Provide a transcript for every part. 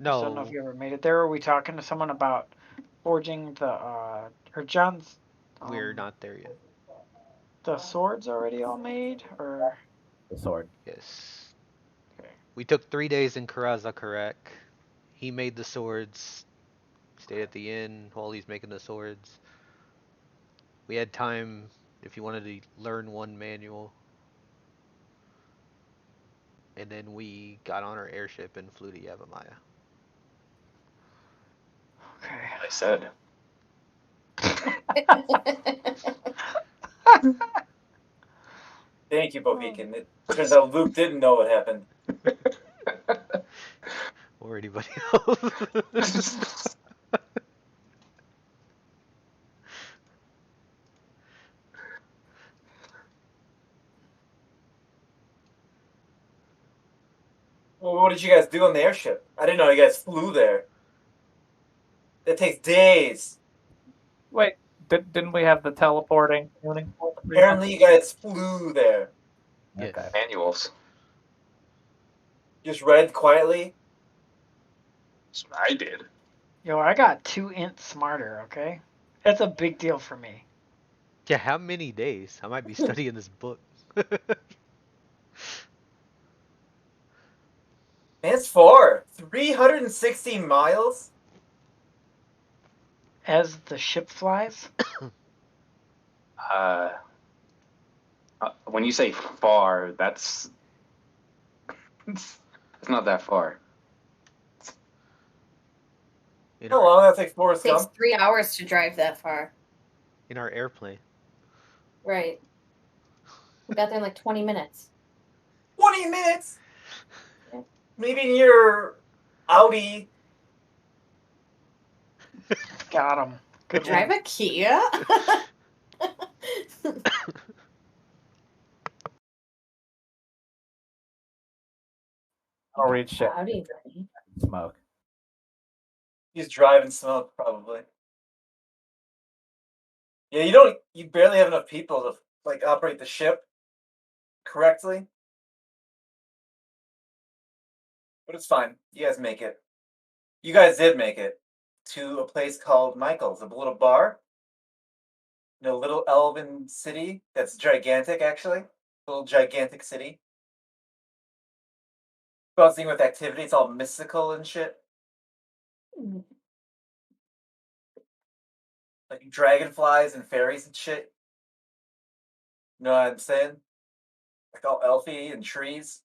Just don't know if No, you ever made it there. Or are we talking to someone about forging the or John's we're not there yet. the swords already all made or The sword. Yes. okay. We took 3 days in Karazakarak. He made the swords, stayed at the inn while he's making the swords. We had time if you wanted to learn one manual. And then we got on our airship and flew to Yavamaya. Okay. I said. Thank you, Bohican. It turns out Luke didn't know what happened. Or anybody else. Well, what did you guys do on the airship? I didn't know you guys flew there. It takes days. Wait, didn't we have the teleporting tuning for the 3 months? Apparently, you guys flew there. Yes. Okay. Manuals. Just read quietly. That's what I did. Yo, I got 2 int smarter. Okay, that's a big deal for me. Yeah, how many days? I might be studying this book. Man, it's far. 316 miles? As the ship flies. When you say far, that's it's not that far. In How our long that takes Forrest It takes Gump? 3 hours to drive that far. in our airplane. Right. We got there in like 20 minutes. 20 minutes? Yeah. Maybe in your Audi. Got him. Good Drive one. a Kia? I'll read shit. Howdy. Smoke. He's driving smoke, probably. Yeah, you barely have enough people to like operate the ship correctly. But it's fine. You guys make it. You guys did make it to a place called Michael's, a little bar in a little elven city that's gigantic, actually. A little gigantic city. Buzzing with activity. It's all mystical and shit. Like dragonflies and fairies and shit. You know what I'm saying? Like all elfy and trees.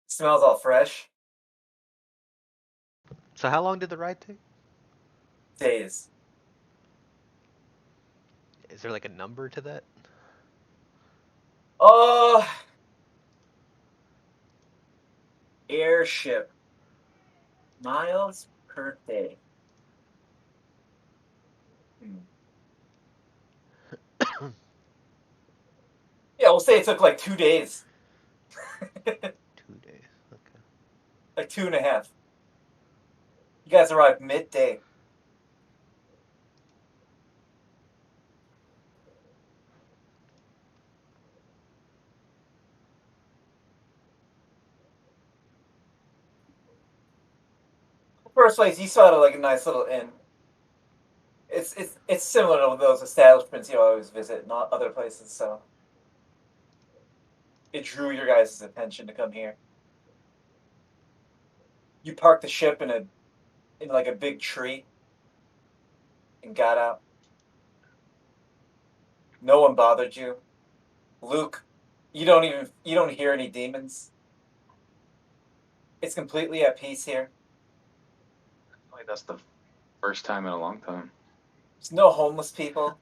Smells all fresh. So how long did the ride take? Days. Is there like a number to that? Oh, airship. Miles per day. Yeah, we'll say it took like 2 days. 2 days. Okay. Like 2.5. You guys arrived midday. First place, you saw it like a nice little inn. It's similar to those establishments you always visit, not other places. So it drew your guys' attention to come here. You parked the ship in like a big tree and got out. No one bothered you. Luke, you don't hear any demons. It's completely at peace here. Like that's the first time in a long time. There's no homeless people.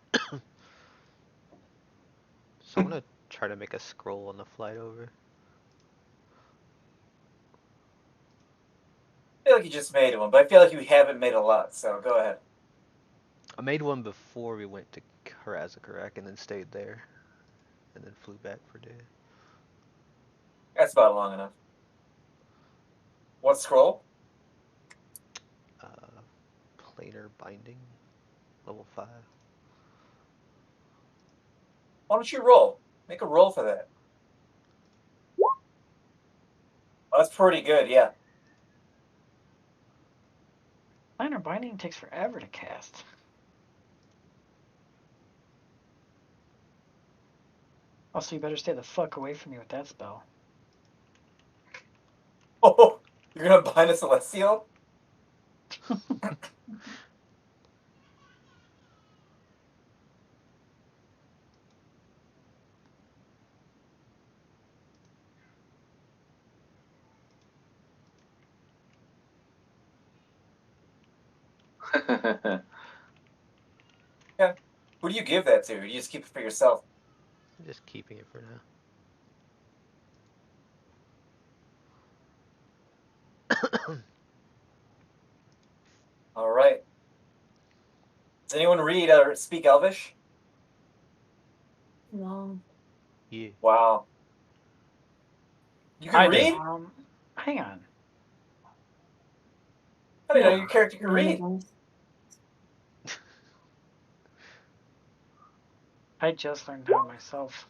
So I'm gonna try to make a scroll on the flight over. I feel like you just made one, but I feel like you haven't made a lot. So go ahead. I made one before we went to Karazakarak and then stayed there. And then flew back for days. That's about long enough. What scroll? Planar binding. Level 5. Why don't you roll? Make a roll for that. That's pretty good, yeah. Minor Binding takes forever to cast. Also, you better stay the fuck away from me with that spell. Oh, you're gonna bind a celestial? Yeah. Who do you give that to? Or do you just keep it for yourself? I'm just keeping it for now. All right. Does anyone read or speak Elvish? No. Yeah. Wow. You can I do. read? Hang on. I didn't know Yeah. your character could read. I just learned how myself.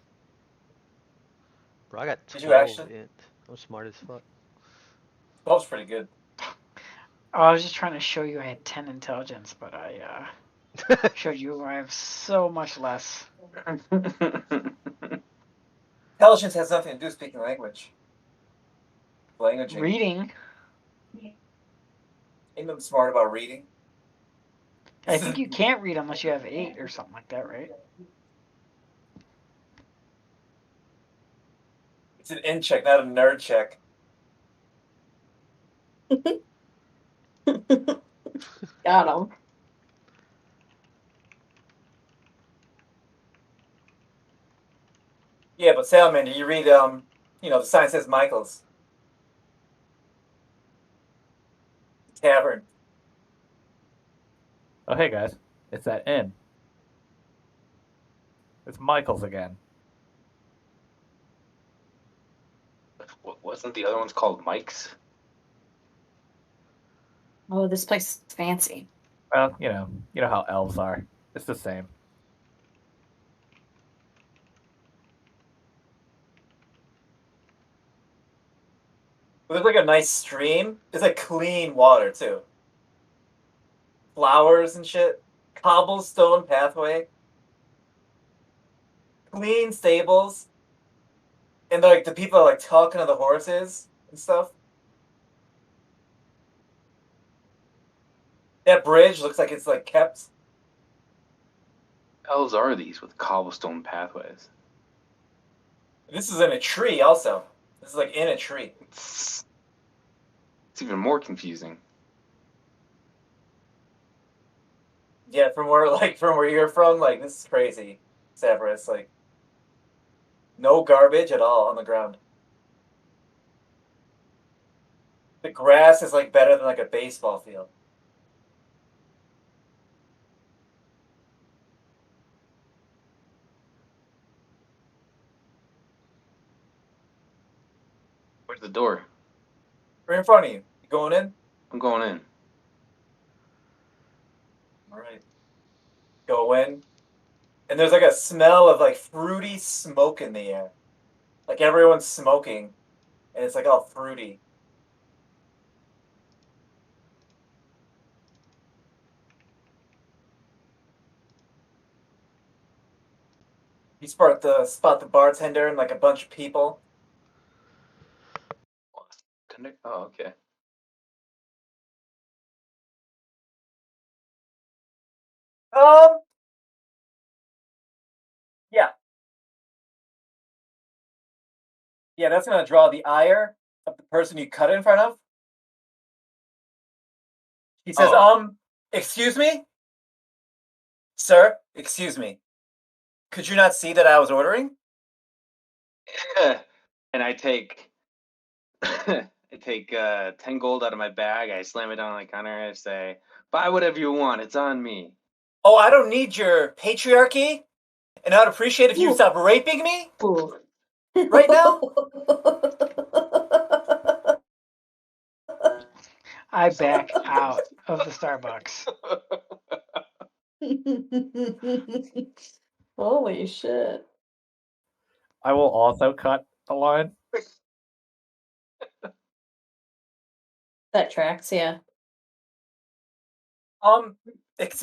Bro, I got Did you 12 actually? int. I'm smart as fuck. That was pretty good. Oh, I was just trying to show you I had 10 intelligence, but I showed you I have so much less. Intelligence has nothing to do with speaking language. Languaging. Reading. Ain't nothing smart about reading. I think you can't read unless you have 8 or something like that, right? It's an in check, not a nerd check. Got him. Yeah, but Salamander, you read the sign says Michael's Tavern. Oh, hey guys, it's that inn. It's Michael's again. Wasn't the other one's called Mike's? Oh, this place is fancy. Well, you know how elves are. It's the same. There's like a nice stream. It's like clean water too. Flowers and shit. Cobblestone pathway. Clean stables. And like the people are like talking to the horses and stuff. That bridge looks like it's like kept. Elves are these with cobblestone pathways? This is in a tree also. This is like in a tree. It's even more confusing. Yeah, from where you're from, like this is crazy. Severus, like no garbage at all on the ground. The grass is like better than like a baseball field. Where's the door? Right in front of you. You going in? I'm going in. All right. Go in. And there's like a smell of like fruity smoke in the air. Like everyone's smoking and it's like all fruity. You spot the bartender and like a bunch of people. Oh, okay. Um, yeah. Yeah, that's gonna draw the ire of the person you cut in front of. He says, Oh. Excuse me? Sir, excuse me. Could you not see that I was ordering? And I take I take 10 gold out of my bag. I slam it down on the counter. I say, "Buy whatever you want. It's on me." Oh, I don't need your patriarchy, and I'd appreciate if you Ooh. stop raping me Ooh. right now. I back out of the Starbucks. Holy shit. I will also cut the line. That tracks, yeah.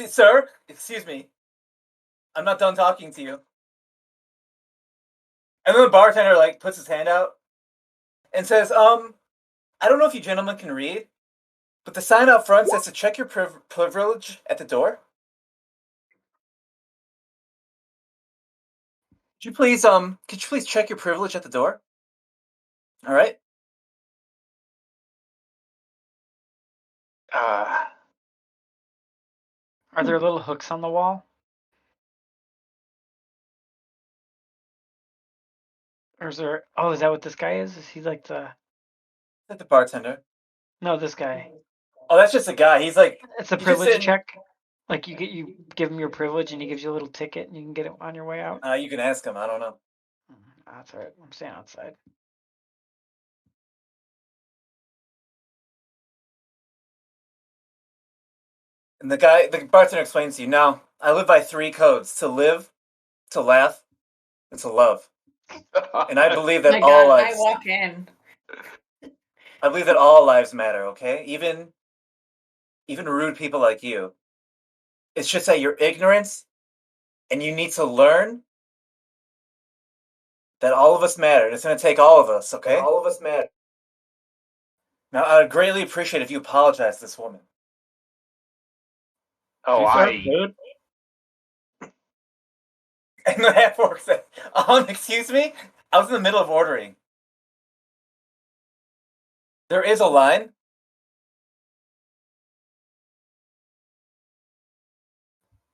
Sir, excuse me. I'm not done talking to you. And then the bartender like puts his hand out and says, I don't know if you gentlemen can read, but the sign out front says to check your privilege at the door. Could you please check your privilege at the door? All right. Are there little hooks on the wall? Or is there? Oh, is that what this guy is? Is he like the? At the bartender. No, this guy. Oh, that's just a guy. He's like, It's a he's just privilege sitting- check. Like you give him your privilege and he gives you a little ticket and you can get it on your way out. You can ask him. I don't know. That's all right. I'm staying outside. And the bartender explains to you, now, I live by 3 codes: to live, to laugh, and to love. And I believe that My all God, I lives walk in. I believe that all lives matter, okay? Even rude people like you. It's just that you're ignorant and you need to learn that all of us matter. It's gonna take all of us, okay? All of us matter. Now I would greatly appreciate if you apologize to this woman. Oh, Do you serve I. food? And the half orc said, excuse me? I was in the middle of ordering. There is a line.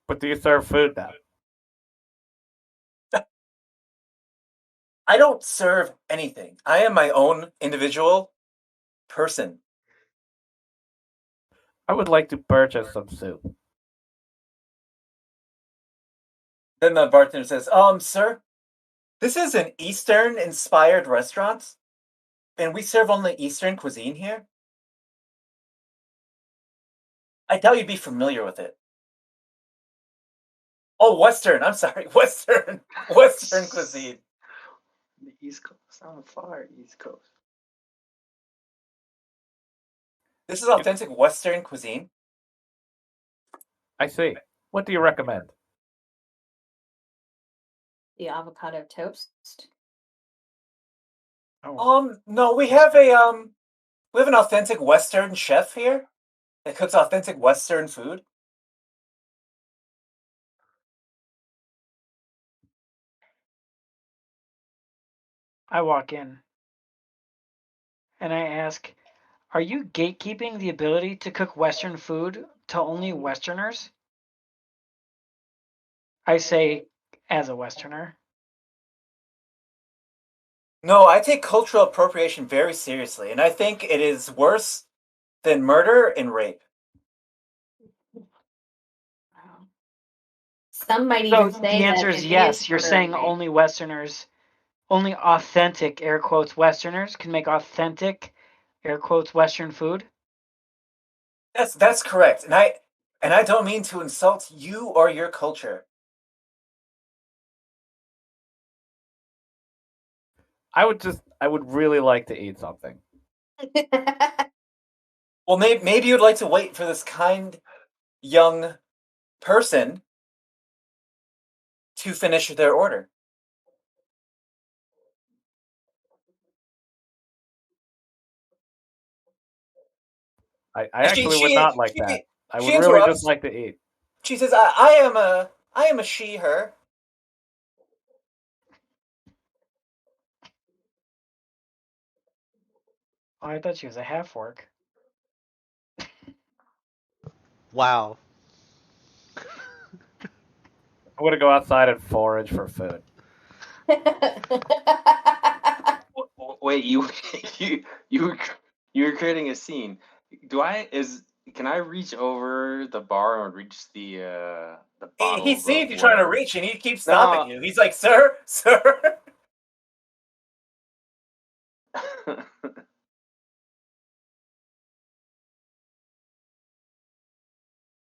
But do you serve food now? I don't serve anything. I am my own individual person. I would like to purchase some soup. Then the bartender says, sir, this is an Eastern-inspired restaurant, and we serve only Eastern cuisine here. I doubt you'd be familiar with it. Oh, Western. I'm sorry, Western cuisine. The East Coast. On the far East Coast. This is authentic Western cuisine. I see. What do you recommend? The avocado toast. Oh, No, we have an authentic Western chef here that cooks authentic Western food. I walk in and I ask, "Are you gatekeeping the ability to cook Western food to only Westerners?" I say, as a Westerner. No, I take cultural appropriation very seriously, and I think it is worse than murder and rape. Wow. Some might So even say the answer that is it yes. is You're murder saying and rape. only Westerners, only authentic air quotes Westerners can make authentic air quotes Western food. That's correct, and I don't mean to insult you or your culture. I would really like to eat something. Well, maybe you'd like to wait for this kind young person to finish their order. I And actually would not like she, that. I she would really interrupts. just like to eat. She says, I am a she, her. Oh, I thought she was a half orc. Wow. I'm gonna go outside and forage for food. Wait, you were creating a scene. Can I reach over the bar and reach the bottle? He sees you trying to whatever? reach, and he keeps stopping No. you. He's like, sir, sir.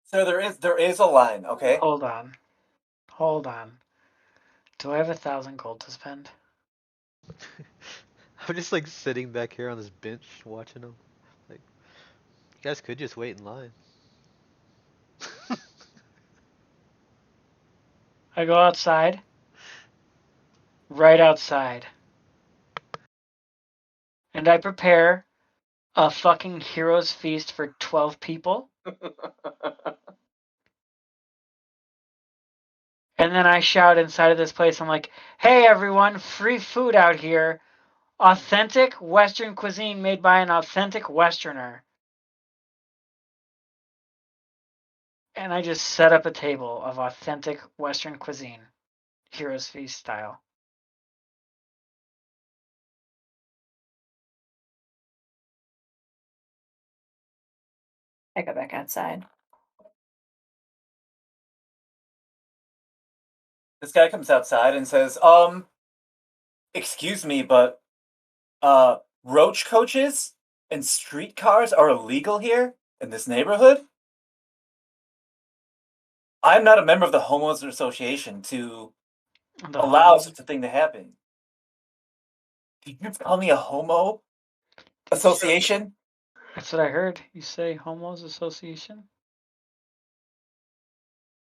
Sir, there is a line, okay? Hold on. Hold on. Do I have 1,000 gold to spend? I'm just like sitting back here on this bench watching him. Like, You guys could just wait in line. I go outside, right outside, and I prepare a fucking hero's feast for 12 people. And then I shout inside of this place, I'm like, hey everyone, free food out here. Authentic Western cuisine made by an authentic Westerner. And I just set up a table of authentic Western cuisine, Heroes Feast style. I go back outside. This guy comes outside and says, excuse me, but roach coaches and streetcars are illegal here in this neighborhood? I'm not a member of the homeowners association to The allow homo. such a thing to happen. Did you call me a homo Did you? association? That's what I heard. You say homos association?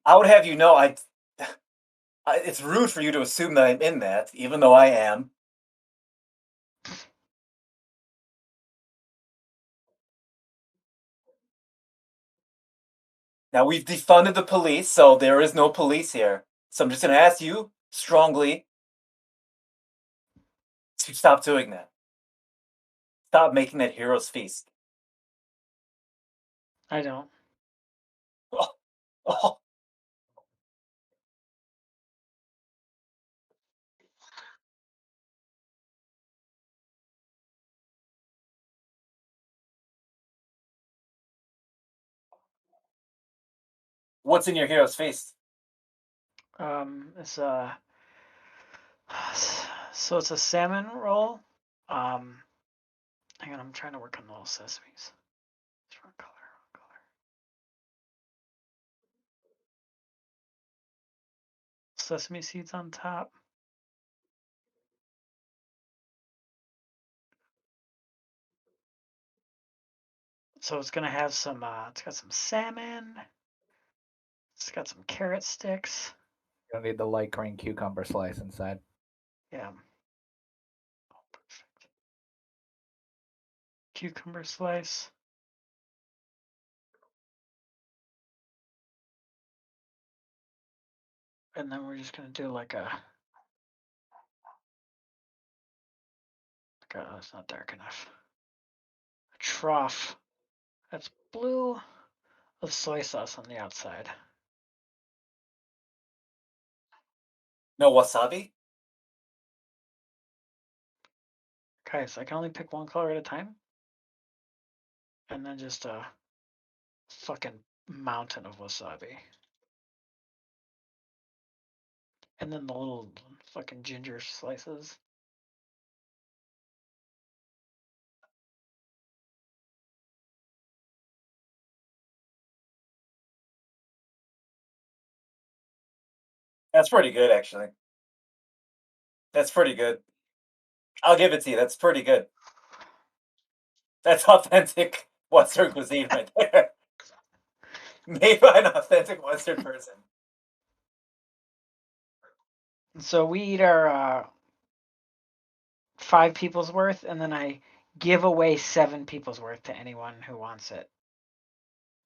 I would have you know, it's rude for you to assume that I'm in that, even though I am. Now we've defunded the police, so there is no police here. So I'm just going to ask you strongly to stop doing that. Stop making that hero's feast. I don't. Oh, oh. What's in your hero's feast? It's so it's a salmon roll. Hang on, I'm trying to work on the little sesames. Wrong color, wrong color. Sesame seeds on top. So it's gonna have some. It's got some salmon. It's got some carrot sticks. You'll need the light green cucumber slice inside. Yeah. Oh, perfect. Cucumber slice. And then we're just gonna do like a. Oh, it's not dark enough. A trough that's blue of soy sauce on the outside. No wasabi? Guys, I can only pick one color at a time. And then just a fucking mountain of wasabi. And then the little fucking ginger slices. That's pretty good, actually. That's pretty good. I'll give it to you. That's pretty good. That's authentic Western cuisine right there. Made by an authentic Western person. So we eat our 5 people's worth, and then I give away 7 people's worth to anyone who wants it.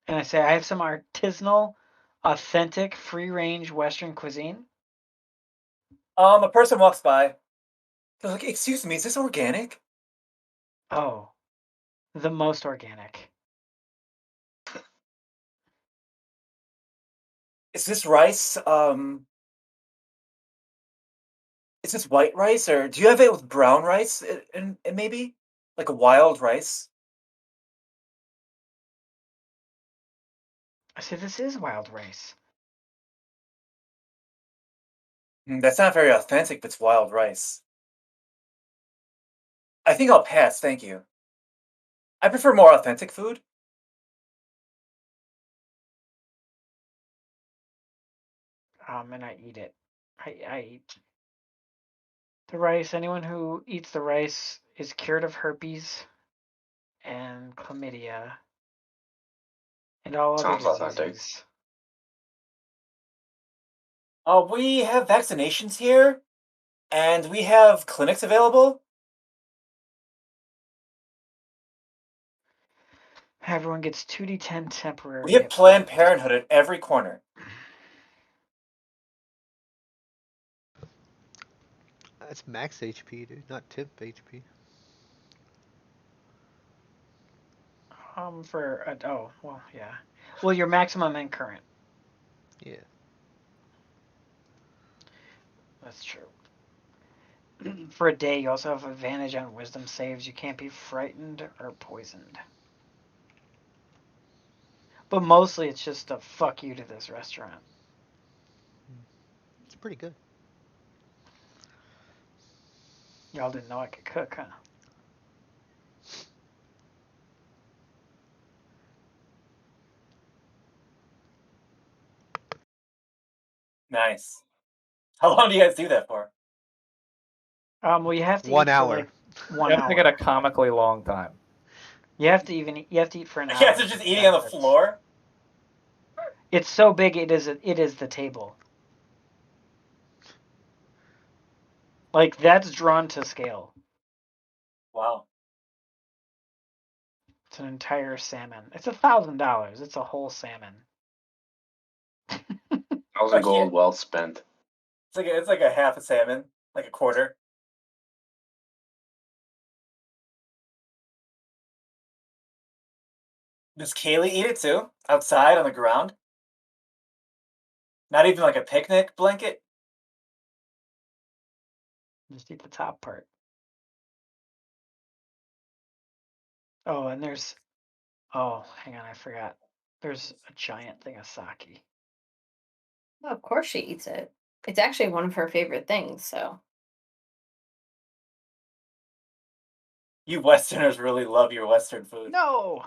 And I say, I have some artisanal, authentic, free range Western cuisine. A person walks by. They're like, excuse me, is this organic? Oh, the most organic. Is this rice, is this white rice, or do you have it with brown rice and maybe? Like a wild rice? I say, this is wild rice. That's not very authentic if it's wild rice. I think I'll pass, thank you. I prefer more authentic food. And I eat it. I eat the rice. Anyone who eats the rice is cured of herpes and chlamydia and all other Sounds authentic. diseases. We have vaccinations here, and we have clinics available. Everyone gets 2d10 temporary. We have hit Planned points. Parenthood at every corner. That's max HP, dude, not tip HP. Oh, well, yeah. Well, your maximum and current. Yeah. That's true. For a day, you also have advantage on wisdom saves. You can't be frightened or poisoned. But mostly it's just a fuck you to this restaurant. It's pretty good. Y'all didn't know I could cook, huh? Nice. How long do you guys do that for? Well, you have to 1 eat for hour. like 1 You have hour. to get a comically long time. You have to eat for an hour. You guys are just eating on the floor? It's so big. It is the table. Like that's drawn to scale. Wow. It's an entire salmon. It's $1,000. It's a whole salmon. That was a gold well spent. It's like a half a salmon, like a quarter. Does Kaylee eat it too? Outside on the ground? Not even like a picnic blanket? Just eat the top part. Oh, and there's. Oh, hang on, I forgot. There's a giant thing of sake. Well, of course she eats it. It's actually one of her favorite things, so. You Westerners really love your Western food. No.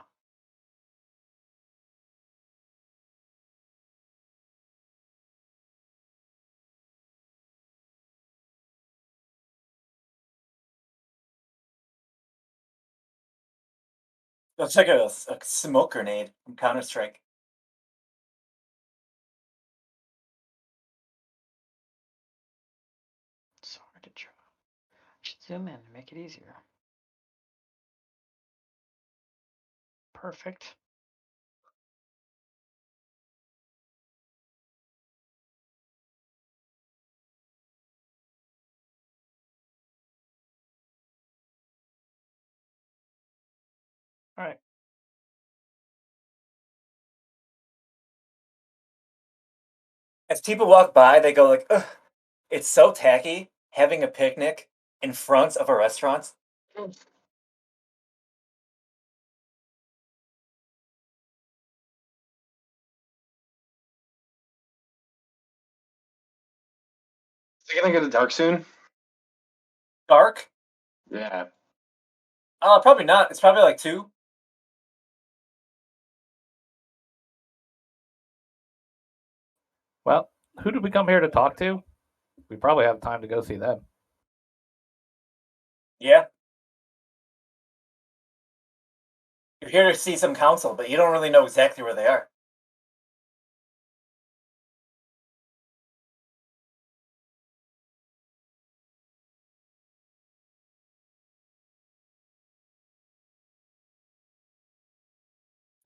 Let's check out a smoke grenade from Counter-Strike. It's hard to draw. I should zoom in and make it easier. Perfect. All right. As people walk by, they go like, ugh, it's so tacky having a picnic in front of a restaurant. Is it gonna get dark soon? Dark? Yeah. Probably not. It's probably like 2. Well, who did we come here to talk to? We probably have time to go see them. Yeah. You're here to see some council, but you don't really know exactly where they are.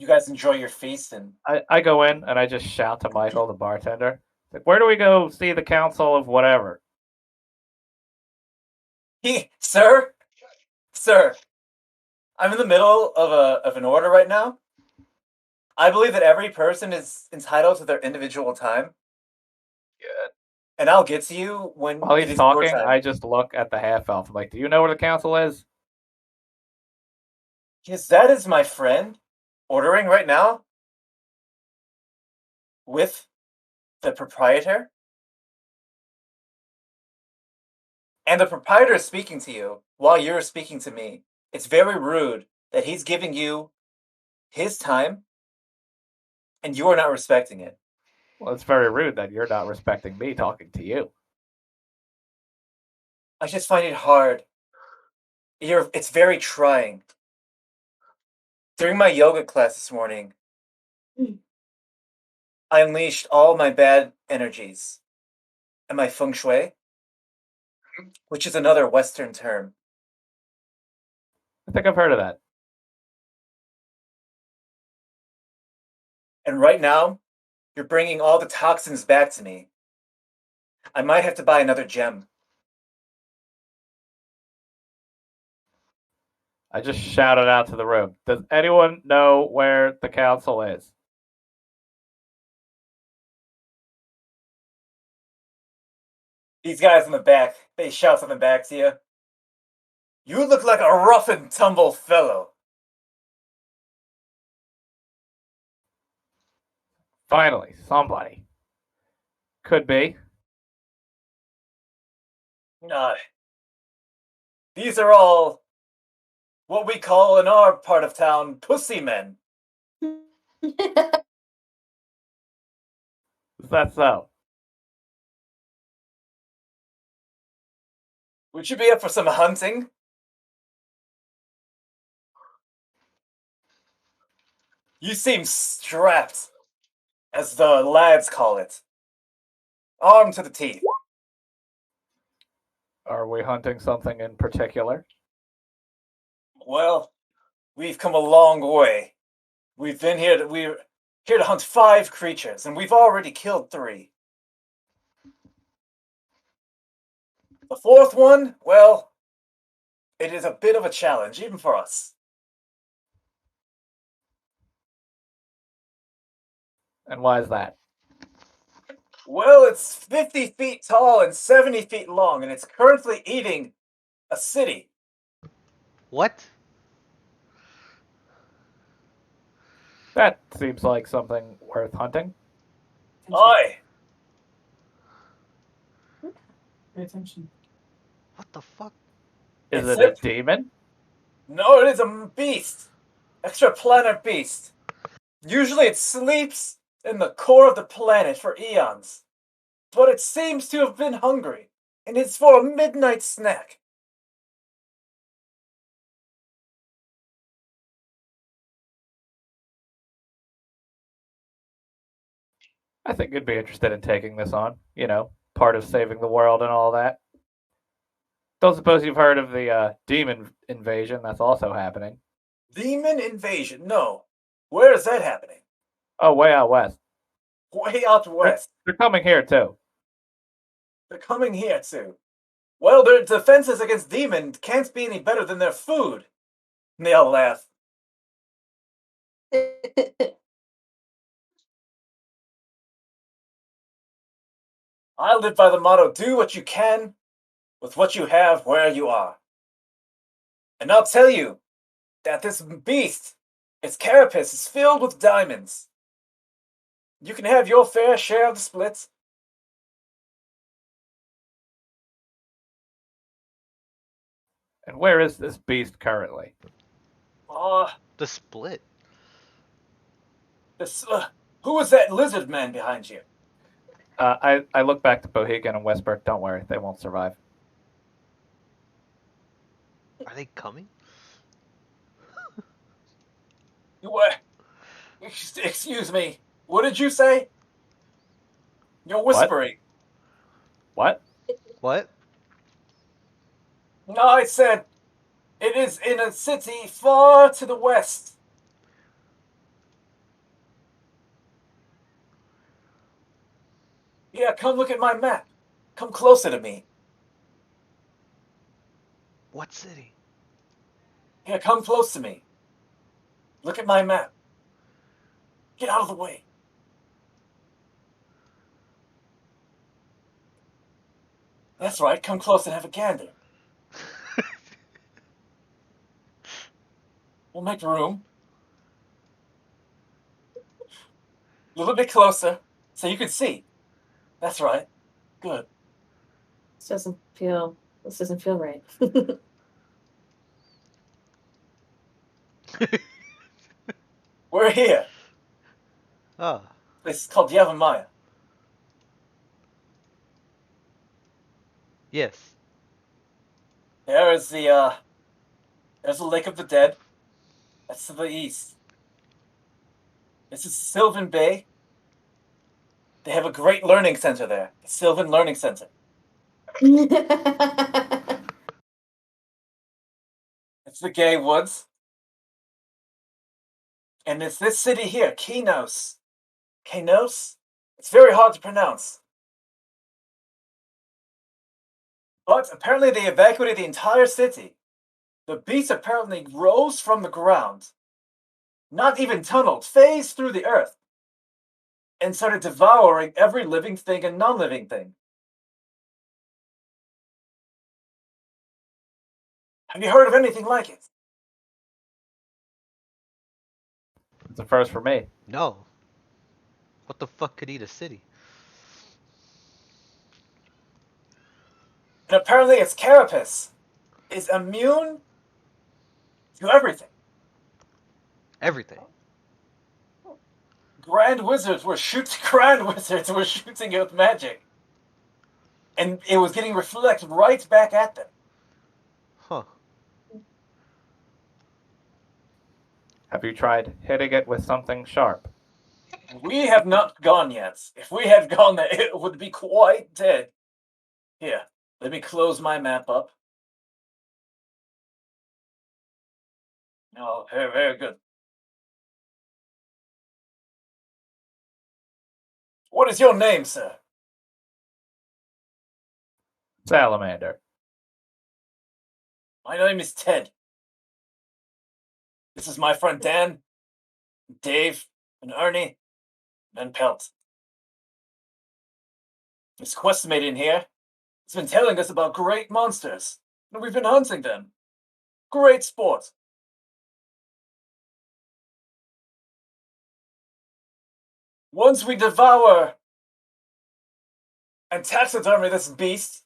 You guys enjoy your feast and I go in and I just shout to Michael, the bartender, like, where do we go see the council of whatever? Sir, I'm in the middle of an order right now. I believe that every person is entitled to their individual time. Good. And I'll get to you when While it he's is your talking, time. I just look at the half elf. I'm like, do you know where the council is? Yes, that is my friend ordering right now with the proprietor. And the proprietor is speaking to you while you're speaking to me. It's very rude that he's giving you his time and you are not respecting it. Well, it's very rude that you're not respecting me talking to you. I just find it hard. It's very trying. During my yoga class this morning, I unleashed all my bad energies and my feng shui, which is another Western term. I think I've heard of that. And right now, you're bringing all the toxins back to me. I might have to buy another gem. I just shouted out to the room. Does anyone know where the council is? These guys in the back, they shout something back to you. You look like a rough and tumble fellow. Finally, somebody. Could be. These are all what we call in our part of town pussy men. Is that so? Would you be up for some hunting? You seem strapped, as the lads call it. Armed to the teeth. Are we hunting something in particular? Well, we've come a long way. We're here to hunt 5 creatures, and we've already killed 3. The 4th one, well, it is a bit of a challenge, even for us. And why is that? Well, it's 50 feet tall and 70 feet long, and it's currently eating a city. What? That seems like something worth hunting. Aye. Pay attention. What the fuck? Is It's it a it. demon? No, it is a beast. Extraplanar beast. Usually it sleeps in the core of the planet for eons. But it seems to have been hungry, and it's for a midnight snack. I think you'd be interested in taking this on. You know, part of saving the world and all that. Don't suppose you've heard of the demon invasion that's also happening? Demon invasion? No. Where is that happening? Oh, way out west. Way out west. They're coming here too. They're coming here too. Well, their defenses against demon can't be any better than their food. And they all laugh. I live by the motto, do what you can with what you have where you are. And I'll tell you that this beast, its carapace is filled with diamonds. You can have your fair share of the splits. And where is this beast currently? The split. This, who is that lizard man behind you? I look back to Bohegan and whisper, don't worry, they won't survive. Are they coming? What? Excuse me. What did you say? You're whispering. What? What? No, I said it is in a city far to the west. Yeah, come look at my map. Come closer to me. What city? Yeah, come close to me. Look at my map. Get out of the way. That's right, come close and have a gander. We'll make room. A little bit closer so you can see. That's right. Good. This doesn't feel right. We're here. Oh, This is called Yavamaya. yes. There's the Lake of the Dead. That's to the east. This is Sylvan Bay. They have a great learning center there. The Sylvan Learning Center. It's the Gay Woods. And it's this city here, Kinos. Kinos? It's very hard to pronounce. But apparently they evacuated the entire city. The beast apparently rose from the ground, not even tunneled, phased through the earth, and started devouring every living thing and non-living thing. Have you heard of anything like it? It's a first for me. No. What the fuck could eat a city? And apparently its carapace is immune to everything. Everything. Grand wizards were shooting out magic. And it was getting reflected right back at them. Huh. Have you tried hitting it with something sharp? We have not gone yet. If we had gone there, it would be quite dead. Here, let me close my map up. Oh, very, very good. What is your name, sir? Salamander. My name is Ted. This is my friend Dan, Dave, and Ernie, and Pelt. This questmate in here has been telling us about great monsters, and we've been hunting them. Great sport. Once we devour and taxidermy this beast,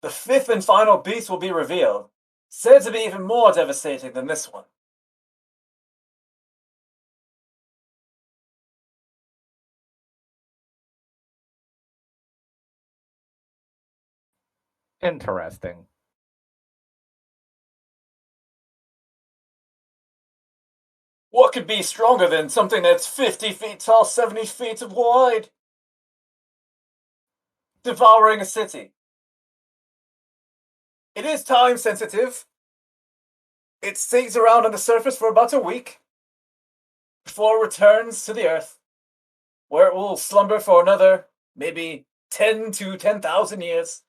the fifth and final beast will be revealed, said to be even more devastating than this one. Interesting. What could be stronger than something that's 50 feet tall, 70 feet wide? Devouring a city. It is time sensitive. It stays around on the surface for about a week before it returns to the earth, where it will slumber for another maybe 10 to 10,000 years.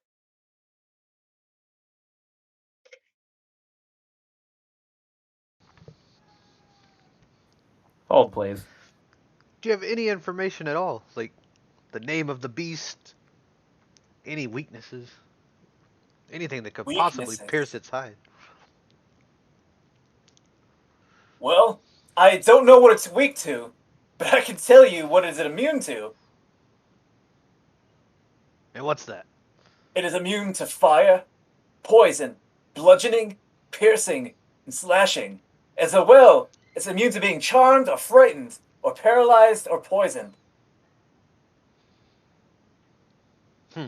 Hold, please. Do you have any information at all? Like the name of the beast? Any weaknesses? Anything that could possibly Weaknesses. pierce its hide? Well, I don't know what it's weak to, but I can tell you what it is immune to. And what's that? It is immune to fire, poison, bludgeoning, piercing, and slashing. As well, it's immune to being charmed or frightened, or paralyzed or poisoned. Hmm.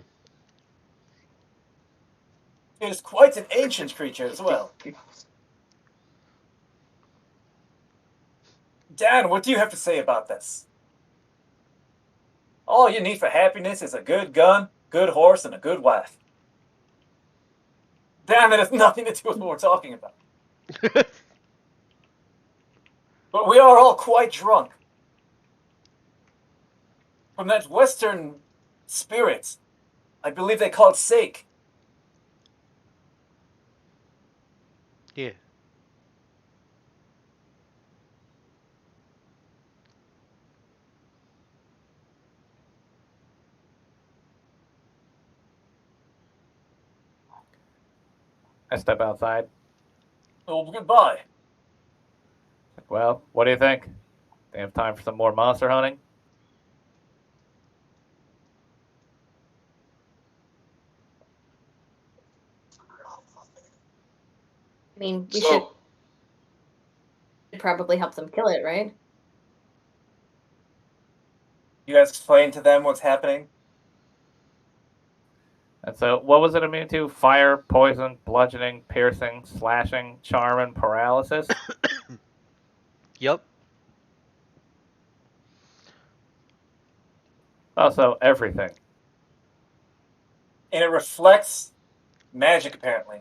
It is quite an ancient creature as well. Dan, what do you have to say about this? All you need for happiness is a good gun, good horse, and a good wife. Dan, that has nothing to do with what we're talking about. But we are all quite drunk. From that Western spirit. I believe they call it sake. Yeah. I step outside. Well, goodbye. Well, what do you think? They have time for some more monster hunting? I mean, we So, should probably help them kill it, right? You guys explain to them what's happening? And so, what was it immune to? Fire, poison, bludgeoning, piercing, slashing, charm, and paralysis? Yep. Also, everything. And it reflects magic, apparently,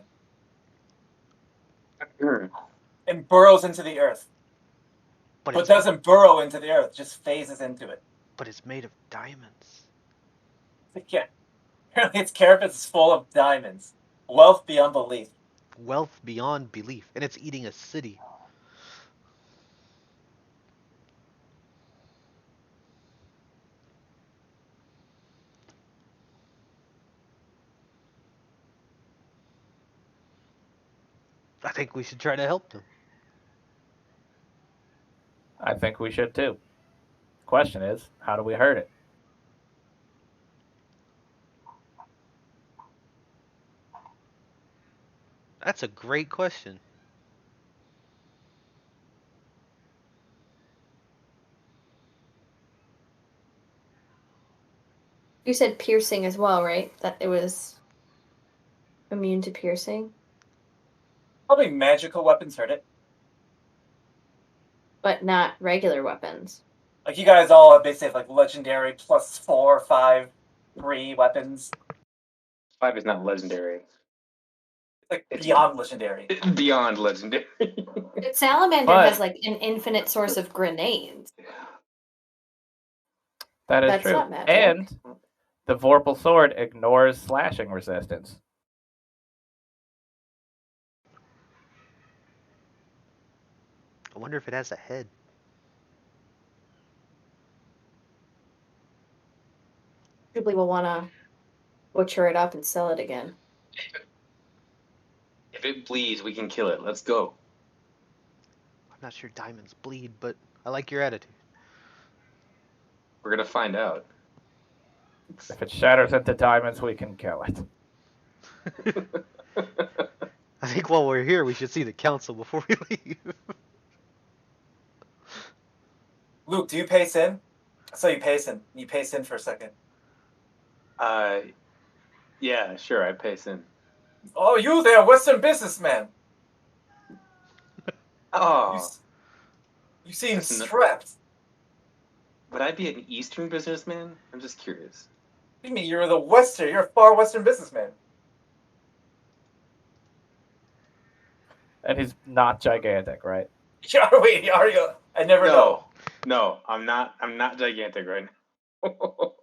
and burrows into the earth. But But it's doesn't burrow into the earth, just phases into it. but it's made of diamonds. Yeah. Apparently its carapace is full of diamonds. Wealth beyond belief. Wealth beyond belief, and it's eating a city. I think we should try to help them. I think we should too. Question is, how do we hurt it? That's a great question. You said piercing as well, right? That it was immune to piercing, Probably magical weapons hurt it. but not regular weapons. Like you guys all basically have like legendary plus 4, 5, 3 weapons. 5 is not legendary. Like It's- beyond legendary. Beyond legendary. But Salamander But- has like an infinite source of grenades. That is That's true. not magic. And the Vorpal sword ignores slashing resistance. I wonder if it has a head. Probably will want to butcher it up and sell it again. If it bleeds, we can kill it. Let's go. I'm not sure diamonds bleed, but I like your attitude. We're gonna find out. If it shatters into diamonds, we can kill it. I think while we're here, we should see the council before we leave. Luke, do you pace in? I saw you pacing. You pace in for a second. Yeah, sure. I pace in. Oh, you there, Western businessman. Oh, You seem Listen, strapped. would I be an Eastern businessman? I'm just curious. What do you mean? You're a far Western businessman. And he's not gigantic, right? Wait, are you? I never know. No, I'm not. I'm not gigantic right now.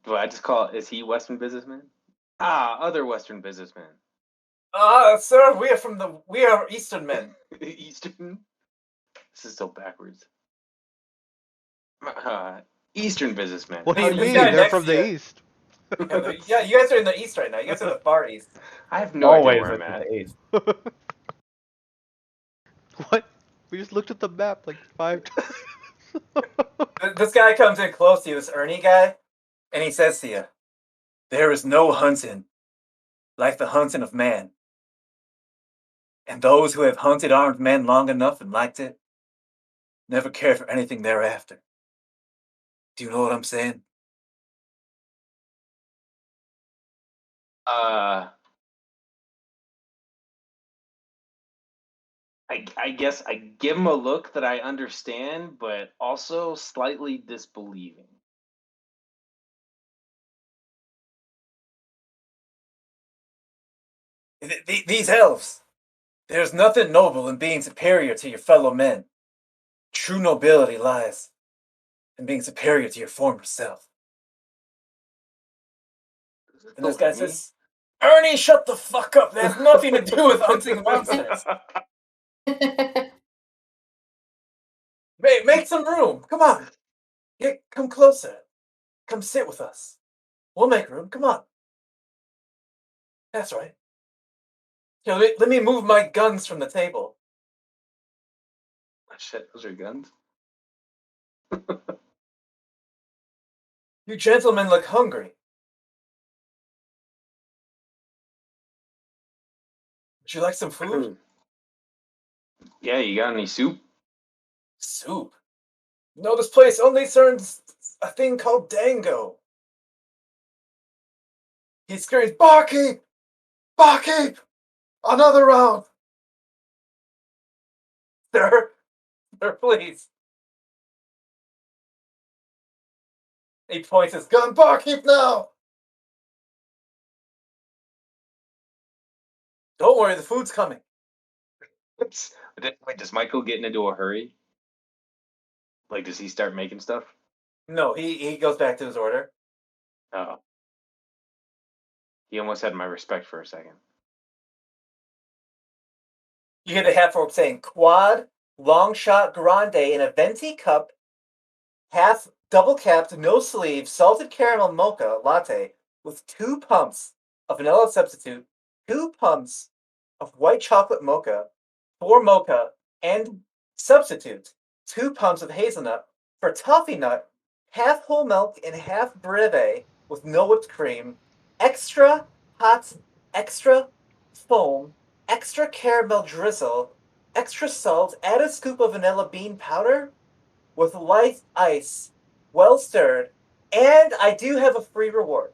Do I just call? Is he Western businessman? Other Western businessman. Sir, we are Eastern men. Eastern. This is so backwards. Eastern businessman. What do How you this mean? guy They're next from to the you- east. Yeah, you guys are in the East right now. You guys are in the far East. I have no Always idea where I'm into at. the east. What? We just looked at the map like 5 times. This guy comes in close to you, this Ernie guy, and he says to you, "There is no hunting like the hunting of man. And those who have hunted armed men long enough and liked it never care for anything thereafter. Do you know what I'm saying?" I guess I give him a look that I understand, but also slightly disbelieving. These elves, there's nothing noble in being superior to your fellow men. True nobility lies in being superior to your former self. And this guy says, "Ernie, shut the fuck up. That has nothing to do with hunting monsters. Make some room. Come on. Come closer. Come sit with us. We'll make room. Come on. That's right. Here, let me move my guns from the table. Shit, those are guns. You gentlemen look hungry. Would you like some food? Yeah, you got any soup? Soup? No, this place only serves a thing called dango. He screams, "Barkeep! Barkeep! Another round!" Sir, please. He points his gun. Barkeep now! Don't worry, the food's coming. Wait, does Michael get into a hurry? Like, does he start making stuff? No, he goes back to his order. Oh. He almost had my respect for a second. You hear the half orc saying quad, long shot grande in a venti cup, half double capped, no sleeve, salted caramel mocha latte with 2 pumps of vanilla substitute, 2 pumps of white chocolate mocha, 4 mocha, and substitute, 2 pumps of hazelnut for toffee nut, half whole milk and half breve with no whipped cream, extra hot, extra foam, extra caramel drizzle, extra salt, add a scoop of vanilla bean powder with light ice, well stirred, and I do have a free reward.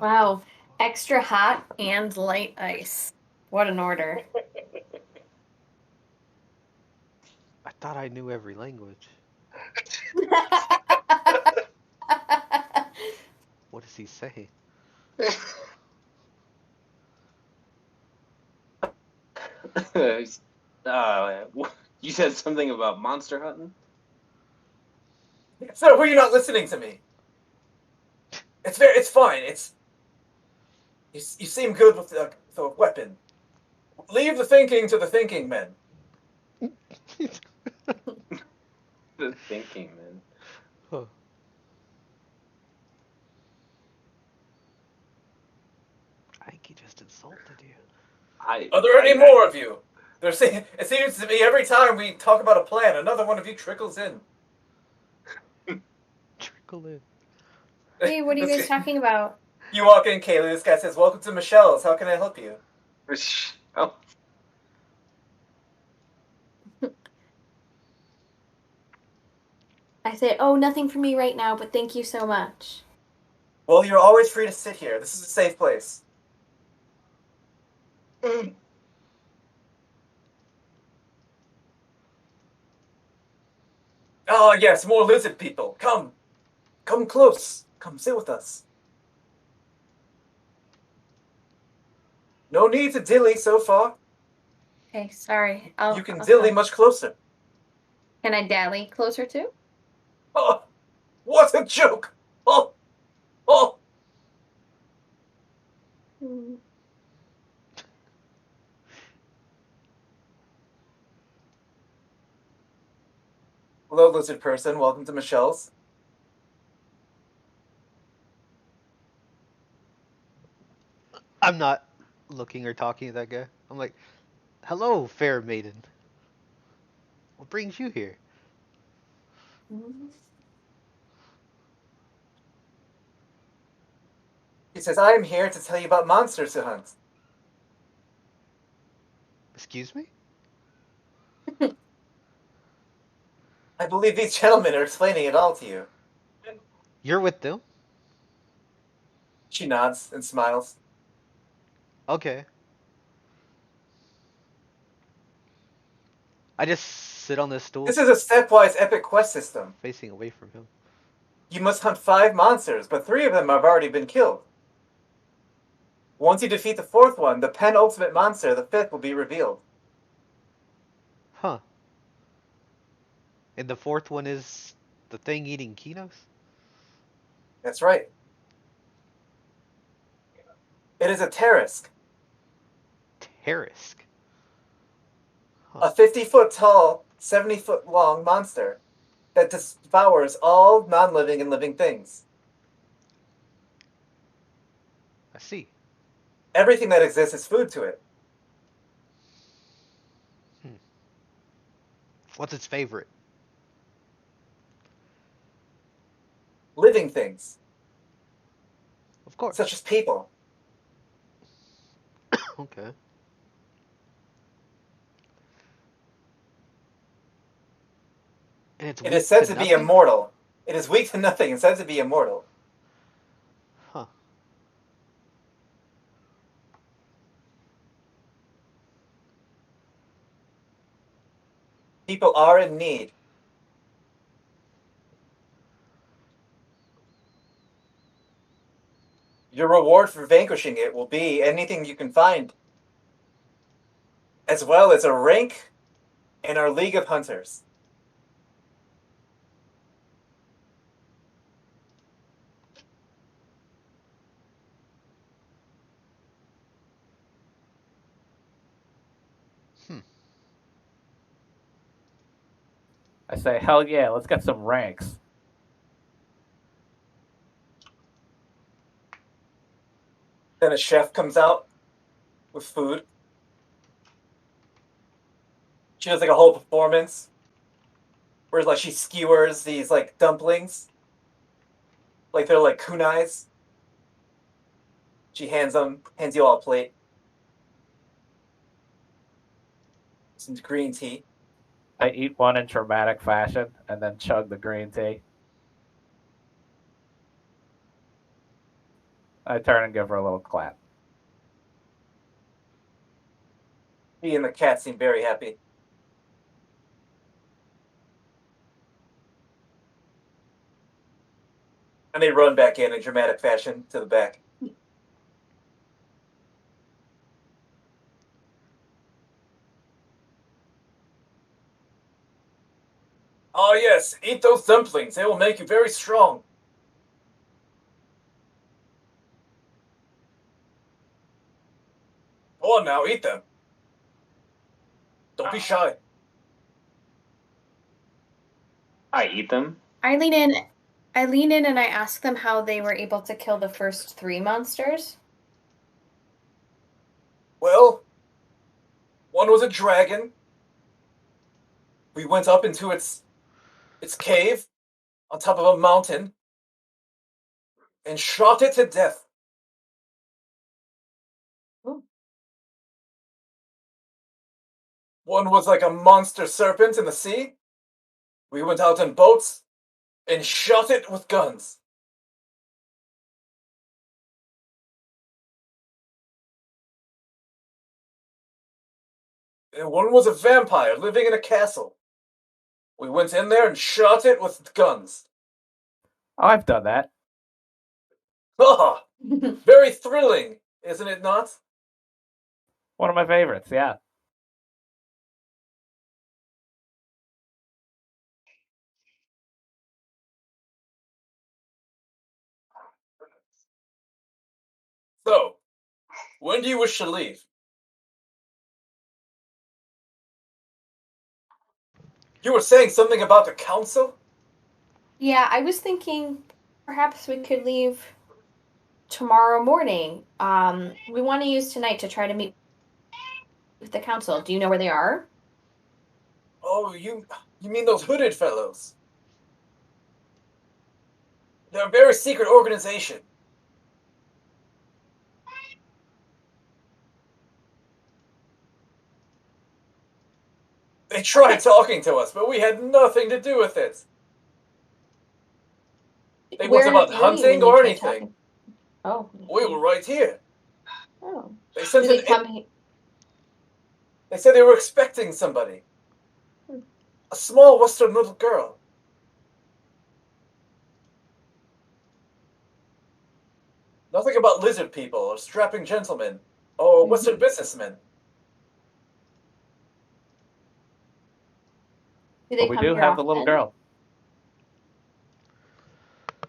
Wow. Extra hot and light ice. What an order. I thought I knew every language. What does he say? You said something about monster hunting? So, were you not listening to me? It's fine. You seem good with the weapon. Leave the thinking to the thinking men. The thinking, man. Huh. I think he just insulted you. Are there any more of you? It seems to me every time we talk about a plan, another one of you trickles in. Trickle in. Hey, what are you guys talking about? You walk in, Kaylee. This guy says, "Welcome to Michelle's. How can I help you?" Oh, I say, oh, nothing for me right now, but thank you so much. Well, you're always free to sit here. This is a safe place. Oh, yes, more lizard people. Come close. Come sit with us. No need to dilly so far. Okay, sorry. You can I'll dilly come. much closer. Can I dally closer too? Oh, what a joke! Oh. Hmm. Hello, lizard person. Welcome to Michelle's. I'm not looking or talking to that guy. I'm like, hello, fair maiden. What brings you here? He says, I am here to tell you about monsters to hunt. Excuse me? I believe these gentlemen are explaining it all to you. You're with them? She nods and smiles. Okay. I just sit on this stool This is a stepwise epic quest system. facing away from him. You must hunt 5 monsters, but 3 of them have already been killed. Once you defeat the 4th one, the penultimate monster, the 5th, will be revealed. Huh. And the fourth one is the thing eating Kinos? That's right. It is a Tarisk, Terisk. a 50-foot tall, 70-foot long monster that devours all non-living and living things. I see. Everything that exists is food to it. What's its favorite? Living things, Of course. such as people. Okay. And it's It weak is said to be nothing? immortal. It is weak to nothing and said to be immortal. Huh. People are in need. Your reward for vanquishing it will be anything you can find, as well as a rank in our League of Hunters. I say, hell yeah, let's get some ranks. Then a chef comes out with food. She does like a whole performance where like she skewers these like dumplings, like they're like kunais. She hands you all a plate. Some green tea. I eat one in dramatic fashion and then chug the green tea. I turn and give her a little clap. He and the cat seem very happy. And they run back in dramatic fashion to the back. Oh yes, eat those dumplings. They will make you very strong. Go on now, eat them. Don't be shy. I eat them. I lean in and I ask them how they were able to kill the first 3 monsters. Well, one was a dragon. We went up into its cave on top of a mountain and shot it to death. One was like a monster serpent in the sea. We went out in boats and shot it with guns. And one was a vampire living in a castle. We went in there and shot it with guns. Oh, I've done that. Ah, very thrilling, isn't it not? One of my favorites, yeah. So, when do you wish to leave? You were saying something about the council? Yeah, I was thinking perhaps we could leave tomorrow morning. We want to use tonight to try to meet with the council. Do you know where they are? Oh, you mean those hooded fellows? They're a very secret organization. They tried talking to us, but we had nothing to do with it. They weren't about were you when hunting you or tried anything. talking? Oh. We were right here. Oh. They sent Did they an come here? They said they were expecting somebody. A small Western little girl. Nothing about lizard people or strapping gentlemen or Western businessmen. Do But they we come do here have the little often? girl.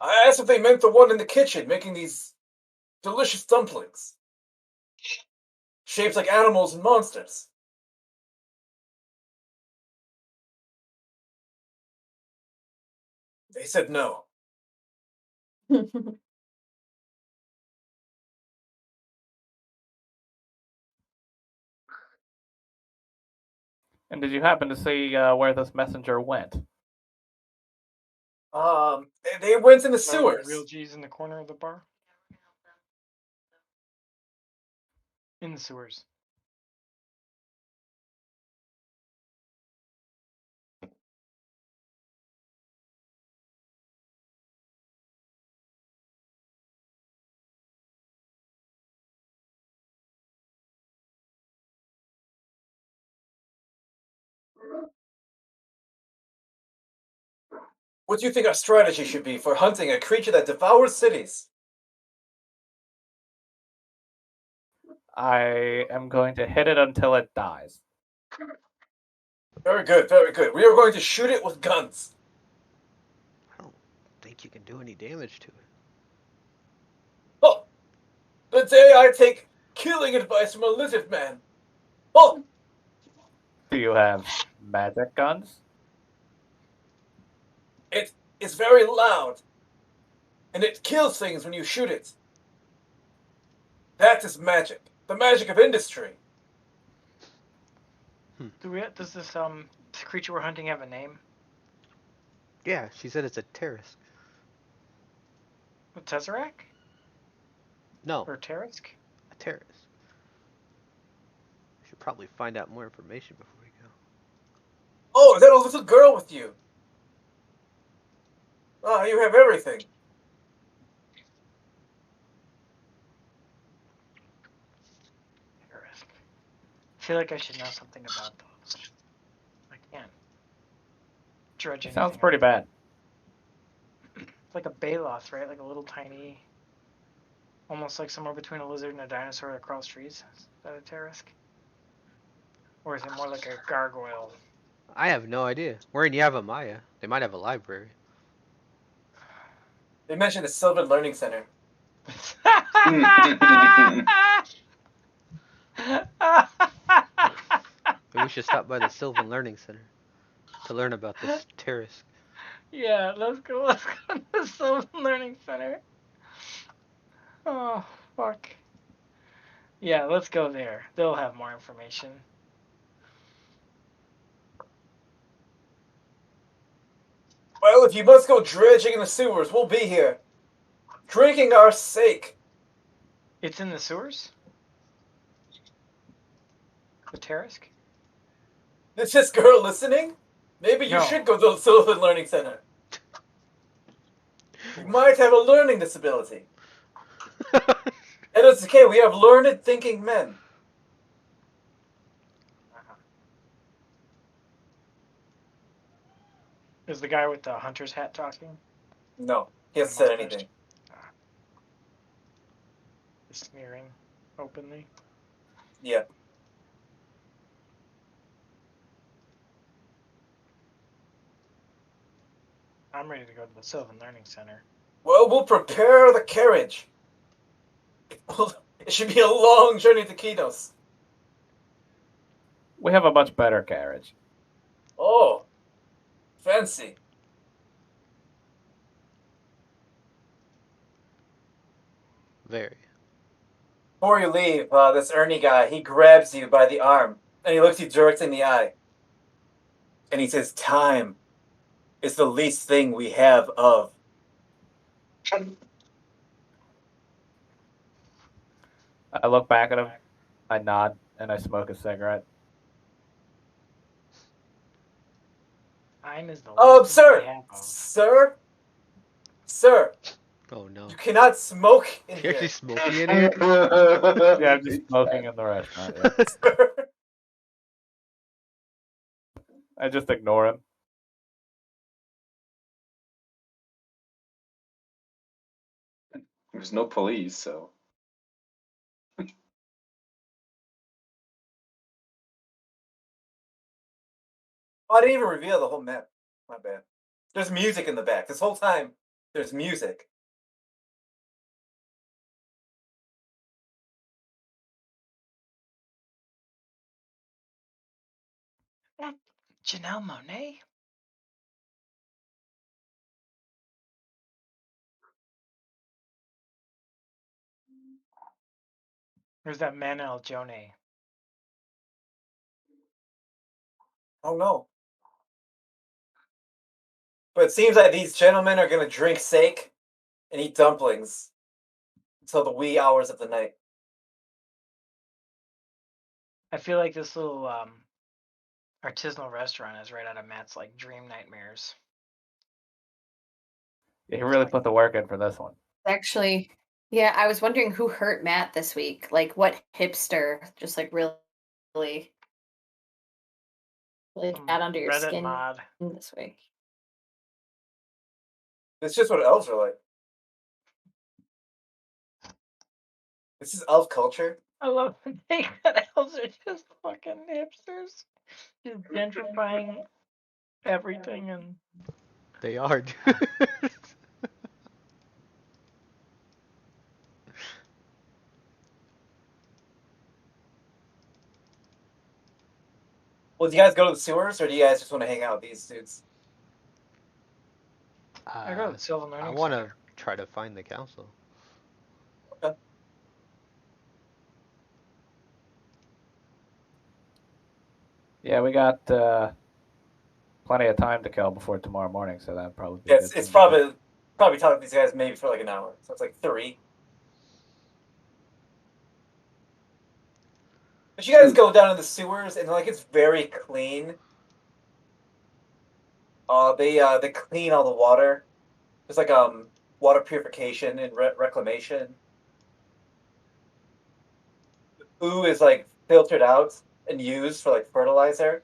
I asked if they meant the one in the kitchen making these delicious dumplings. Shaped like animals and monsters. They said no. And did you happen to see where this messenger went? They went in the Oh, the real sewers. G's in the corner of the bar? In the sewers. What do you think our strategy should be for hunting a creature that devours cities? I am going to hit it until it dies. Very good, very good. We are going to shoot it with guns. I don't think you can do any damage to it. Oh, the day I take killing advice from a lizard man. Oh, Do you have magic guns? it is very loud, and it kills things when you shoot it. That is magic. The magic of industry. Does this creature we're hunting have a name? Yeah, she said it's a Terrask. A Tesseract No, or Terisk? a Terrask. Should probably find out more information before we go. Oh, is that a little girl with you? Ah, you have everything. Terisk. I feel like I should know something about those. I can't dredge anything. Sounds pretty bad. It's like a Baloth, right? Like a little tiny, almost like somewhere between a lizard and a dinosaur that crawls trees. Is that a Terisk? Or is it more like a gargoyle? I have no idea. We're in Yavimaya. They might have a library. They mentioned the Sylvan Learning Center. Maybe we should stop by the Sylvan Learning Center to learn about this Terrask. Yeah, let's go. Let's go to the Sylvan Learning Center. Oh, fuck. Yeah, let's go there. They'll have more information. Well, if you must go dredging in the sewers, we'll be here. Drinking our sake. It's in the sewers? The Terisk? Is this girl listening? Maybe you No. should go to the Sylvan Learning Center. You might have a learning disability. And it's okay, we have learned thinking men. Is the guy with the hunter's hat talking? No, he hasn't said anything. Sneering openly. Yeah. I'm ready to go to the Sylvan Learning Center. Well, we'll prepare the carriage. It should be a long journey to Kinos. We have a much better carriage. Oh, fancy. Very. Before you leave, this Ernie guy, he grabs you by the arm, and he looks you directly in the eye. And he says, time is the least thing we have of. I look back at him, I nod, and I smoke a cigarette. Time is the least thing we Sir! have of. Sir? Sir, Oh no. you cannot smoke in You're here. actually smoking in here? Yeah, I'm just smoking in the restaurant. Yeah. Sir. I just ignore him. There's no police, so. Oh, I didn't even reveal the whole map. My bad. There's music in the back. This whole time, there's music. Janelle Monáe? Or is that Manuel Joné? Oh no. But it seems like these gentlemen are going to drink sake and eat dumplings until the wee hours of the night. I feel like this little artisanal restaurant is right out of Matt's like dream nightmares. Yeah, he really put the work in for this one. Actually, yeah, I was wondering who hurt Matt this week. Like, what hipster just like really got under your Reddit skin mod. this week? It's just what elves are like. This is elf culture. I love the take that elves are just fucking hipsters, just gentrifying everything and. They are. Well, do you guys go to the sewers, or do you guys just want to hang out with these dudes? I go to the Sylvan I Learning want to Center. try to find the council. Yeah, we got plenty of time to kill before tomorrow morning, so that'd probably be Yeah, a good it's thing to do. probably talking to these guys maybe for like an hour, so it's like 3. But you guys go down in the sewers, and like it's very clean. They clean all the water. There's like water purification and reclamation. The poo is like filtered out and used for like fertilizer.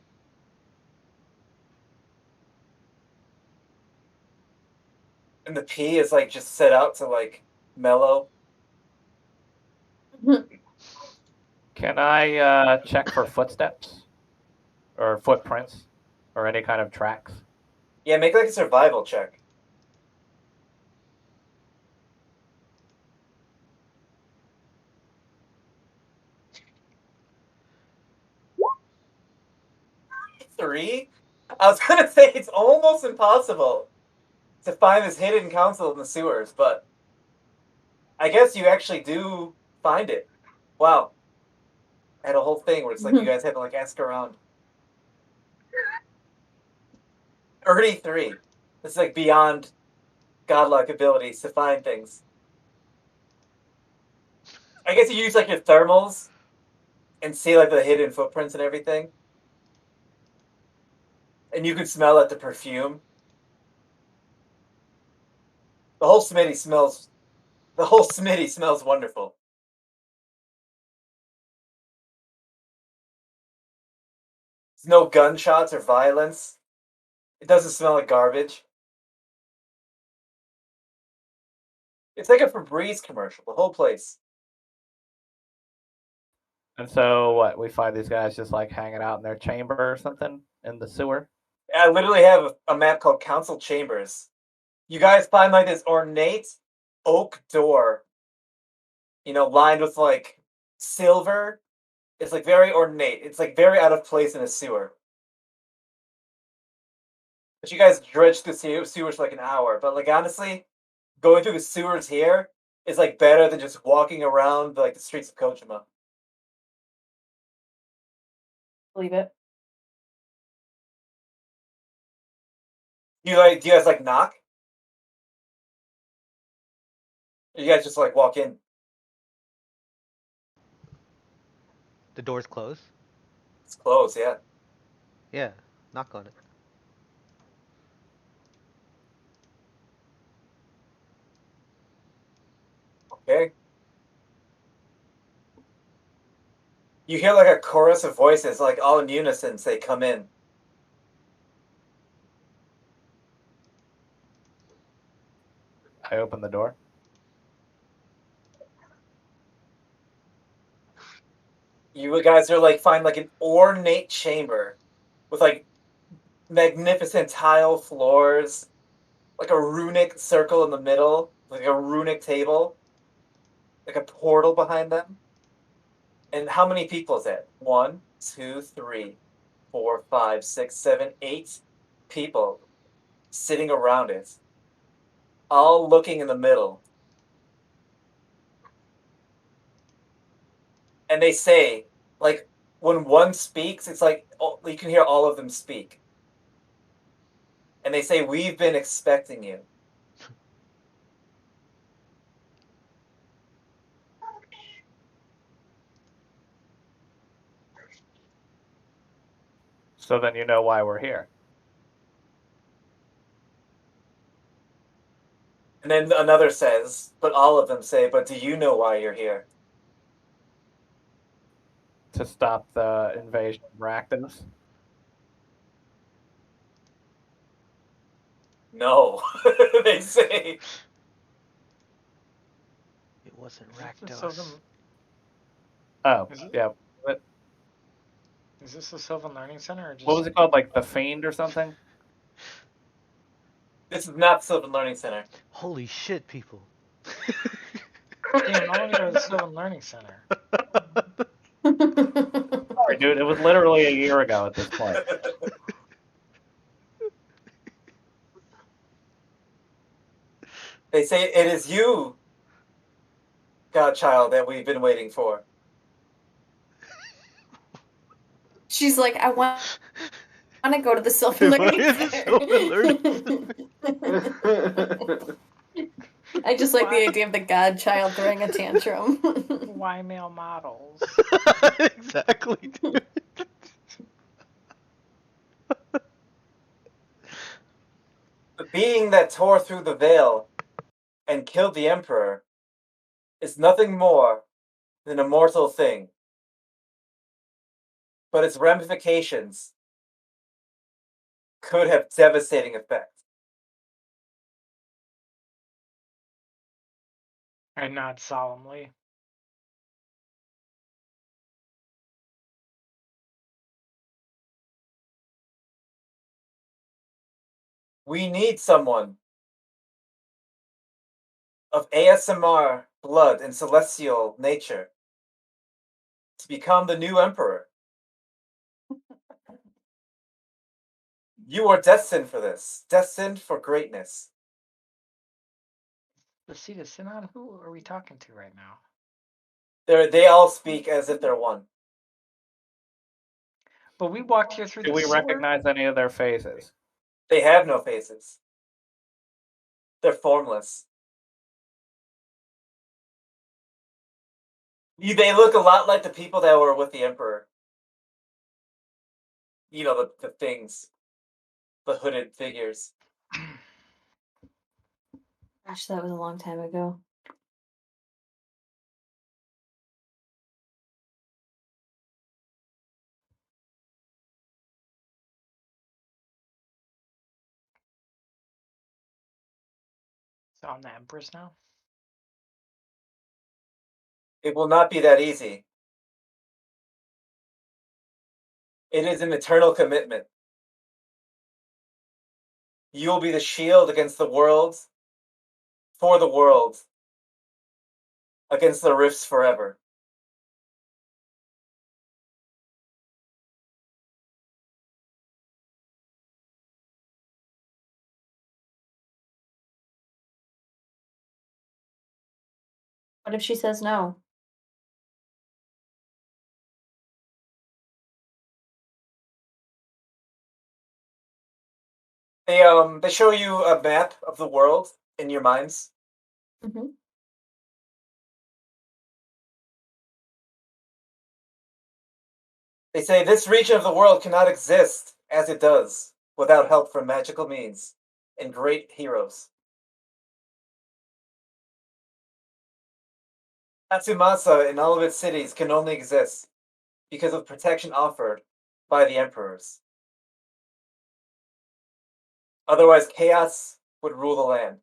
And the pee is like just set out to like mellow. Can I check for footsteps or footprints or any kind of tracks? Yeah, make like a survival check. Three? I was gonna say it's almost impossible to find this hidden council in the sewers, but I guess you actually do find it. Wow. I had a whole thing where it's like you guys had to like ask around. 33. It's like beyond godlike abilities to find things. I guess you use like your thermals and see like the hidden footprints and everything. And you can smell like the perfume. The whole Smitty smells wonderful. There's no gunshots or violence. It doesn't smell like garbage. It's like a Febreze commercial, the whole place. And so what? We find these guys just like hanging out in their chamber or something in the sewer. I literally have a map called Council Chambers. You guys find like this ornate oak door, lined with like silver. It's like very ornate. It's like very out of place in a sewer. But you guys dredged the sewers for like an hour. But like honestly, going through the sewers here is like better than just walking around like the streets of Kojima. Believe it. Do you guys like knock? Or you guys just like walk in? The door's closed. It's closed, yeah. Yeah, knock on it. Okay. You hear like a chorus of voices, like all in unison, say, "Come in." I open the door. You guys are like find like an ornate chamber with like magnificent tile floors, like a runic circle in the middle, like a runic table, like a portal behind them. And how many people is that? 1, 2, 3, 4, 5, 6, 7, 8 people sitting around it, all looking in the middle. And they say, like, when one speaks, it's like you can hear all of them speak. And they say, "We've been expecting you." So then you know why we're here. And then another says, but all of them say, "But do you know why you're here?" To stop the invasion of Rakdos. No, they say. It wasn't So Rakdos. Oh, Is it- yeah. Is this the Sylvan Learning Center or just? What was it called? Like the Fiend or something? This is not Sylvan Learning Center. Holy shit, people. Damn, I want to go to the Sylvan Learning Center. Sorry, dude. It was literally a year ago at this point. They say it is you, godchild, that we've been waiting for. She's like, I want to go to the Sylvan Why Learning is it Sylvan Learning Center. I just like the idea of the godchild throwing a tantrum. Why male models? Exactly, dude. The being that tore through the veil and killed the Emperor is nothing more than a mortal thing. But its ramifications could have devastating effects. I nod solemnly. We need someone of ASMR blood and celestial nature to become the new emperor. You are destined for this, destined for greatness. The seat of Synod? Who are we talking to right now? They all speak as if they're one. But we walked here through Do the we sewer. recognize any of their faces? They have no faces. They're formless. They look a lot like the people that were with the Emperor. You know, the things. The hooded figures. Gosh, that was a long time ago. So I'm the Empress now? It will not be that easy. It is an eternal commitment. You will be the shield against the world, for the world, against the rifts forever. What if she says no? They show you a map of the world in your minds. Mm-hmm. They say this region of the world cannot exist as it does without help from magical means and great heroes. Tatsumasa and all of its cities can only exist because of protection offered by the emperors. Otherwise, chaos would rule the land.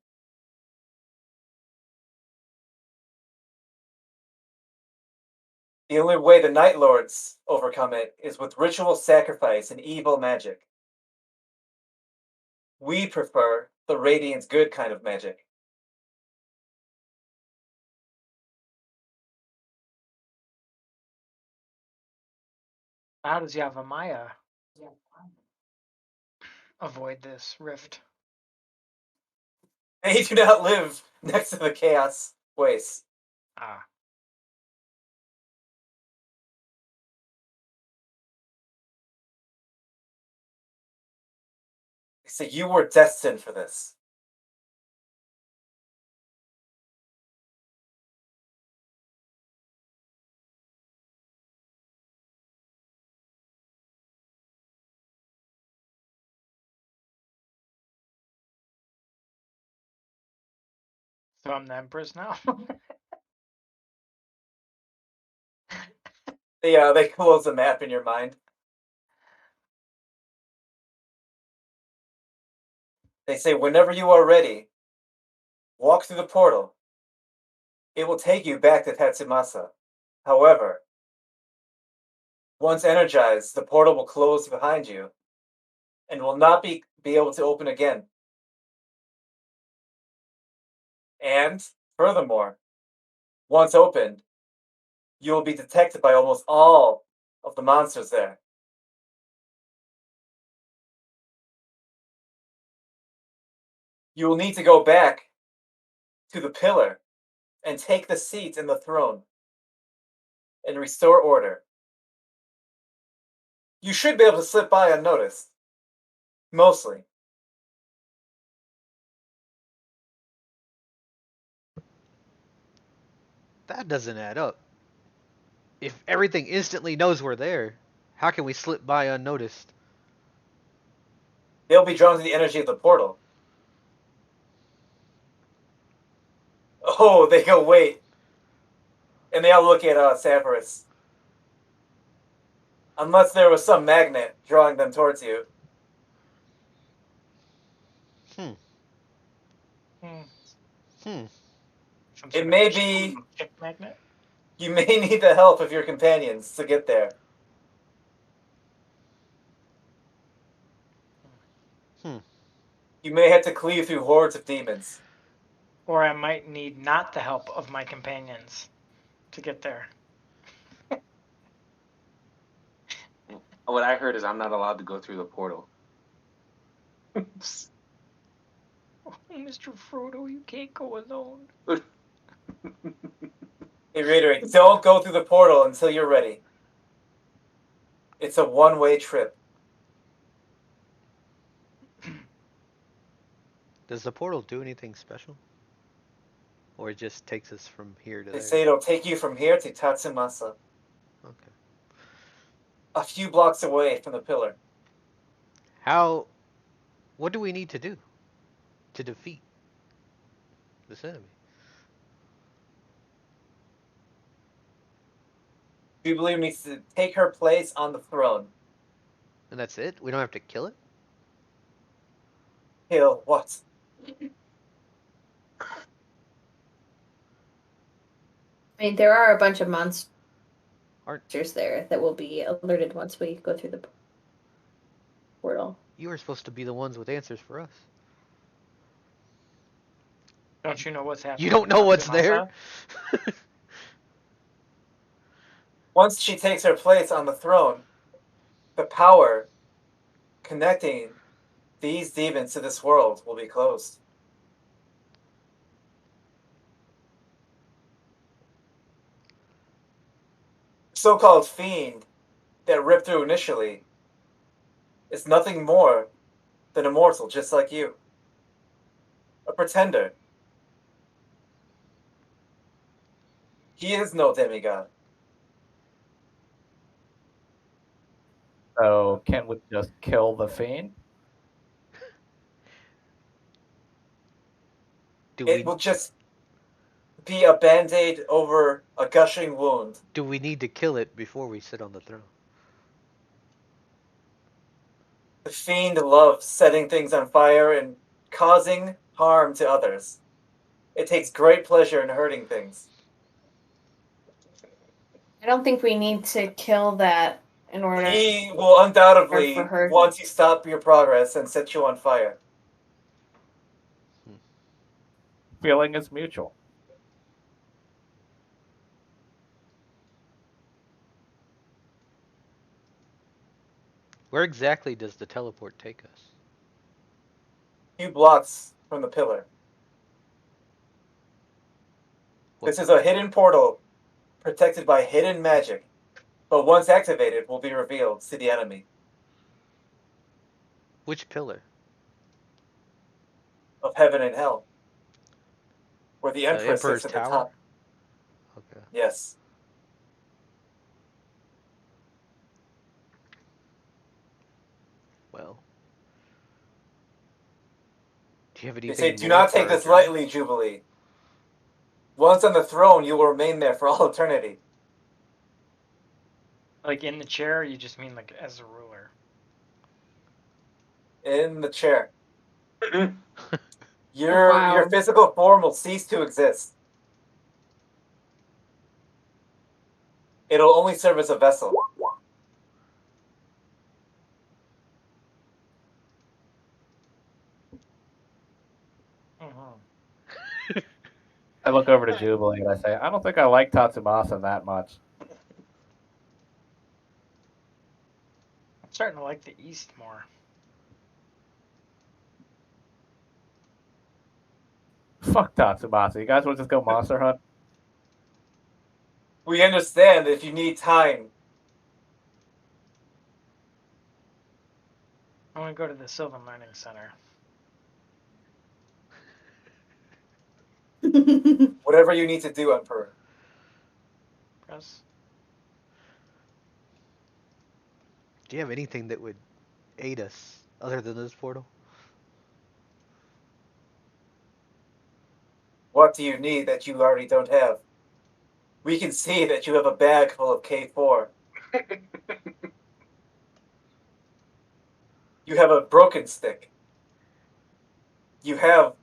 The only way the Night Lords overcome it is with ritual sacrifice and evil magic. We prefer the Radiant's good kind of magic. How does Yavamaya avoid this rift? They do not live next to the chaos waste. Ah. So you were destined for this. So I'm the Empress now? They close the map in your mind. They say whenever you are ready, walk through the portal. It will take you back to Tatsumasa. However, Once energized, the portal will close behind you and will not be able to open again. And, furthermore, once opened, you will be detected by almost all of the monsters there. You will need to go back to the pillar and take the seat in the throne and restore order. You should be able to slip by unnoticed. Mostly. That doesn't add up. If everything instantly knows we're there, how can we slip by unnoticed? They'll be drawn to the energy of the portal. Oh, they go, wait. And they all look at Savarus. Unless there was some magnet drawing them towards you. Hmm. Hmm. Hmm. Some It sort of may be chick magnet. you may need the help of your companions to get there. Hmm. You may have to cleave through hordes of demons. Or I might need not the help of my companions to get there. What I heard is I'm not allowed to go through the portal. Oh, Mr. Frodo, you can't go alone. They reiterate, don't go through the portal until you're ready. It's a one-way trip. Does the portal do anything special? Or it just takes us from here to They there? say it'll take you from here to Tatsumasa, Okay. a few blocks away from the pillar. What do we need to do to defeat this enemy? Jubilee needs to take her place on the throne. And that's it? We don't have to kill it? Kill what? I mean, there are a bunch of monsters Aren't there that will be alerted once we go through the portal. you were supposed to be the ones with answers for us? Don't you know what's happening? You don't know what's there? Tatsumasa? Once she takes her place on the throne, the power connecting these demons to this world will be closed. The so-called fiend that ripped through initially is nothing more than a mortal just like you. A pretender. He is no demigod. So can we just kill the fiend? It will just be a band-aid over a gushing wound. Do we need to kill it before we sit on the throne? The fiend loves setting things on fire and causing harm to others. It takes great pleasure in hurting things. I don't think we need to kill that in order He will undoubtedly for her. want to stop your progress and set you on fire. Feeling is mutual. Where exactly does the teleport take us? Few blocks from the pillar. This is a hidden portal protected by hidden magic, but once activated will be revealed to the enemy. Which pillar? Of heaven and hell, where the The Empress Emperor's sits at the Tower? top. Okay. Yes. Well. Do you have They anything say, do more not for take our this journey? lightly, Jubilee. Once on the throne, you will remain there for all eternity. Like in the chair, or you just mean like as a ruler? In the chair. Wow. Your physical form will cease to exist. It'll only serve as a vessel. I look over to Jubilee and I say, I don't think I like Tatsumasa that much. I'm starting to like the East more. Fuck Tatsumasa. You guys want to just go monster hunt? We understand if you need time. I want to go to the Sylvan Learning Center. Whatever you need to do, Emperor. Press. Do you have anything that would aid us other than this portal? What do you need that you already don't have? We can see that you have a bag full of K4. You have a broken stick. You have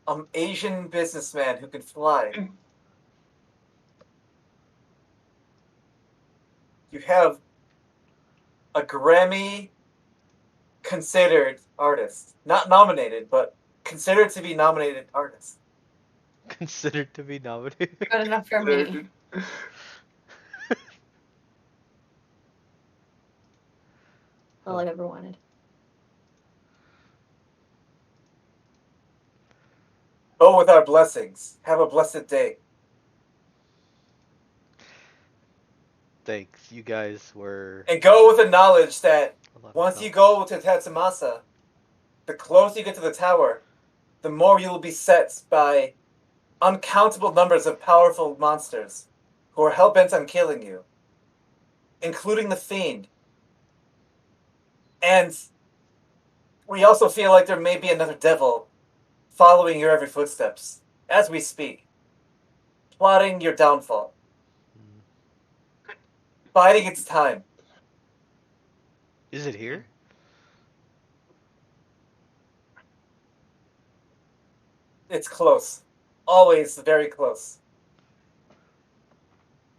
an Asian businessman who can fly. You have a Grammy considered artist. Not nominated, but considered to be nominated artist. Considered to be nominated. Good enough for me. All I've ever wanted. Go with our blessings. Have a blessed day. Thanks. You guys were And go with the knowledge that a lot of once help. you go to Tatsumasa, the closer you get to the tower, the more you will be set by uncountable numbers of powerful monsters who are hell-bent on killing you, including the Fiend. And we also feel like there may be another devil following your every footsteps, as we speak, plotting your downfall, biding its time. Is it here? It's close. Always very close.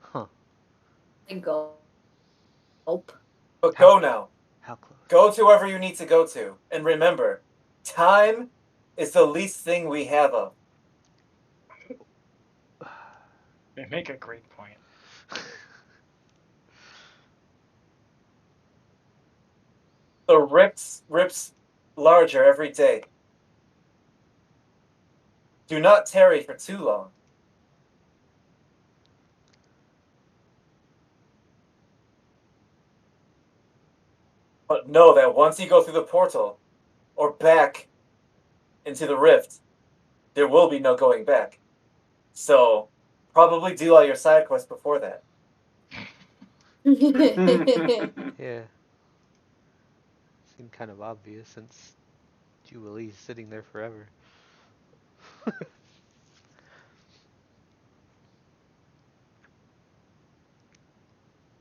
Huh. And gulp. But How- go now. How close? Go to wherever you need to go to. And remember, time is the least thing we have of. They make a great point. The rips larger every day. Do not tarry for too long. But know that once you go through the portal, or back into the rift, there will be no going back. So, probably do all your side quests before that. Yeah. Seemed kind of obvious since Jubilee's sitting there forever.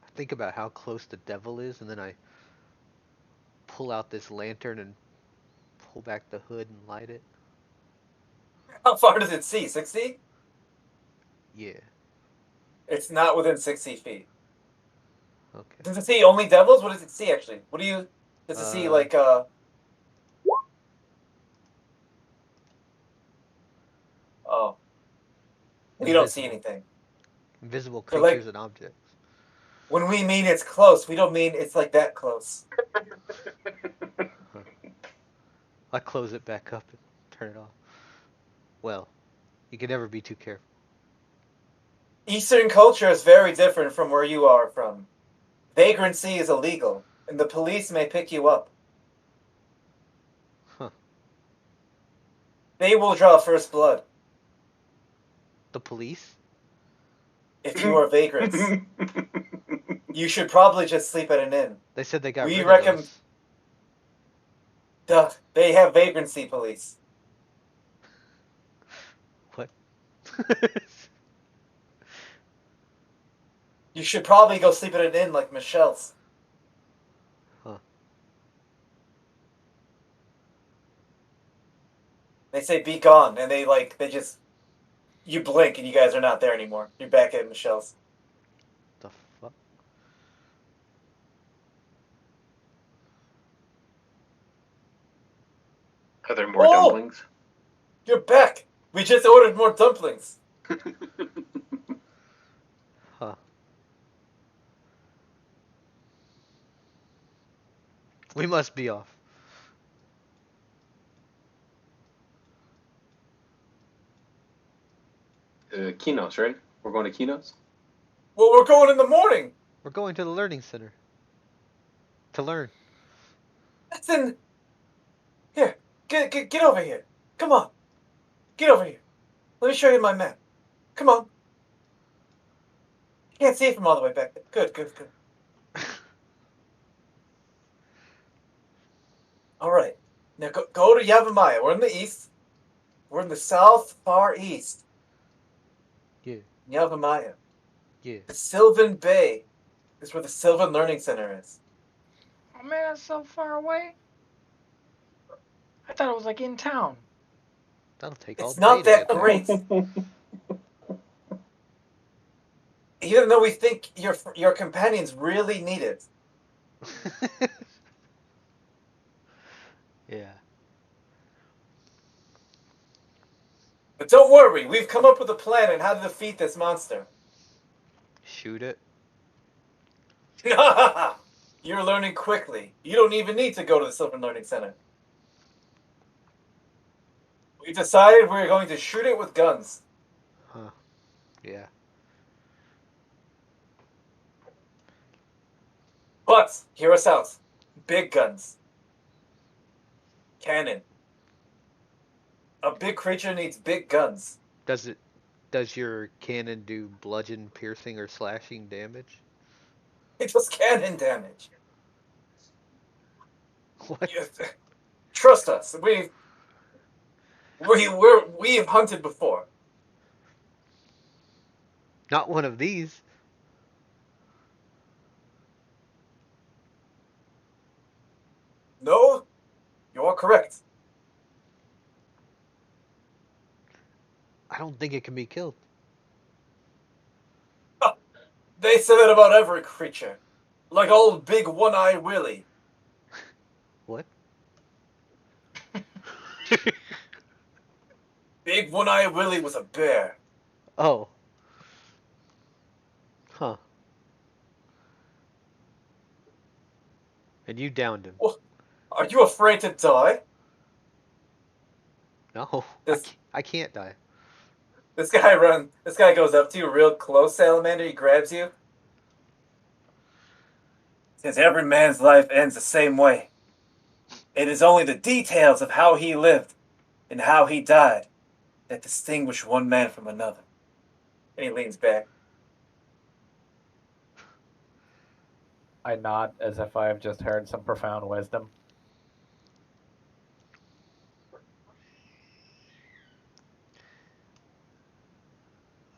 I think about how close the devil is, and then I pull out this lantern and pull back the hood and light it. How far does it see? 60? Yeah. It's not within 60 feet. Okay. Does it see only devils? What does it see, actually? What do you... Does it see, like, Oh. We don't see Invisible. anything. Invisible So, like- creatures and objects. When we mean it's close, we don't mean it's like that close. I close it back up and turn it off. Well, you can never be too careful. Eastern culture is very different from where you are from. Vagrancy is illegal, and the police may pick you up. Huh. They will draw first blood The police? if you are vagrants. You should probably just sleep at an inn. They said they got We rid recommend- of us. Duh, they have vagrancy police. What? You should probably go sleep at an inn like Michelle's. Huh. They say be gone, and they just... You blink and you guys are not there anymore. You're back at Michelle's. The fuck? Are there more Oh! dumplings? You're back! We just ordered more dumplings. Huh. We must be off. Keynotes, right? We're going to keynotes. Well, we're going in the morning. We're going to the learning center. To learn. That's in. Here, get over here. Come on, get over here. Let me show you my map. Come on. Can't see it from all the way back there. Good. All right. Now go to Yavimaya. We're in the east. We're in the south far east. Yeah. Yavimaya. Yeah. The Sylvan Bay is where the Sylvan Learning Center is. Oh man, that's so far away. I thought it was like in town. That'll take all It's day not to that get there. great. Even though we think your companions really need it. Yeah. But don't worry, we've come up with a plan on how to defeat this monster. Shoot it. You're learning quickly. You don't even need to go to the Sylvan Learning Center. We decided we're going to shoot it with guns. Huh. Yeah. But, hear us out. Big guns. Cannon. A big creature needs big guns. Does your cannon do bludgeon, piercing, or slashing damage? It does cannon damage. What? Trust us. We've hunted before. Not one of these. No, you are correct. I don't think it can be killed. They say that about every creature. Like old big one-eye Willie. What? Big one-eye Willie was a bear. Oh. Huh. And you downed him. Well, are you afraid to die? No. This I can't die. this guy goes up to you real close, Salamander. He grabs you. Says every man's life ends the same way. It is only the details of how he lived and how he died that distinguish one man from another. And he leans back. I nod as if I have just heard some profound wisdom.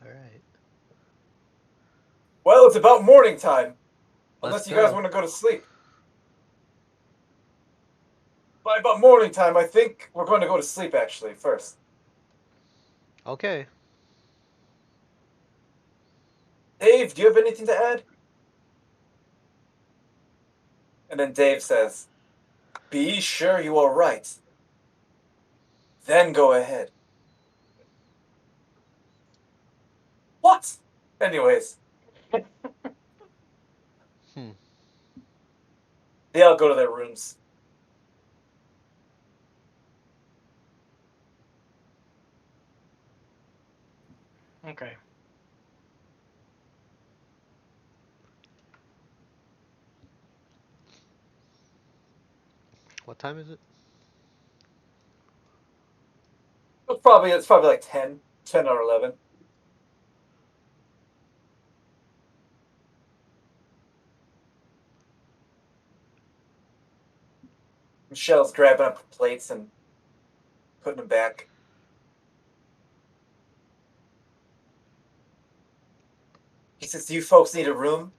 Alright. Well, it's about morning time. Let's Unless you guys go. want to go to sleep. By about morning time, I think we're going to go to sleep actually first. Okay. Dave, do you have anything to add? And then Dave says, be sure you are right. Then go ahead. What? Anyways, Hmm. they all go to their rooms. Okay. What time is it? It's probably like 10 or 11. Michelle's grabbing up the plates and putting them back. He says, do you folks need a room?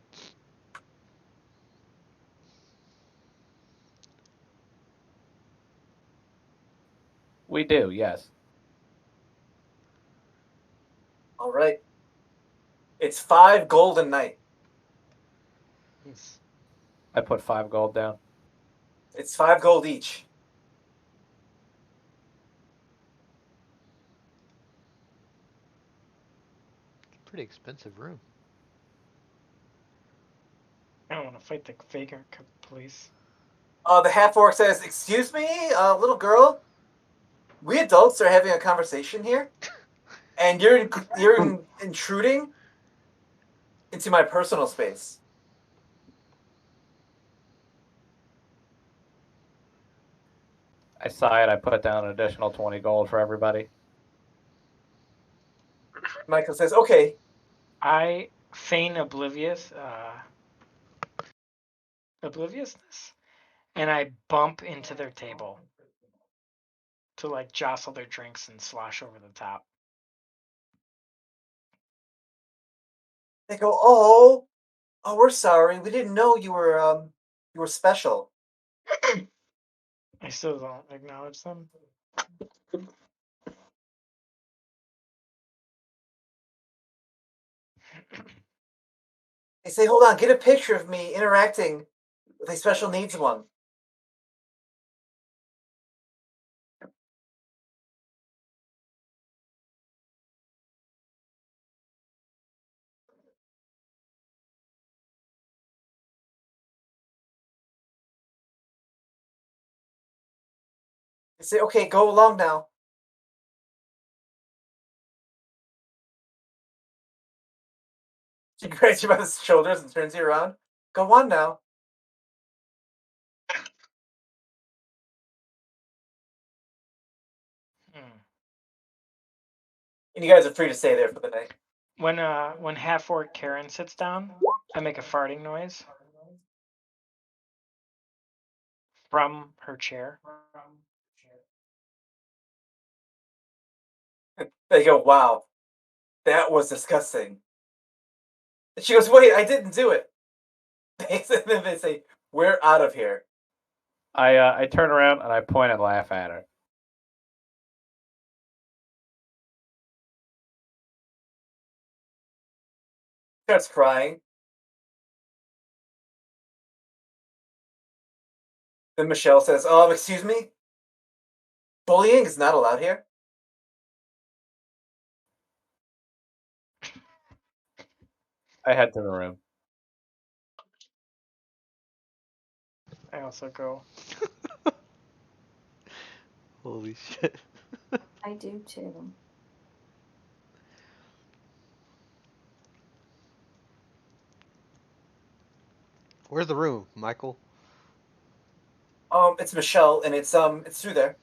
We do, yes. All right. It's 5 gold a night. Yes. I put 5 gold down. It's 5 gold each. pretty expensive room. I don't want to fight the vagrant police. The half orc says, "Excuse me, little girl. We adults are having a conversation here, and you're intruding into my personal space." I sigh and I put down an additional 20 gold for everybody. Michael says, "Okay." I feign obliviousness, and I bump into their table to like jostle their drinks and slosh over the top. They go, "Oh, we're sorry. We didn't know you were special." I still don't acknowledge them. They say, "Hold on, get a picture of me interacting with a special needs one." They say, "Okay, go along now." She grabs you by the shoulders and turns you around. "Go on now." Hmm. And you guys are free to stay there for the night. When half orc Karen sits down, I make a farting noise from her chair. They go, "Wow, that was disgusting." And she goes, "Wait, I didn't do it." Then they say, "We're out of here." I turn around and I point and laugh at her. Starts crying. Then Michelle says, "Excuse me? Bullying is not allowed here." I head to the room. I also go. Holy shit. I do too. Where's the room, Michael? It's Michelle, and it's through there.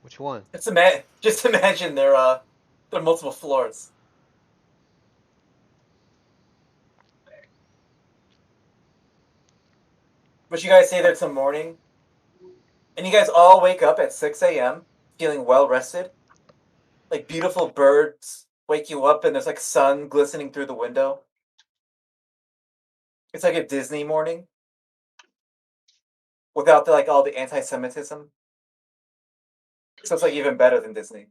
Which one? Just imagine there are multiple floors. But you guys stay there till morning, and you guys all wake up at 6 a.m. feeling well rested. Like beautiful birds wake you up, and there's like sun glistening through the window. It's like a Disney morning without all the anti-Semitism. So it's like even better than Disney.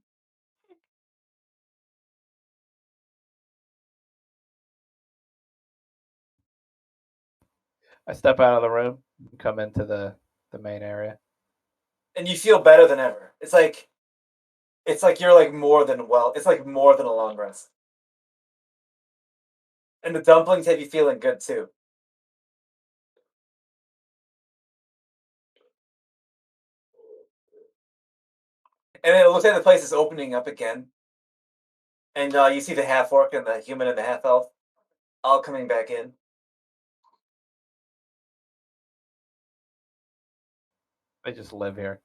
I step out of the room and come into the main area. And you feel better than ever. It's like you're like more than well. It's like more than a long rest. And the dumplings have you feeling good too. And then it looks like the place is opening up again. And you see the half orc and the human and the half elf all coming back in. They just live here.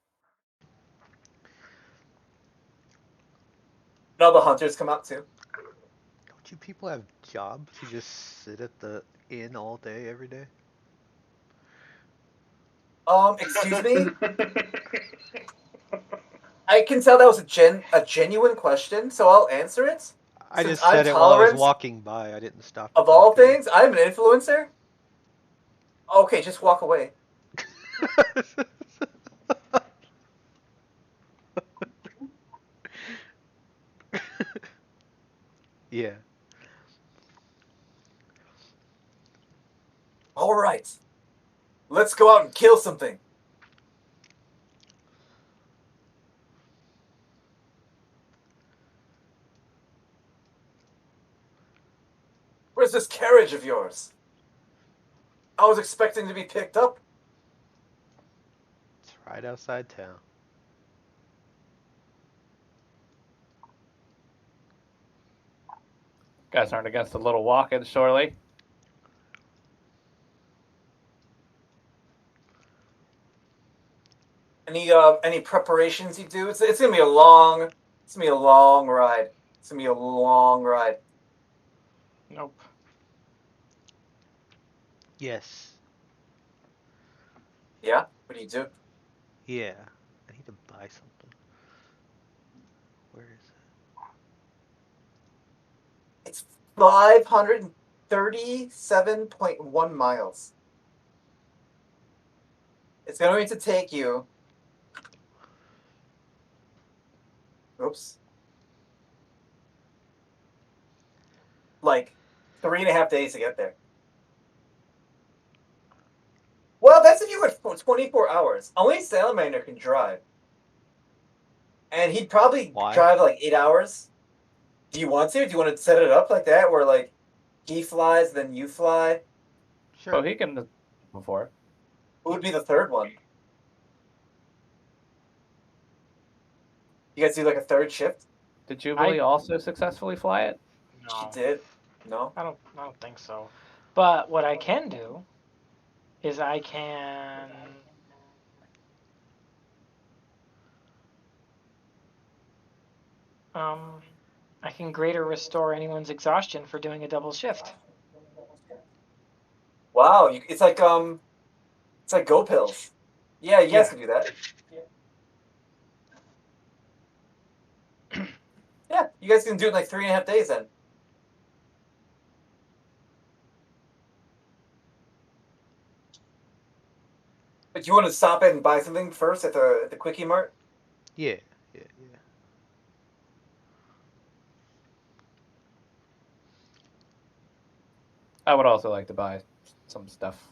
And all the hunters come out too. Don't you people have jobs? You just sit at the inn all day, every day? Excuse me? I can tell that was a genuine question, so I'll answer it. I Since just I'm said it while I was tolerant walking by. I didn't stop to of all talk to you. things, I'm an influencer. Okay, just walk away. Yeah. All right. Let's go out and kill something. is this carriage of yours? I was expecting to be picked up. It's right outside town. Guys aren't against a little walk-in, surely. Any preparations you do? It's gonna be a long ride. It's gonna be a long ride. Nope. Yes. Yeah? What do you do? Yeah. I need to buy something. Where is it? It's 537.1 miles. It's going to take you. Oops. Like 3.5 days to get there. Well, that's if you went for 24 hours. Only Salamander can drive. And he'd probably Why? drive like 8 hours. Do you want to? Do you want to set it up like that where like he flies, then you fly? Sure. Oh, he can before. Who would be the third one? You guys do like a third shift? Did Jubilee also successfully fly it? She No. did. No? I don't think so. But what I can do is I can I can greater restore anyone's exhaustion for doing a double shift. Wow, it's like go pills. Yeah, you guys Yeah. can do that. Yeah, you guys can do it in like 3.5 days then. But you want to stop in and buy something first at the Quickie Mart? Yeah. I would also like to buy some stuff.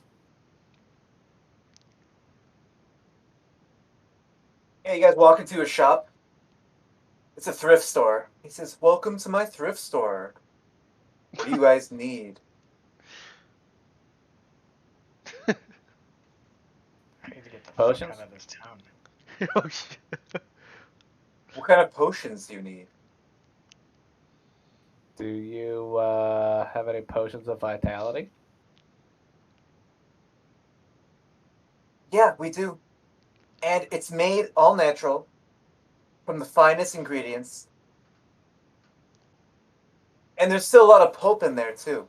Yeah, you guys walk into a shop. It's a thrift store. He says, "Welcome to my thrift store. What do you guys need?" I need to get the Potions? fuck out of this town. Oh shit. What kind of potions do you need? Do you have any potions of vitality? Yeah, we do. And it's made all natural from the finest ingredients. And there's still a lot of pulp in there too.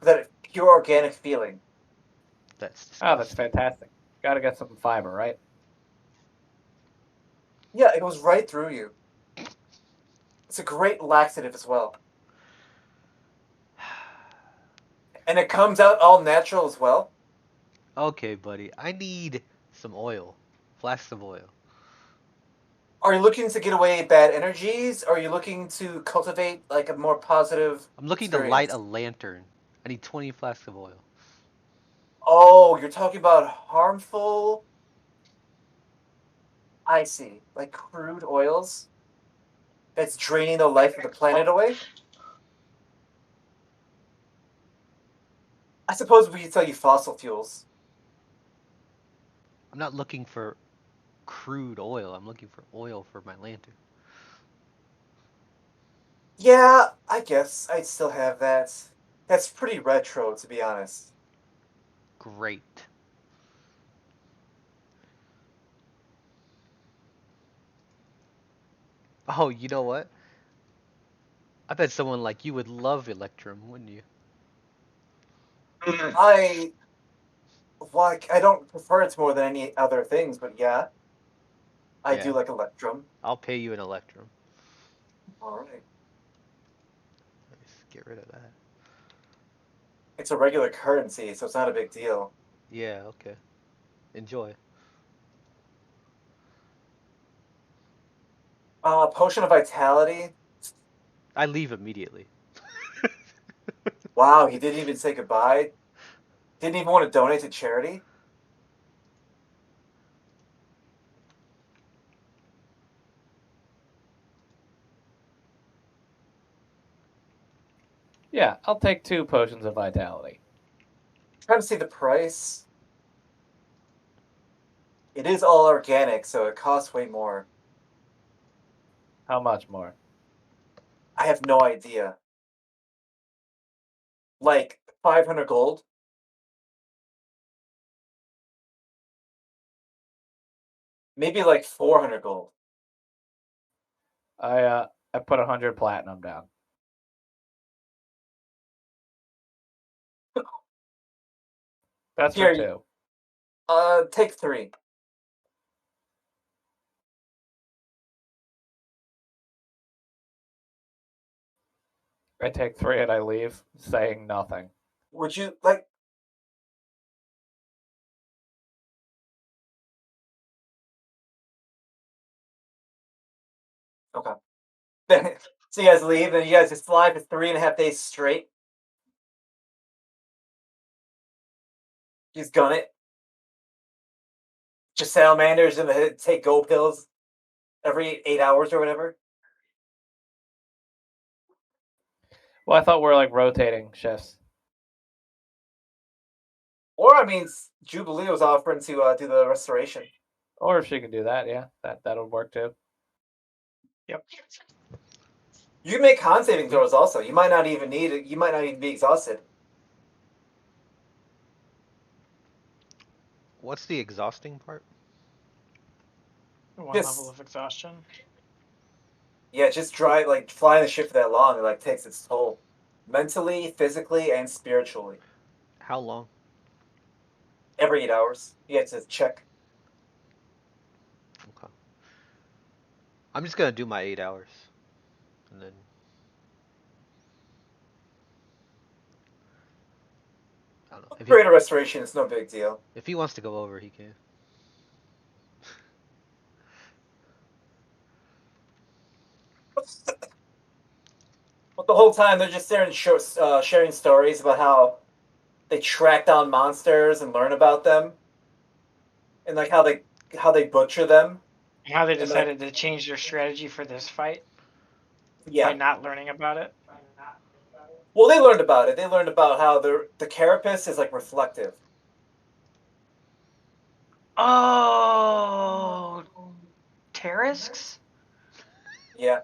For that pure organic feeling. That's Oh, that's disgusting. fantastic. Got to get some fiber, right? Yeah, it goes right through you. It's a great laxative as well. And it comes out all natural as well. Okay, buddy. I need some oil. Flasks of oil. Are you looking to get away bad energies? Or are you looking to cultivate like a more positive I'm looking to light experience? a lantern. I need 20 flasks of oil. Oh, you're talking about harmful. I see. Like crude oils that's draining the life of the planet away? I suppose we could sell you fossil fuels. I'm not looking for crude oil. I'm looking for oil for my lantern. Yeah, I guess I'd still have that. That's pretty retro, to be honest. Great. Oh, you know what? I bet someone like you would love Electrum, wouldn't you? I like. I don't prefer it more than any other things, but yeah, I do Yeah. like Electrum. I'll pay you an Electrum. All right. Nice. Get rid of that. It's a regular currency, so it's not a big deal. Yeah, okay. Enjoy. Potion of Vitality. I leave immediately. Wow, he didn't even say goodbye. Didn't even want to donate to charity. Yeah, I'll take 2 potions of vitality. Trying to see the price. It is all organic, so it costs way more. How much more? I have no idea. Like 500 gold? Maybe like 400 gold. I put 100 platinum down. That's for Here, 2. take 3. I take 3 and I leave, saying nothing. Would you like? Okay. So you guys leave, and you guys just fly for 3.5 days straight. Just gun it. Just salamanders and take gold pills every 8 hours or whatever. Well, I thought we were like rotating shifts. Or I mean, Jubilee was offering to do the restoration. Or if she can do that, yeah, that would work too. Yep. You can make con saving throws also. You might not even need it. You might not even be exhausted. What's the exhausting part? One Just- level of exhaustion. Yeah, just drive like flying the ship for that long. It like takes its toll, mentally, physically, and spiritually. How long? Every 8 hours, you have to check. Okay. I'm just gonna do my 8 hours, and then I don't know. Creator restoration is no big deal. If he wants to go over, he can. But the whole time they're just there and sharing stories about how they track down monsters and learn about them, and like how they butcher them. And how they And, like- decided to change their strategy for this fight by Yeah. not learning about it. Well, they learned about it. They learned about how the carapace is like reflective. Oh, Terisks? Yeah.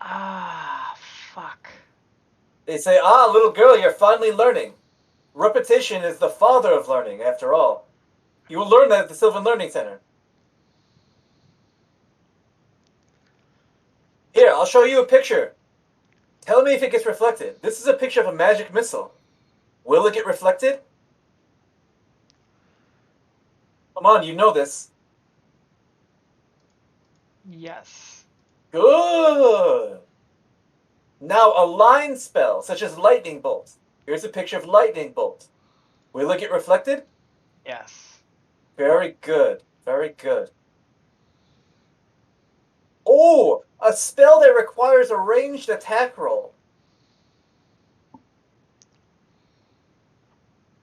Ah, fuck. They say, "Ah, little girl, you're finally learning. Repetition is the father of learning, after all. You will learn that at the Sylvan Learning Center. Here, I'll show you a picture. Tell me if it gets reflected. This is a picture of a magic missile. Will it get reflected? Come on, you know this. Yes. Good. Now, a line spell, such as lightning bolt. Here's a picture of lightning bolt. Will it get reflected? Yes. Very good. Very good. Oh, a spell that requires a ranged attack roll.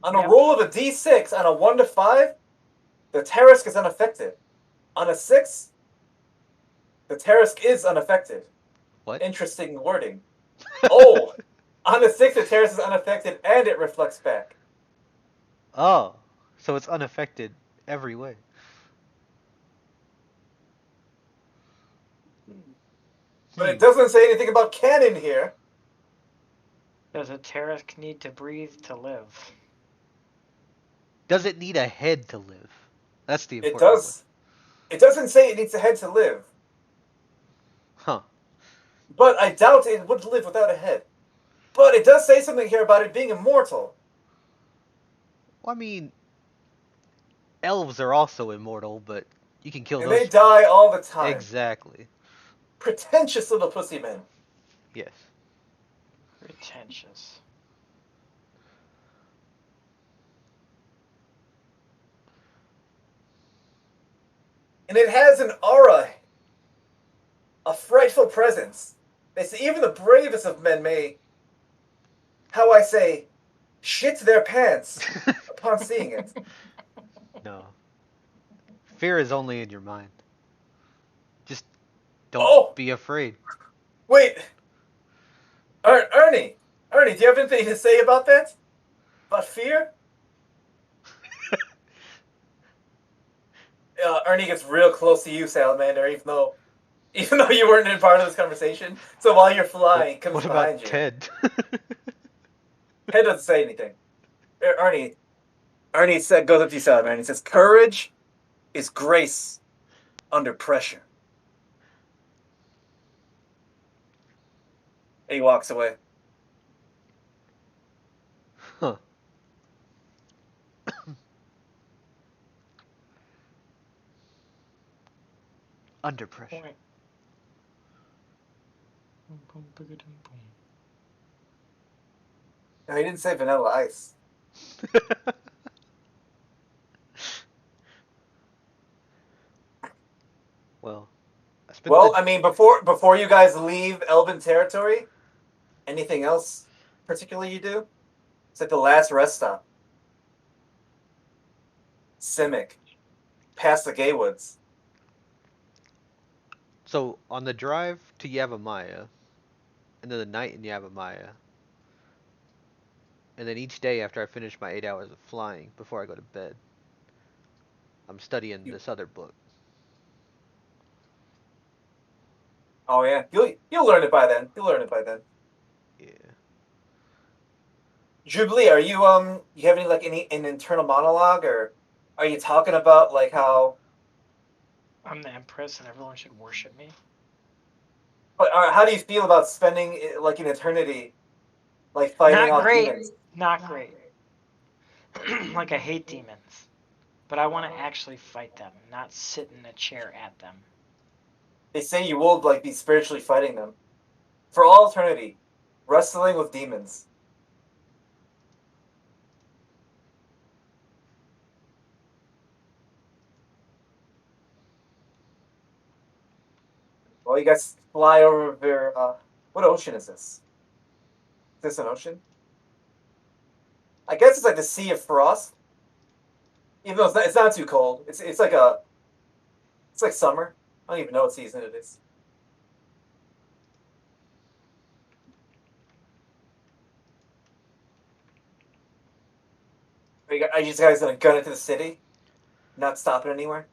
On a Yep. roll of a d6 on a 1 to 5, the Tarisk is unaffected. On a 6, the Tarisk is unaffected. What? Interesting wording. Oh, on a 6, the Tarisk is unaffected and it reflects back. Oh, so it's unaffected every way. But it doesn't say anything about canon here. Does a Terisk need to breathe to live? Does it need a head to live? That's the It important does. It doesn't say it needs a head to live. one. Huh. But I doubt it would live without a head. But it does say something here about it being immortal. Well, I mean, elves are also immortal, but you can kill And those. they die all the time. Exactly. Pretentious little pussy men. Yes. Pretentious. And it has an aura. A frightful presence. They say even the bravest of men may, how I say, shit their pants upon seeing it. No. Fear is only in your mind. Just don't Oh! be afraid. Wait, Ernie, do you have anything to say about that? About fear? Ernie gets real close to you, Salamander, even though you weren't in part of this conversation. So while you're flying, comes What behind about you. Ted? Ted doesn't say anything. Ernie goes up to you, Salamander, and he says, "Courage is grace under pressure." And he walks away. Huh. Under pressure. Point. Boom, boom, boom, boom. No, he didn't say Vanilla Ice. Well, I mean, before you guys leave Elven territory, anything else particularly you do? It's like the last rest stop. Simic, past the Gaywoods. So on the drive to Yavimaya, and then the night in Yavimaya, and then each day after I finish my 8 hours of flying before I go to bed, I'm studying this other book. Oh yeah, you'll learn it by then. Yeah. Jubilee, are you you have any an internal monologue, or are you talking about like how I'm the Empress and everyone should worship me. how do you feel about spending like an eternity like fighting Not off great. demons? Not great. Like I hate demons. But I want to actually fight them, not sit in a chair at them. They say you will like be spiritually fighting them for all eternity, wrestling with demons. Well, you guys fly over there. What ocean is this? Is this an ocean? I guess it's like the Sea of Frost. Even though it's not too cold. It's like summer. I don't even know what season it is. Are you guys gonna gun it to the city? Not stopping anywhere?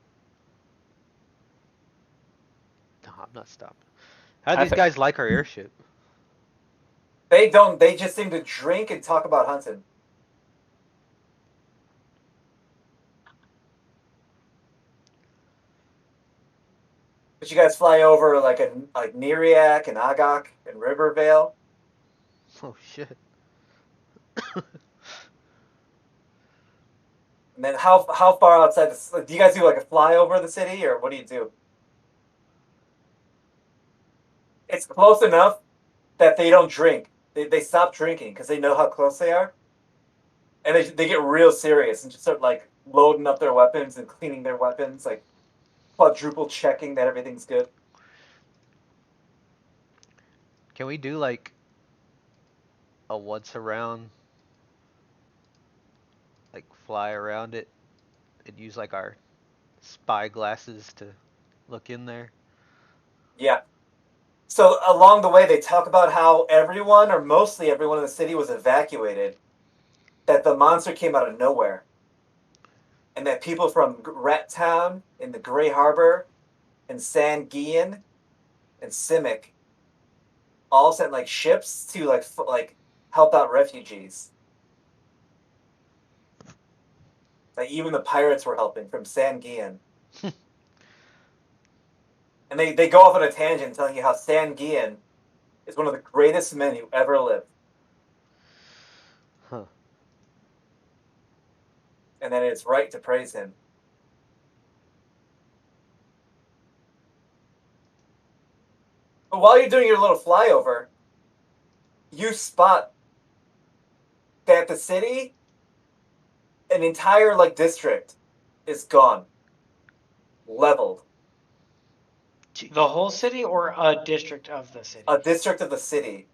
No, I'm not stopping. How do I these think- guys like our airship? They don't. They just seem to drink and talk about hunting. But you guys fly over like Neriac and Agok and Rivervale. Oh shit. And then how far outside do you guys do like a fly over the city, or what do you do? It's close enough that they don't drink. They stop drinking because they know how close they are, and they get real serious and just start like loading up their weapons and cleaning their weapons, like quadruple checking that everything's good. Can we do like a once around, like fly around it and use like our spy glasses to look in there? Yeah. So along the way, they talk about how everyone, or mostly everyone in the city, was evacuated. That the monster came out of nowhere, and that people from Rat Town in the Gray Harbor and San Gian and Simic all sent like ships to like help out refugees. Like even the pirates were helping from San Gian. And they go off on a tangent telling you how San Gian is one of the greatest men who ever lived. Huh. And that it's right to praise him. But while you're doing your little flyover, you spot that the city, an entire like district, is gone. Leveled. The whole city or a district of the city? A district of the city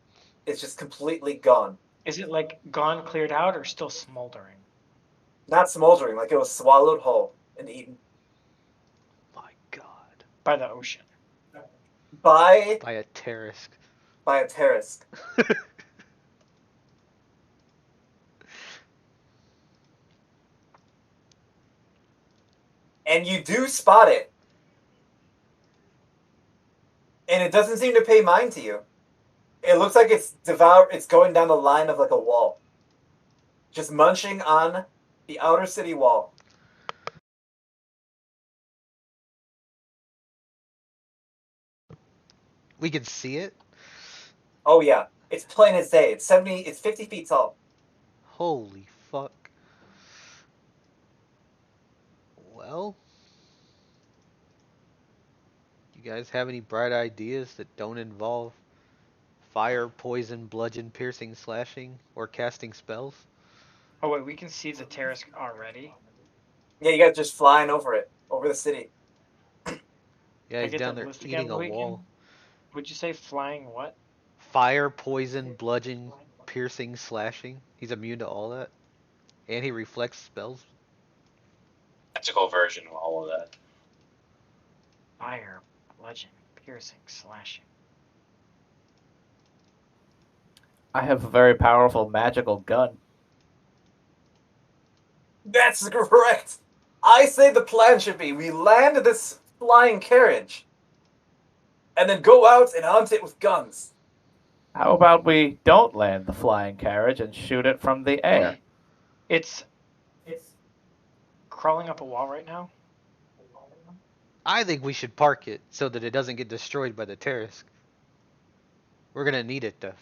is just completely gone. Is it like gone, cleared out, or still smoldering? Not smoldering, like it was swallowed whole and eaten. My god. By the ocean. By By a terrorist. by a terrorist. And you do spot it. And it doesn't seem to pay mind to you. It looks like it's going down the line of like a wall. Just munching on the outer city wall. We can see it? Oh yeah. It's plain as day. It's 50 feet tall. Holy fuck. Well, you guys have any bright ideas that don't involve fire, poison, bludgeon, piercing, slashing, or casting spells? Oh wait, we can see the terrace already. Yeah, you guys just flying over it, over the city. Yeah, I he's get down that there list eating again. a wall. Would you say flying what? Fire, poison, bludgeon, piercing, slashing. He's immune to all that. And he reflects spells. Magical version of all of that. Fire, bludgeon, piercing, slashing. I have a very powerful magical gun. That's correct. I say the plan should be we land this flying carriage and then go out and hunt it with guns. How about we don't land the flying carriage and shoot it from the air? It's crawling up a wall right now. I think we should park it so that it doesn't get destroyed by the terrorists. We're gonna need it to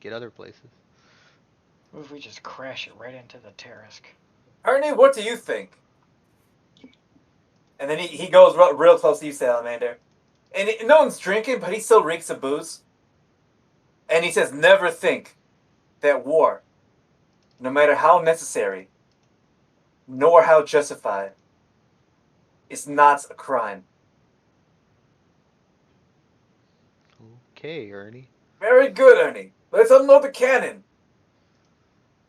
get other places. What if we just crash it right into the terrace? Ernie, what do you think? And then he goes real close to you, Salamander. And no one's drinking, but he still reeks of booze. And he says, never think that war, no matter how necessary, nor how justified, is not a crime. Okay, Ernie. Very good, Ernie. Let's unload the cannon.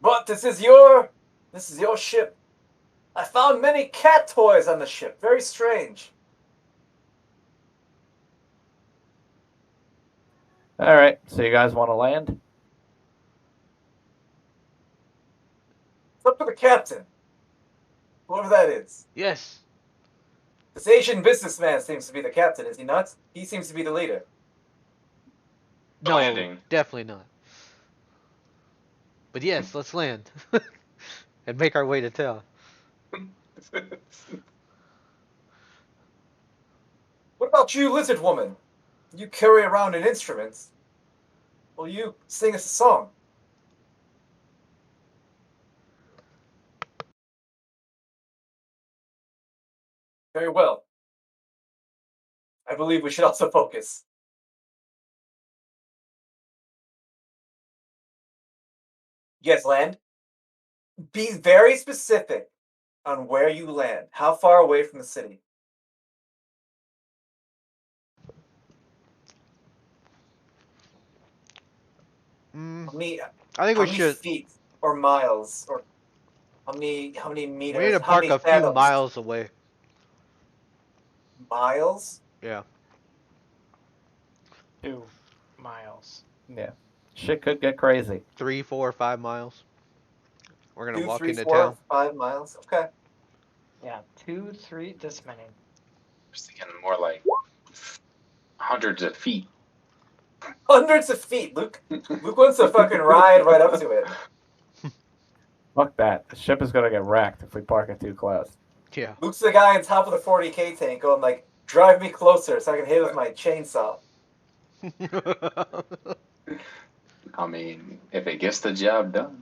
But this is your ship. I found many cat toys on the ship. Very strange. All right, so you guys want to land? It's up to the captain. Whoever that is. Yes. This Asian businessman seems to be the captain, is he not? He seems to be the leader. No, Landing. definitely not. But yes, let's land. And make our way to town. What about you, lizard woman? You carry around an instrument. Will you sing us a song? Very well. I believe we should also focus. Yes, land. Be very specific on where you land. How far away from the city? Mm, How many, I think how we many should. feet or miles or how many We meters? need to How park many a few fathoms? miles away. Miles? Yeah. 2 miles. Yeah. Shit could get crazy. 3, 4, 5 miles. We're gonna 2, walk 3, into 4, town. 5 miles. Okay. Yeah, 2, 3, this many. I was thinking more like hundreds of feet. Hundreds of feet. Luke wants to fucking ride right up to it. Fuck that. The ship is gonna get wrecked if we park it too close. Yeah. Luke's the guy on top of the 40K tank going like, drive me closer so I can hit it with my chainsaw. I mean, if it gets the job done.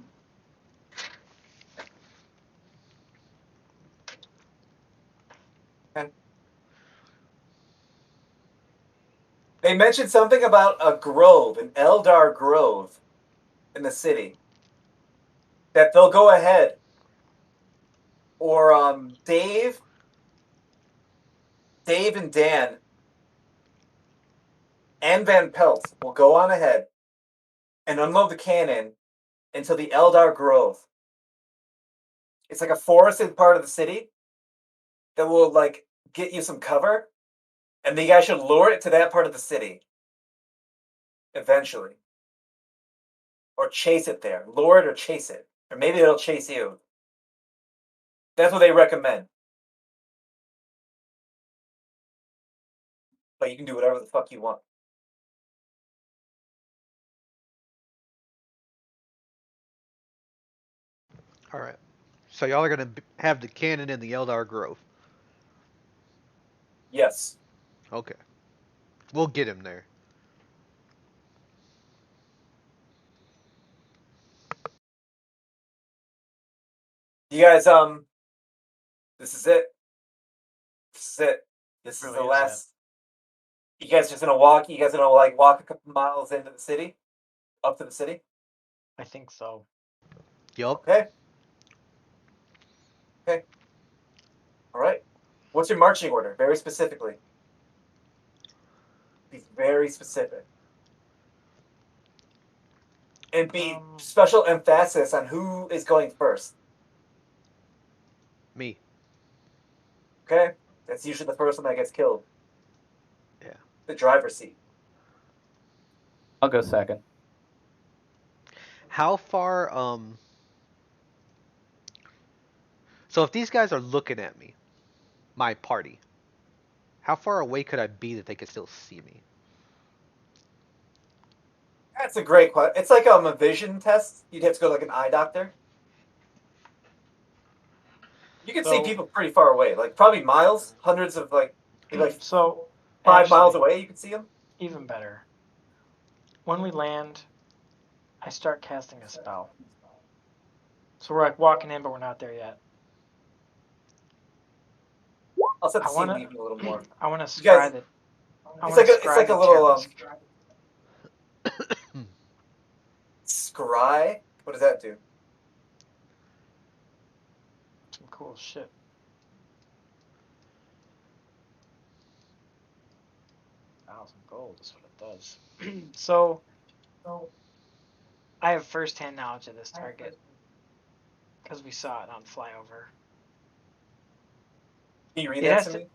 They mentioned something about a grove, an Eldar grove in the city. That they'll go ahead. Or Dave and Dan and Van Pelt will go on ahead and unload the cannon into the Eldar Grove. It's like a forested part of the city that will like get you some cover, and you guys should lure it to that part of the city. eventually. Or chase it there. Lure it or chase it. Or maybe it'll chase you. That's what they recommend. But you can do whatever the fuck you want. All right. So y'all are gonna have the cannon in the Eldar Grove. Yes. Okay. We'll get him there. You guys, this is it. This is it. This is Really the is last. You guys just gonna walk? You guys gonna like walk a couple miles into the city, up to the city? I think so. Yup. Okay. Okay. All right. What's your marching order? Very specifically. Be very specific. And be special emphasis on who is going first. Me. Okay? That's usually the person that gets killed. Yeah. The driver's seat. I'll go second. How far? So if these guys are looking at me, my party, how far away could I be that they could still see me? That's a great question. It's like a vision test. You'd have to go to like an eye doctor. You can see So- people pretty far away, like probably miles, hundreds of like maybe like So 5 miles actually, away. You can see them. even better. When we land, I start casting a spell. So we're like walking in, but we're not there yet. I'll set the I scene wanna, even a little more. I wanna You guys- scry it. It's like a little scry. What does that do? Some cool shit. $1,000 is what it does. So I have first-hand knowledge of this target because we saw it on flyover. Can you read It that has to to. me?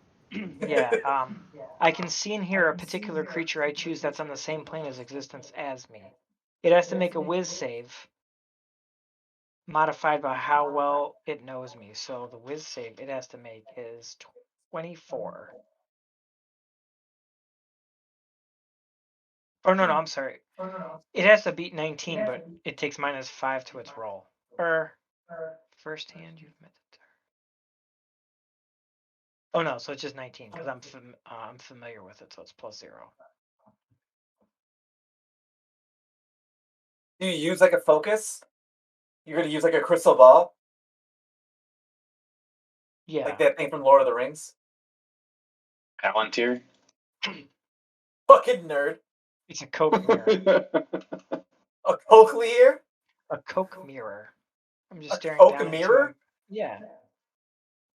Yeah. I can see and hear a particular creature I choose that's on the same plane of existence as me. It has to make a whiz save modified by how well it knows me. So the whiz save it has to make is 24. Oh no, I'm sorry. It has to beat 19, but it takes -5 to its roll. Or first hand you've met the target. Oh no, so it's just 19 because I'm familiar with it, so it's +0. Do you use like a focus? You're gonna use like a crystal ball, Yeah. like that thing from Lord of the Rings. Palantir. Fucking nerd. It's a Coke mirror. A cochlear? A Coke mirror. I'm just A staring Coke down into mirror? a. Yeah.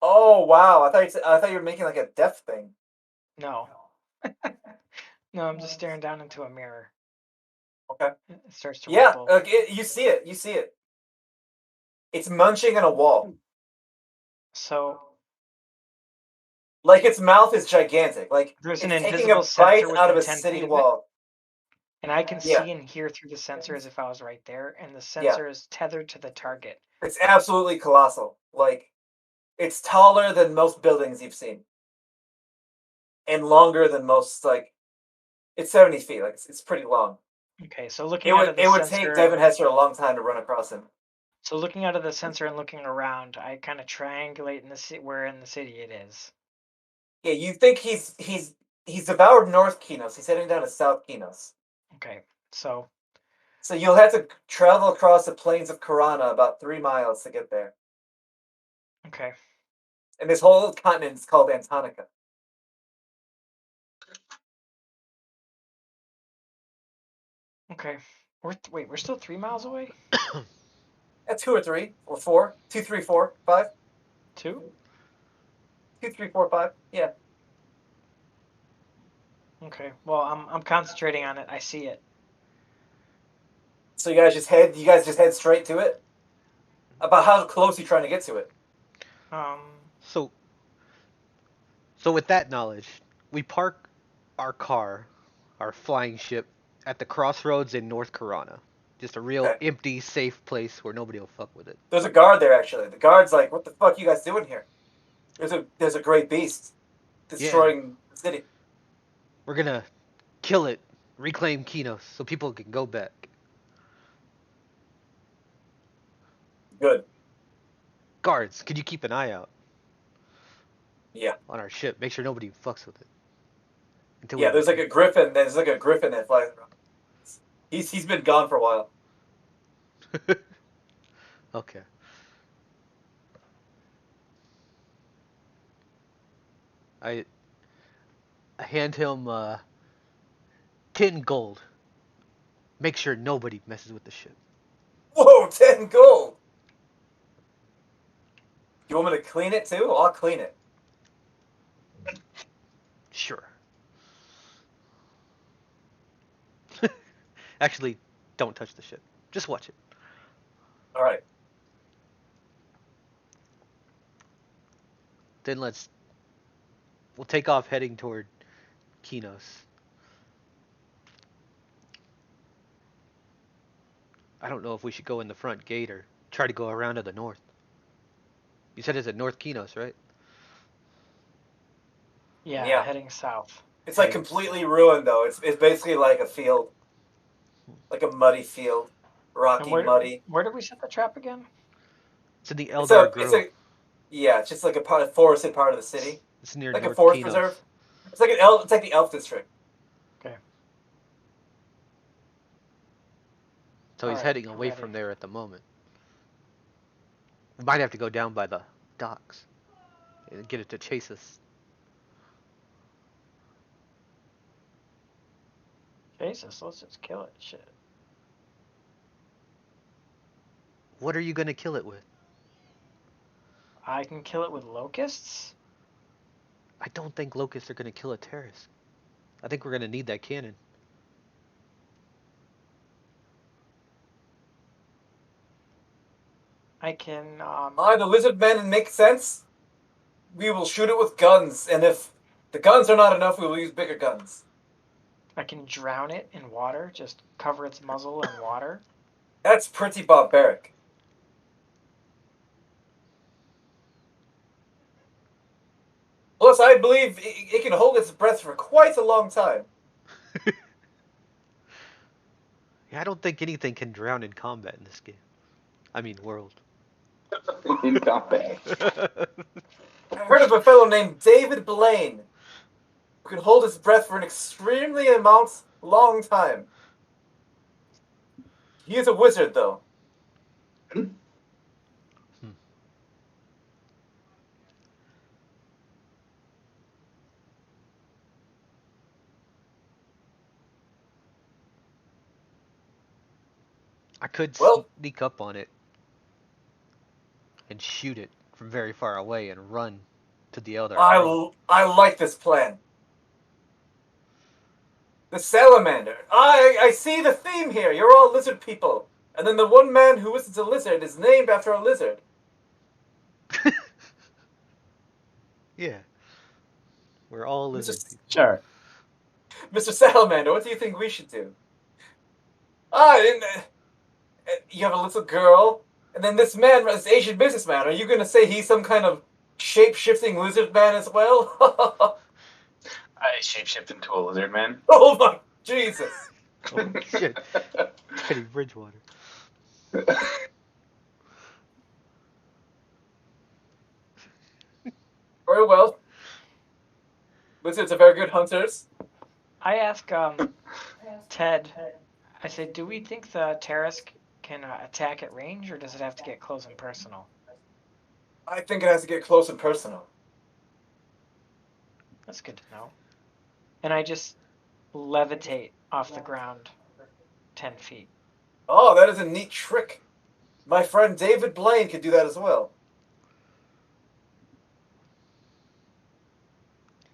Oh wow! I thought you were making like a deaf thing. No. No, I'm just staring down into a mirror. Okay. It starts to Yeah, ripple. you see it. You see it. It's munching on a wall. So Like its mouth is gigantic. Like there's it's an taking a invisible bite sensor out of within a 10 city feet of it, wall. and I can Yeah. see and hear through the sensor as if I was right there, and the sensor is tethered to the target. It's absolutely colossal. Like it's taller than most buildings you've seen, and longer than most. Like it's 70 feet. Like it's pretty long. Okay, so looking It out would of the it would sensor. take Devin Hester a long time to run across him. So looking out of the sensor and looking around, I kind of triangulate in the where in the city it is. Yeah, you think he's devoured North Kinos. He's heading down to South Kinos. Okay, so So you'll have to travel across the plains of Karana about 3 miles to get there. okay, And this whole continent is called Antonica. okay. We're still 3 miles away. At 2 or 3 or 4, 2, 3, 4, 5, 2. 2, 3, 4, 5. Yeah. Okay. Well, I'm concentrating on it. I see it. So you guys just head straight to it. About how close are you trying to get to it? So with that knowledge, we park our car, our flying ship, at the crossroads in North Corona. Just a real Okay. empty, safe place where nobody will fuck with it. There's a guard there actually. The guard's like, "What the fuck you guys doing here? There's a great beast destroying the city." We're gonna kill it, reclaim Kinos, so people can go back. Good. Guards, could you keep an eye out Yeah. on our ship? Make sure nobody fucks with it. Until Yeah, we there's like a griffin. There's like a griffin that flies around. He's been gone for a while. Okay. I hand him 10 gold. Make sure nobody messes with the ship. Whoa, 10 gold. You want me to clean it too? I'll clean it. Sure. Actually, don't touch the ship. Just watch it. All right. Then we'll take off heading toward Kinos. I don't know if we should go in the front gate or try to go around to the north. You said it's at North Kinos, right? Yeah, Yeah. heading south. It's like Heading completely ruined though. It's basically like a field, like a muddy field, rocky, And muddy. where did we set the trap again? It's in the It's Eldar a Grove. yeah, it's just like a forested part of the city, It's near like a North forest Kinos. preserve. It's like it's like the Elf District. Okay. So he's Alright, heading away ready. from there at the moment. We might have to go down by the docks and get it to chase us. Jesus, let's just kill it. Shit. What are you gonna kill it with? I can kill it with locusts? I don't think locusts are gonna kill a terrorist. I think we're gonna need that cannon. I can, The lizard men make sense. We will shoot it with guns, and if the guns are not enough, we will use bigger guns. I can drown it in water, just cover its muzzle in water. That's pretty barbaric. Plus, I believe it can hold its breath for quite a long time. Yeah, I don't think anything can drown in combat in this game. I mean, world. In combat. I heard of a fellow named David Blaine who can hold his breath for an extremely long time. He is a wizard, though. I could Well- sneak up on it and shoot it from very far away and run to the Eldar Grove. I like this plan. The salamander. I see the theme here. You're all lizard people. And then the one man who isn't a lizard is named after a lizard. Yeah. We're all Mr. lizard S- people. Sure. Mr. Salamander, what do you think we should do? You have a little girl, and then this man, this Asian businessman. Are you going to say he's some kind of shape-shifting lizard man as well? I shapeshift into a lizard man. Oh my Jesus! Holy shit. Teddy Bridgewater. Very well. Lizards are very good hunters. I ask, Ted, I say, do we think the Tarisk can attack at range, or does it have to get close and personal? I think it has to get close and personal. That's good to know. And I just levitate off the ground 10 feet. Oh, that is a neat trick. My friend David Blaine could do that as well.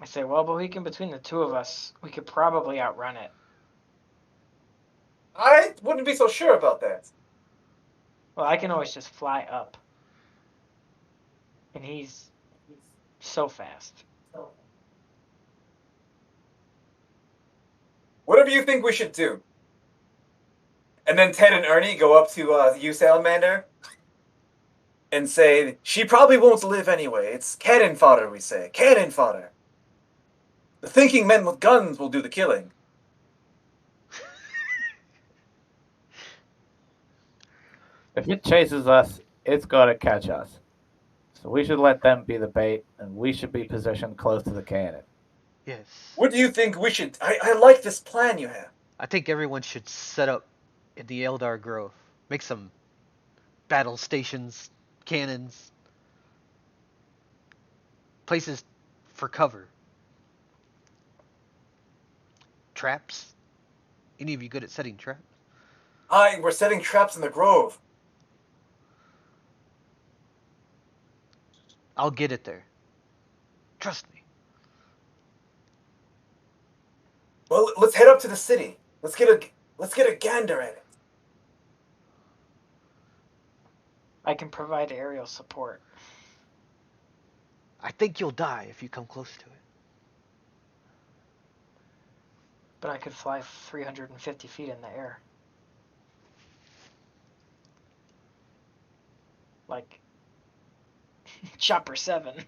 I say, well, but between the two of us, we could probably outrun it. I wouldn't be so sure about that. Well, I can always just fly up. And he's so fast. Whatever you think we should do. And then Ted and Ernie go up to you, Salamander, and say, "She probably won't live anyway. It's cannon fodder, we say. Cannon fodder. The thinking men with guns will do the killing." If it chases us, it's gonna catch us. So we should let them be the bait, and we should be positioned close to the cannon. Yes. What do you think we should... I like this plan you have. I think everyone should set up in the Eldar Grove. Make some battle stations, cannons, places for cover. Traps? Any of you good at setting traps? Aye, we're setting traps in the grove. I'll get it there. Trust me. Well, let's head up to the city. Let's get a gander at it. I can provide aerial support. I think you'll die if you come close to it. But I could fly 350 feet in the air. Like Chopper 7.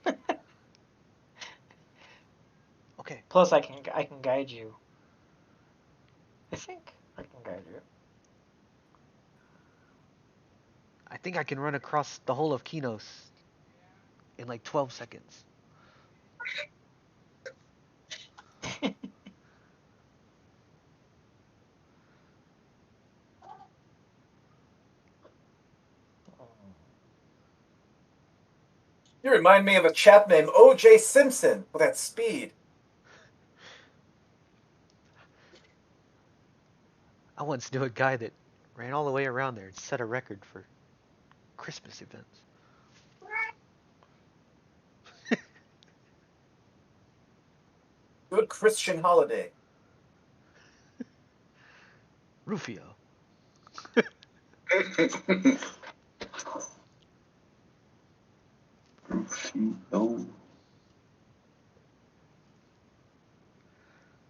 Okay. Plus I can guide you. I think I can guide you. I think I can run across the whole of Kinos in like 12 seconds. You remind me of a chap named O.J. Simpson with that speed. I once knew a guy that ran all the way around there and set a record for Christmas events. Good Christian holiday. Rufio.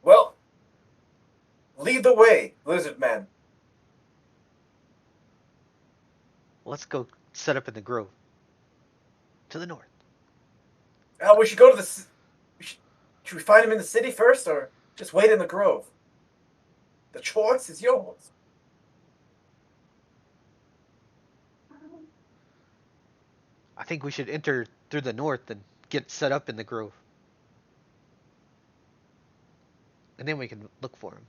Well, lead the way, lizard man. Let's go set up in the grove. To the north. We should go to the... Should we find him in the city first, or just wait in the grove? The choice is yours. I think we should enter through the north and get set up in the grove. And then we can look for him.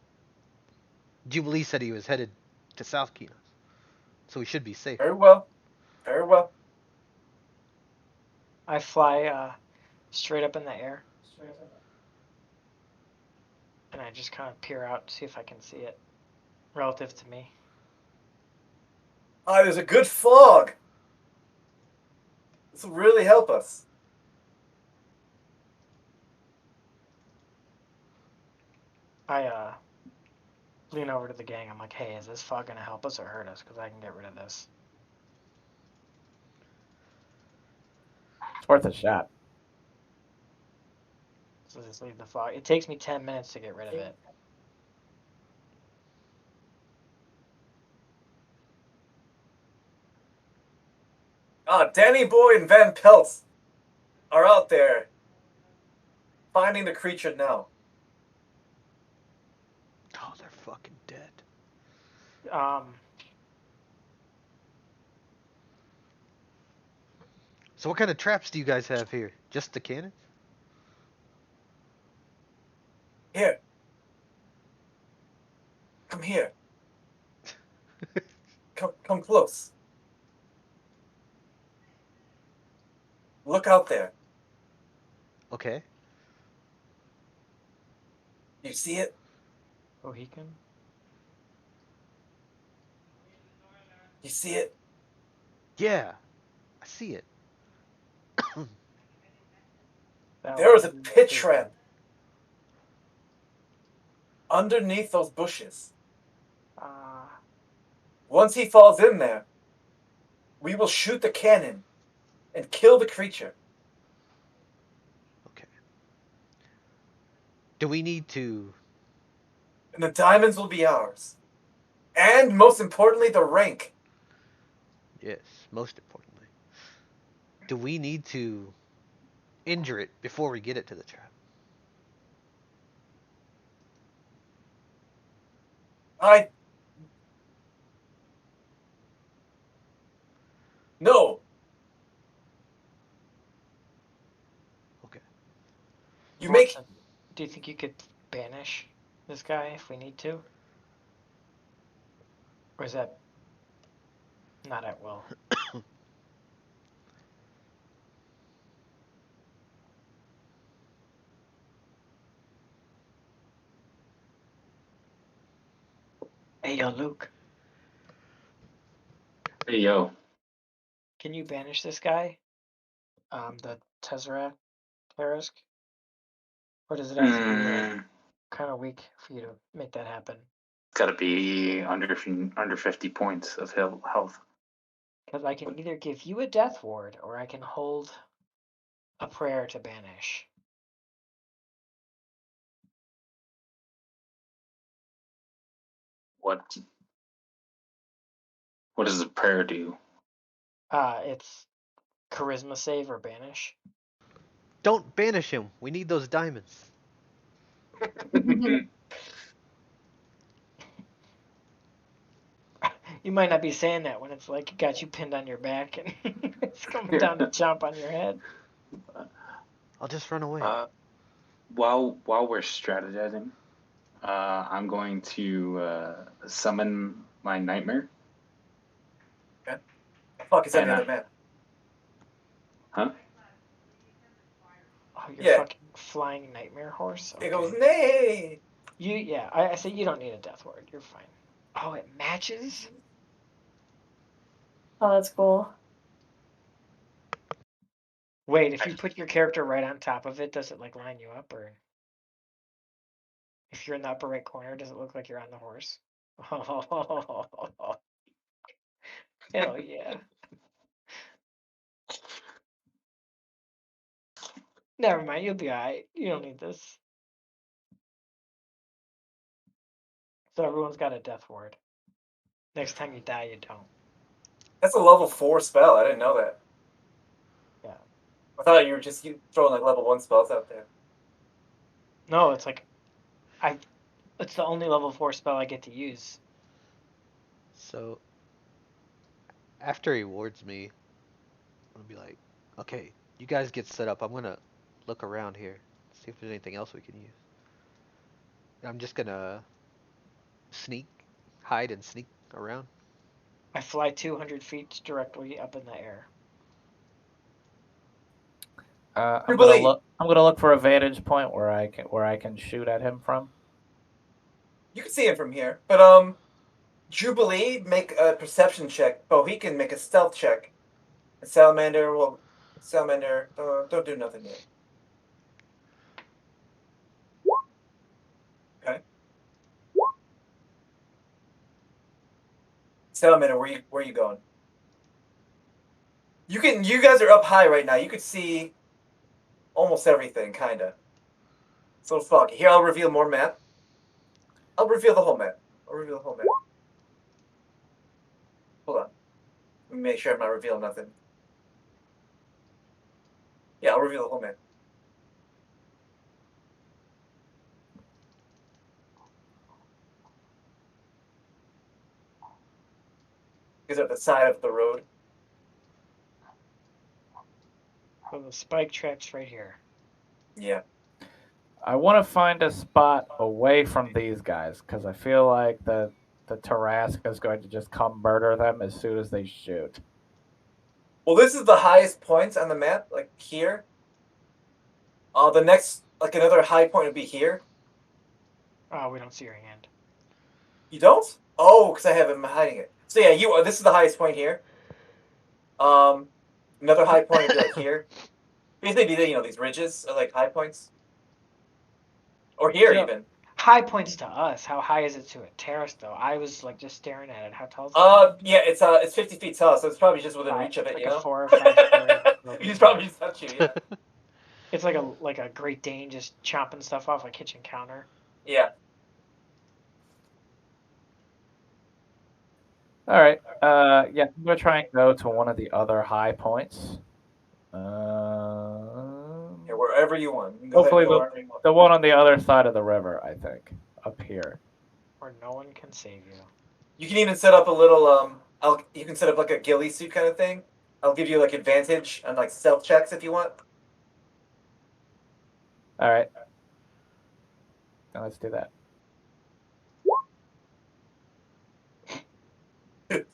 Jubilee said he was headed to South Kinos. So we should be safe. Very well. Very well. I fly straight up in the air. And I just kind of peer out to see if I can see it relative to me. There's a good fog. This will really help us. I lean over to the gang. I'm like, hey, is this fog going to help us or hurt us? Because I can get rid of this. It's worth a shot. So just leave the fog. It takes me 10 minutes to get rid of it. Danny Boy and Van Pelt are out there finding the creature now. Oh, they're fucking dead. So what kind of traps do you guys have here? Just the cannons? Here. Come here. Come close. Look out there. Okay. You see it? Mohican? You see it? Yeah. I see it. There is a pitch ramp underneath those bushes. Once he falls in there, we will shoot the cannon and kill the creature. Okay. Do we need to... And the diamonds will be ours. And most importantly, the rank. Yes, most importantly. Do we need to injure it before we get it to the trap? No. Okay. You make. Watson, do you think you could banish this guy if we need to? Or is that not at will? Hey, yo, Luke, Hey, yo. can you banish this guy? The Tesseract Tarisk? Or does it have to be like Mm, kind of weak for you to make that happen? got to be under 50 points of health. Because I can either give you a death ward or I can hold a prayer to banish. What does the prayer do? It's charisma save or banish. Don't banish him. We need those diamonds. You might not be saying that when it's like got you pinned on your back and it's coming down to chomp on your head. I'll just run away. While we're strategizing, I'm going to summon my nightmare. The fuck is on And the other map? Huh? Oh, you're Yeah. fucking flying nightmare horse. Okay. It goes nay. I say you don't need a death ward. You're fine. Oh, it matches. Oh, that's cool. Wait, if you put your character right on top of it, does it like line you up, or if you're in the upper right corner, does it look like you're on the horse? Hell yeah. Never mind, you'll be alright. You don't need this. So everyone's got a death ward. Next time you die, you don't. That's a level 4 spell. I didn't know that. Yeah. I thought you were just throwing like level 1 spells out there. No, it's like it's the only level 4 spell I get to use. So, after he wards me, I'm gonna be like, okay, you guys get set up. I'm gonna look around here, see if there's anything else we can use. I'm just gonna sneak, hide and sneak around. I fly 200 feet directly up in the air. I'm gonna look. I'm gonna look for a vantage point where I can shoot at him from. You can see him from here, but Jubilee make a perception check. Bohegan make a stealth check. And Salamander, don't do nothing yet. Okay. Salamander, where you going? You guys are up high right now. You could see almost everything, kinda. So foggy. Here, I'll reveal more map. I'll reveal the whole map. Hold on. Let me make sure I'm not revealing nothing. Yeah, I'll reveal the whole map. These are the side of the road. So the spike trap's right here. Yeah. I want to find a spot away from these guys because I feel like the Tarask is going to just come murder them as soon as they shoot. Well, this is the highest points on the map, like here. The next, like another high point would be here. Oh, we don't see your hand. You don't? Oh, because I have him hiding it. So yeah, this is the highest point here. Another high point would be like here. Basically, these ridges are like high points. Or here even. High points to us. How high is it to a terrace though? I was like just staring at it. How tall is it? Yeah, it's 50 feet tall, so it's probably just within reach of it, like you know? a 4 or 5 story. He's probably just touched you, yeah. It's like a Great Dane just chomping stuff off a kitchen counter. Yeah. All right. Yeah, I'm gonna try and go to one of the other high points. Yeah, wherever you want. You can go Hopefully ahead and go wherever you want. the one on the other side of the river. I think up here. Where no one can save you. You can even set up a little you can set up like a ghillie suit kind of thing. I'll give you like advantage on like stealth checks if you want. All right. Now let's do that.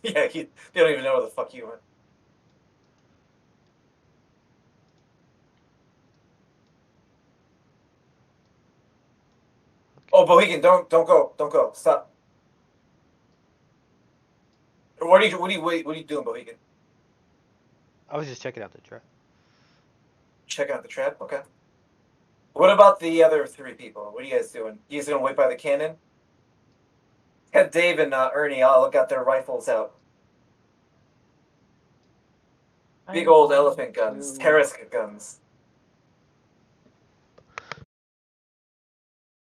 Yeah, they don't even know where the fuck you went. Oh, Bohegan, don't go, stop. What are you doing, Bohegan? I was just checking out the trap. Checking out the trap. Okay. What about the other three people? What are you guys doing? You guys gonna wait by the cannon? Have Dave and Ernie all got their rifles out. Big I'm old going elephant guns, to- Tarask guns.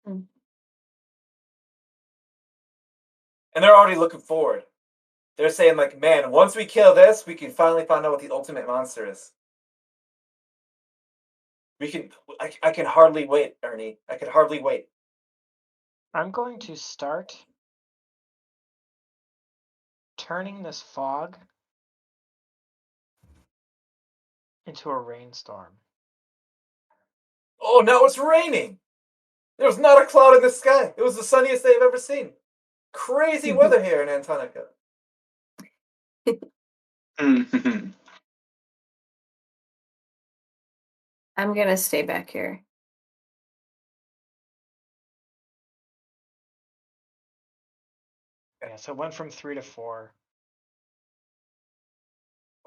Hmm. And they're already looking forward. They're saying like, man, once we kill this, we can finally find out what the ultimate monster is. We can. I can hardly wait, Ernie. I can hardly wait. I'm going to start turning this fog into a rainstorm. Oh, now it's raining. There's not a cloud in the sky. It was the sunniest day I've ever seen. Crazy weather here in Antonica. I'm gonna stay back here. Yeah, so it went from 3 to 4.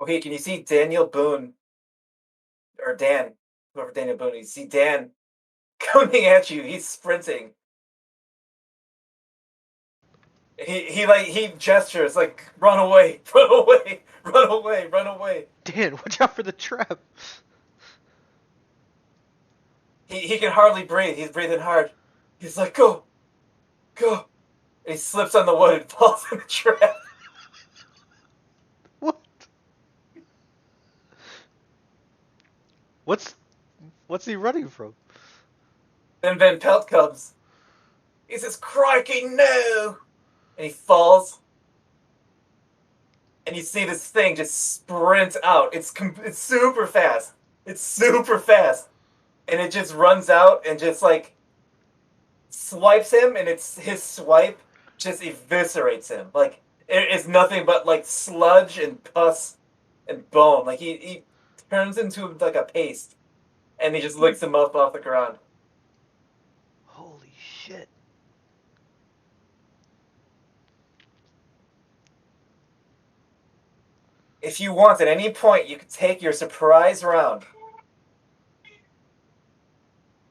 Okay, can you see Daniel Boone or Dan, whoever Daniel Boone? You see Dan coming at you. He's sprinting. He gestures like run away, run away, run away, run away. Dan, watch out for the trap. He can hardly breathe. He's breathing hard. He's like go, go. And he slips on the wood and falls in the trap. What? What's he running from? Then Van Pelt comes. He says, "Crikey, no!" And he falls. And you see this thing just sprint out. It's super fast. It's super fast, and it just runs out and just like swipes him, and it's his swipe just eviscerates him. Like it is nothing but like sludge and pus and bone. Like he turns into like a paste, and he just licks him up off the ground. Holy shit. If you want, at any point, you could take your surprise round.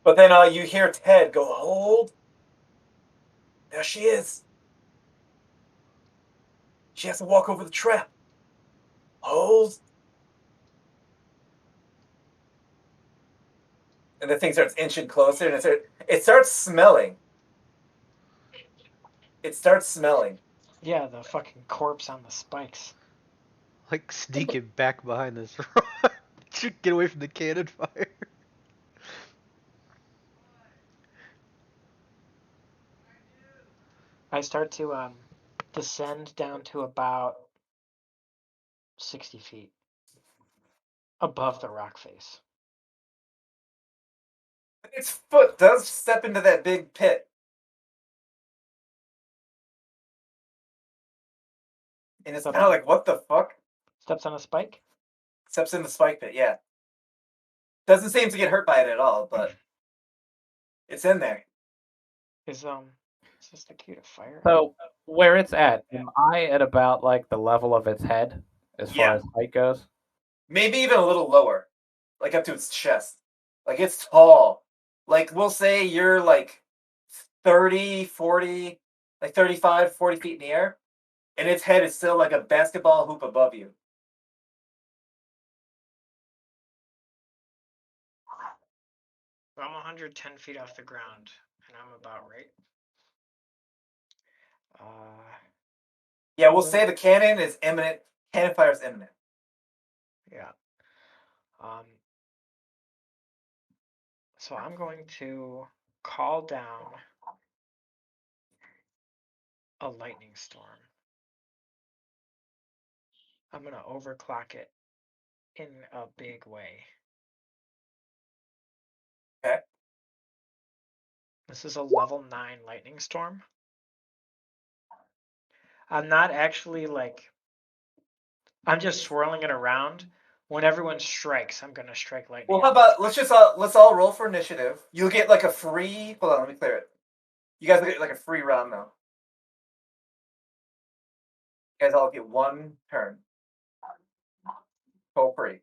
But then you hear Ted go, hold. There she is. She has to walk over the trap. Hold. And the thing starts inching closer, and it starts smelling. It starts smelling. Yeah, the fucking corpse on the spikes. Like sneaking back behind this rock. Get away from the cannon fire. I start to descend down to about 60 feet above the rock face. Its foot does step into that big pit. And it's Step kind of on- like, what the fuck? Steps on a spike. Steps in the spike pit, yeah. Doesn't seem to get hurt by it at all, but it's in there. Is this the cue to fire? So where it's at, am I at about like the level of its head as far Yeah. as height goes? Maybe even a little lower, like up to its chest. Like it's tall. Like we'll say you're like 30, 40, like 35, 40 feet in the air, and its head is still like a basketball hoop above you. I'm 110 feet off the ground, and I'm about right. Yeah, we'll say the cannon is imminent. Cannon fire is imminent. Yeah. So I'm going to call down a lightning storm. I'm going to overclock it in a big way. Okay. This is a level 9 lightning storm. I'm not actually I'm just swirling it around. When everyone strikes, I'm gonna strike lightning. Well, how about let's all roll for initiative. You'll get like a free. Hold on, let me clear it. You guys will get like a free round though. You guys all get one turn. For free.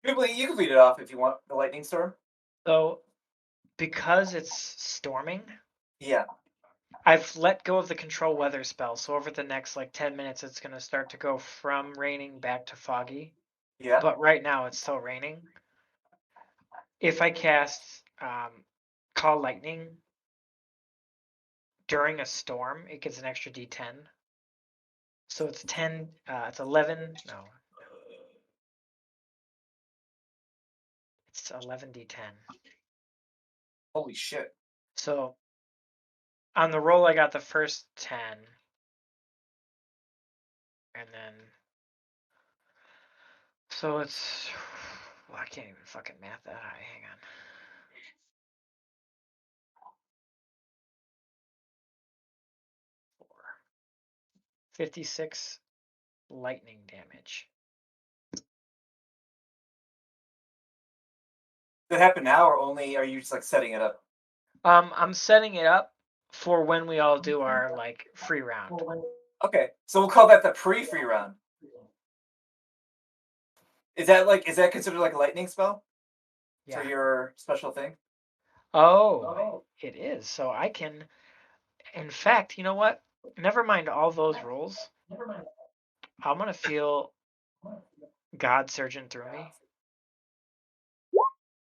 You can lead it off if you want the lightning storm. So, because it's storming, Yeah. I've let go of the control weather spell. So over the next 10 minutes, it's gonna start to go from raining back to foggy. Yeah. But right now, it's still raining. If I cast call lightning during a storm, it gets an extra D10. So it's 10. It's 11. No, it's 11 D10. Holy shit. So on the roll, I got the first 10. And then. So it's. Well, I can't even fucking math that high. Hang on. 56 lightning damage. Does it happen now, or only are you just setting it up? I'm setting it up for when we all do our free round. Okay, so we'll call that the pre-free round. Is that considered like a lightning spell for Yeah. your special thing? Oh, it is. So I can. In fact, you know what? Never mind all those rolls. I'm gonna feel God surging through me,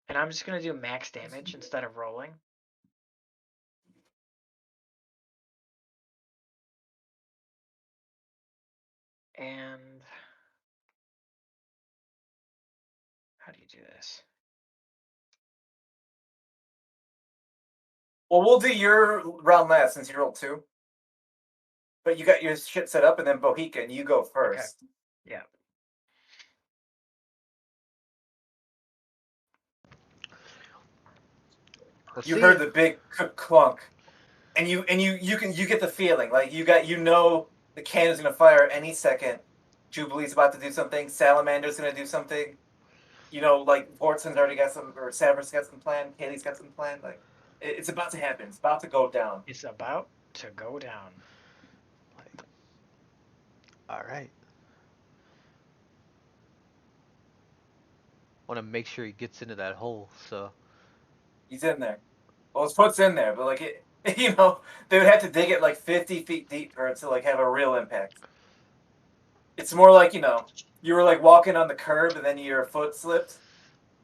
and I'm just gonna do max damage instead of rolling. And how do you do this? Well, we'll do your round last since you rolled 2. But you got your shit set up, and then Bohica, you go first. Okay. Yeah. Let's You see heard it. the big clunk, and you get the feeling like the cannon's gonna fire any second. Jubilee's about to do something. Salamander's gonna do something. Portson's already got some, or Saber's got some plan. Kaylee's got some plan. It's about to happen. It's about to go down. It's about to go down. All right. Want to make sure he gets into that hole. So He's in there. Well, his foot's in there, but they would have to dig it 50 feet deep for it to have a real impact. It's more like you were walking on the curb and then your foot slipped.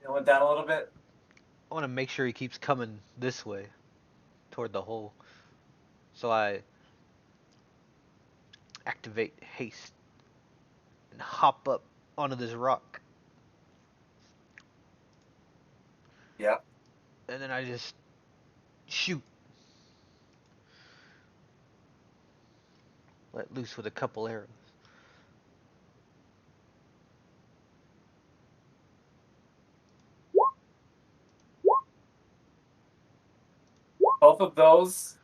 It went down a little bit. I want to make sure he keeps coming this way, toward the hole. So I activate haste and hop up onto this rock. Yeah. And then I just shoot. Let loose with a couple arrows. Both of those,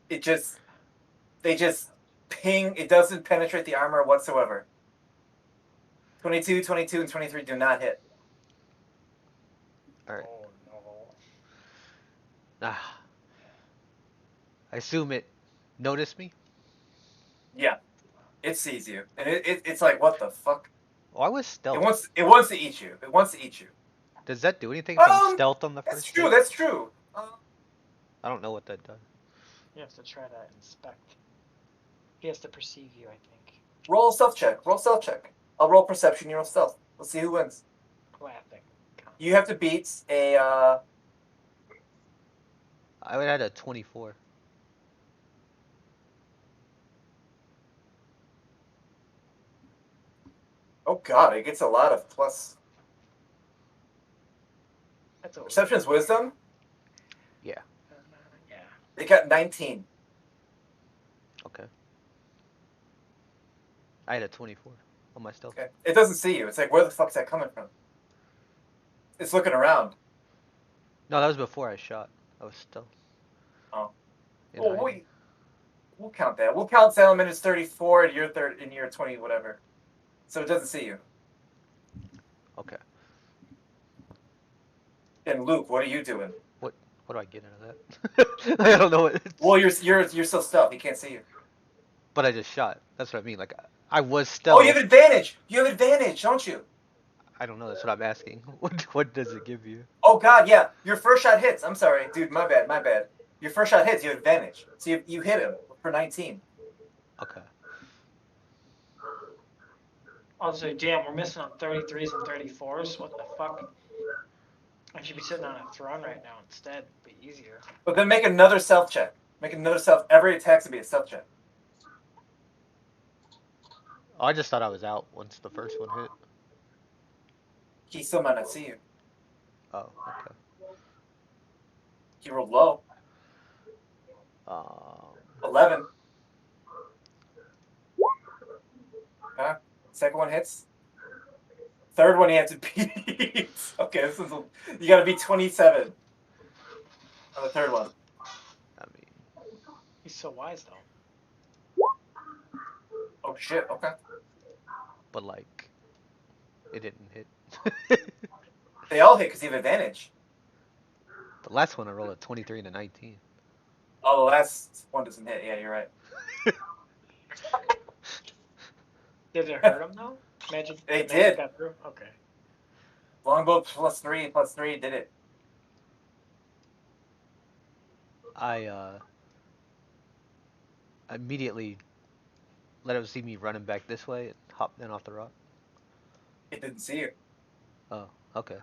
they just ping. It doesn't penetrate the armor whatsoever. 22, 22, and 23 do not hit. All right. Oh no. Ah. I assume it notice me? Yeah, it sees you, and it's like, what the fuck? Oh, I was It stealth. wants to eat you. It wants to eat you. Does that do anything if I'm stealth on the That's first true. hit? That's true. I don't know what that does. You have to try to inspect. He has to perceive you, I think. Roll a stealth check. Roll stealth check. I'll roll perception. You roll stealth. Let's see who wins. Classic. You have to beat a. I would add a 24. Oh god, it gets a lot of plus. That's a Perception's wisdom. Yeah. Yeah. They got 19. Okay. I had a 24 on my stealth. Okay. It doesn't see you. It's like, where the fuck's that coming from? It's looking around. No, that was before I shot. I was stealth. Oh. In Well, hiding. we'll count that. We'll count Salomon as 34 and you're 30 and you're 20, whatever. So it doesn't see you. Okay. And Luke, what are you doing? What do I get out of that? I don't know what. Well, you're still stealth. He can't see you. But I just shot. That's what I mean. Like I was Oh, stealth. you have advantage. You have advantage, don't you? I don't know. That's what I'm asking. What does it give you? Oh god, yeah. Your first shot hits. I'm sorry, dude. My bad. Your first shot hits. You have advantage. So you hit him for 19. Okay. Also, damn, we're missing on 33s and 34s. What the fuck? I should be sitting on a throne right now instead. Be easier. But then make another stealth check. Make another stealth. Every attack's to be a stealth check. Oh, I just thought I was out once the first one hit. He still might not see you. Oh, okay. He rolled low. 11. Okay. Second one hits. Third one you have to beat. Okay, you got to beat 27 on the third one. I mean, He's so wise though. Oh shit. Okay. but like, it didn't hit. They all hit because you have advantage. The last one I rolled a 23 and a 19. Oh, the last one doesn't hit. Yeah, you're right. Did it hurt him though? Magic. They magic did. Got through? Okay. Longbow +3 did it. I immediately let him see me running back this way and hop down off the rock. It didn't see you. Oh, okay.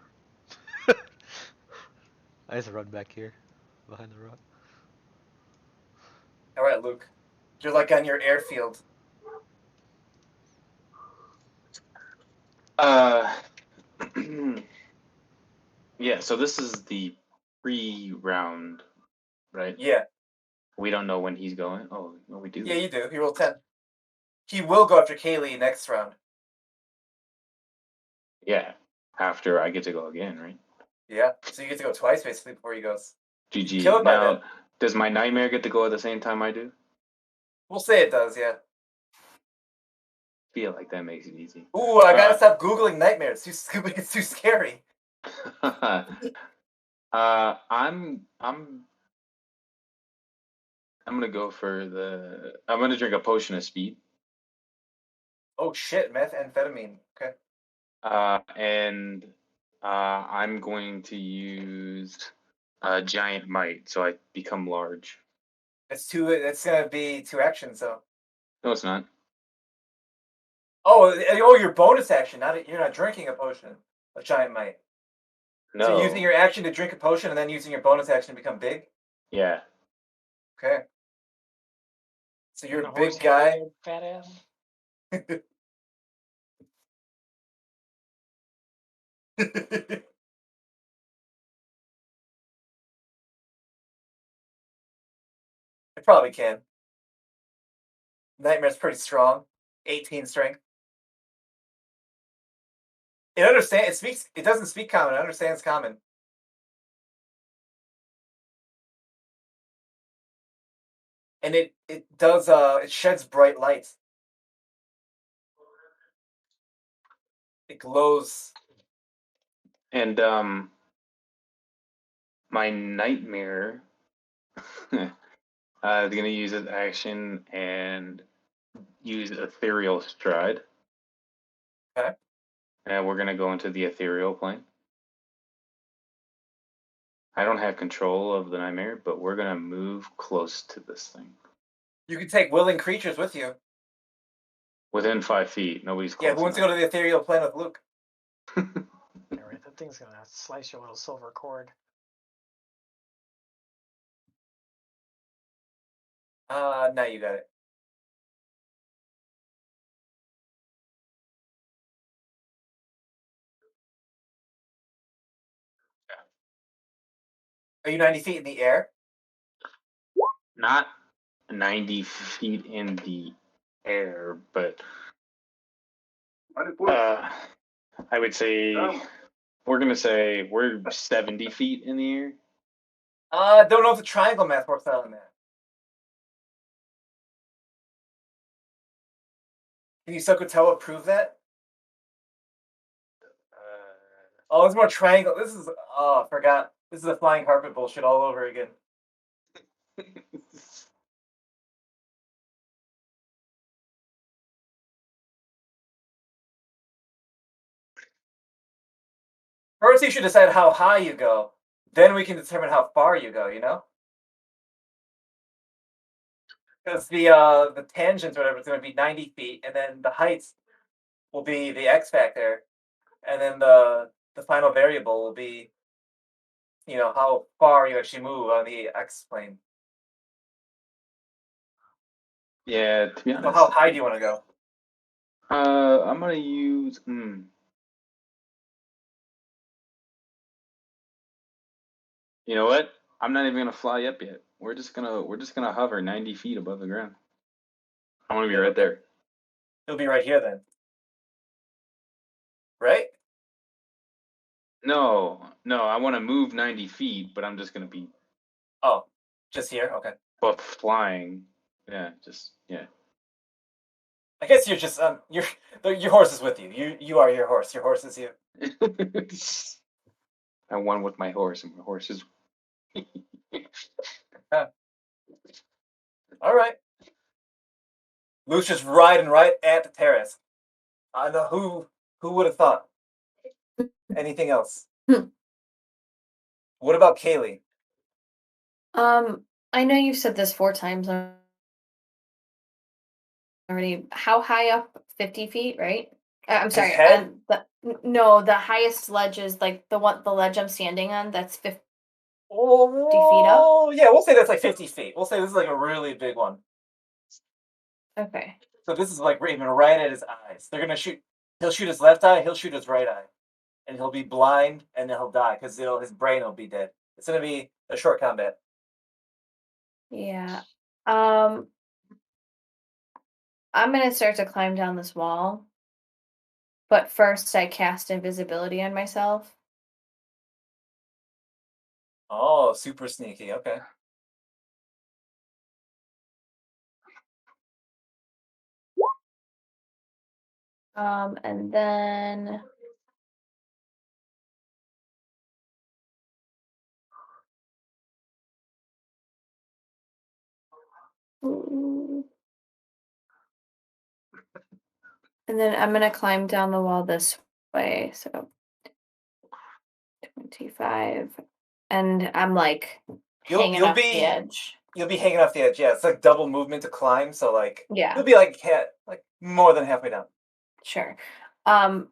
I just run back here behind the rock. All right, Luke. You're like on your airfield. Yeah, so this is the pre-round, right? Yeah. We don't know when he's going. Oh, no, we do. Yeah, you do. He rolled 10. He will go after Kaylee next round. Yeah, after I get to go again, right? Yeah. So you get to go twice basically before he goes. GG. Kill it by Now, then. does my nightmare get to go at the same time I do? We'll say it does, yeah. Feel like that makes it easy. Ooh, I gotta stop Googling nightmares. It's too scary. I'm gonna go for I'm gonna drink a potion of speed. Oh shit, methamphetamine. Okay. And I'm going to use giant might, so I become large. It's gonna be 2 actions though. No, it's not. Oh, your bonus action. You're not drinking a potion of giant might. No. So using your action to drink a potion and then using your bonus action to become big? Yeah. Okay. So you're The a big horse guy. handle, fat ass. It probably can. Nightmare's pretty strong. 18 strength. It doesn't speak common, it understands common. And it does it sheds bright light. It glows. And my nightmare They're gonna use its action and use ethereal stride. Okay. And we're gonna go into the ethereal plane. I don't have control of the nightmare, but we're gonna move close to this thing. You can take willing creatures with you. Within 5 feet. Nobody's close Yeah, who wants to go to the ethereal plane with Luke? enough. Yeah, right. That thing's gonna slice your little silver cord. Now you got it. Are you 90 feet in the air? Not 90 feet in the air, but I would say we're gonna say we're 70 feet in the air. Don't know if the triangle math works out on that. Can you Sokotoa prove that? Oh, there's more triangle. This is I forgot. This is the flying carpet bullshit all over again. First, you should decide how high you go. Then we can determine how far you go. You know, because the tangents or whatever is going to be 90 feet, and then the heights will be the X factor, and then the final variable will be, you know, how far you actually move on the X plane. Yeah, to be So honest. how high do you want to go? I'm gonna use. You know what? I'm not even gonna fly up yet. We're just gonna hover 90 feet above the ground. I want to be right there. It'll be right here then. Right? No, I want to move 90 feet, but I'm just gonna be Oh, just here. Okay. but flying. Yeah, yeah. I guess you're just your horse is with you. You are your horse. Your horse is you. I won with my horse, and my horse is. All right. Luke's just riding right at the terrace. I know who would have thought. Anything else? What about Kaylee? I know you've said this 4 times already. How high up? 50 feet, right? I'm His sorry. head? No, the highest ledge is like the ledge I'm standing on. That's 50 Oh, feet up. yeah, we'll say that's like 50 feet. We'll say this is like a really big one. Okay. So this is like even right at his eyes. They're gonna shoot. He'll shoot his left eye. He'll shoot his right eye, and he'll be blind, and then he'll die because his brain will be dead. It's gonna be a short combat. Yeah. I'm gonna start to climb down this wall. But first I cast invisibility on myself. Oh, super sneaky. Okay. And then and then I'm gonna climb down the wall this way. So 25. And I'm like hanging You'll off the be edge. you'll be hanging off the edge. Yeah, it's like double movement to climb. So like Yeah. you'll be like more than halfway down. Sure. I'm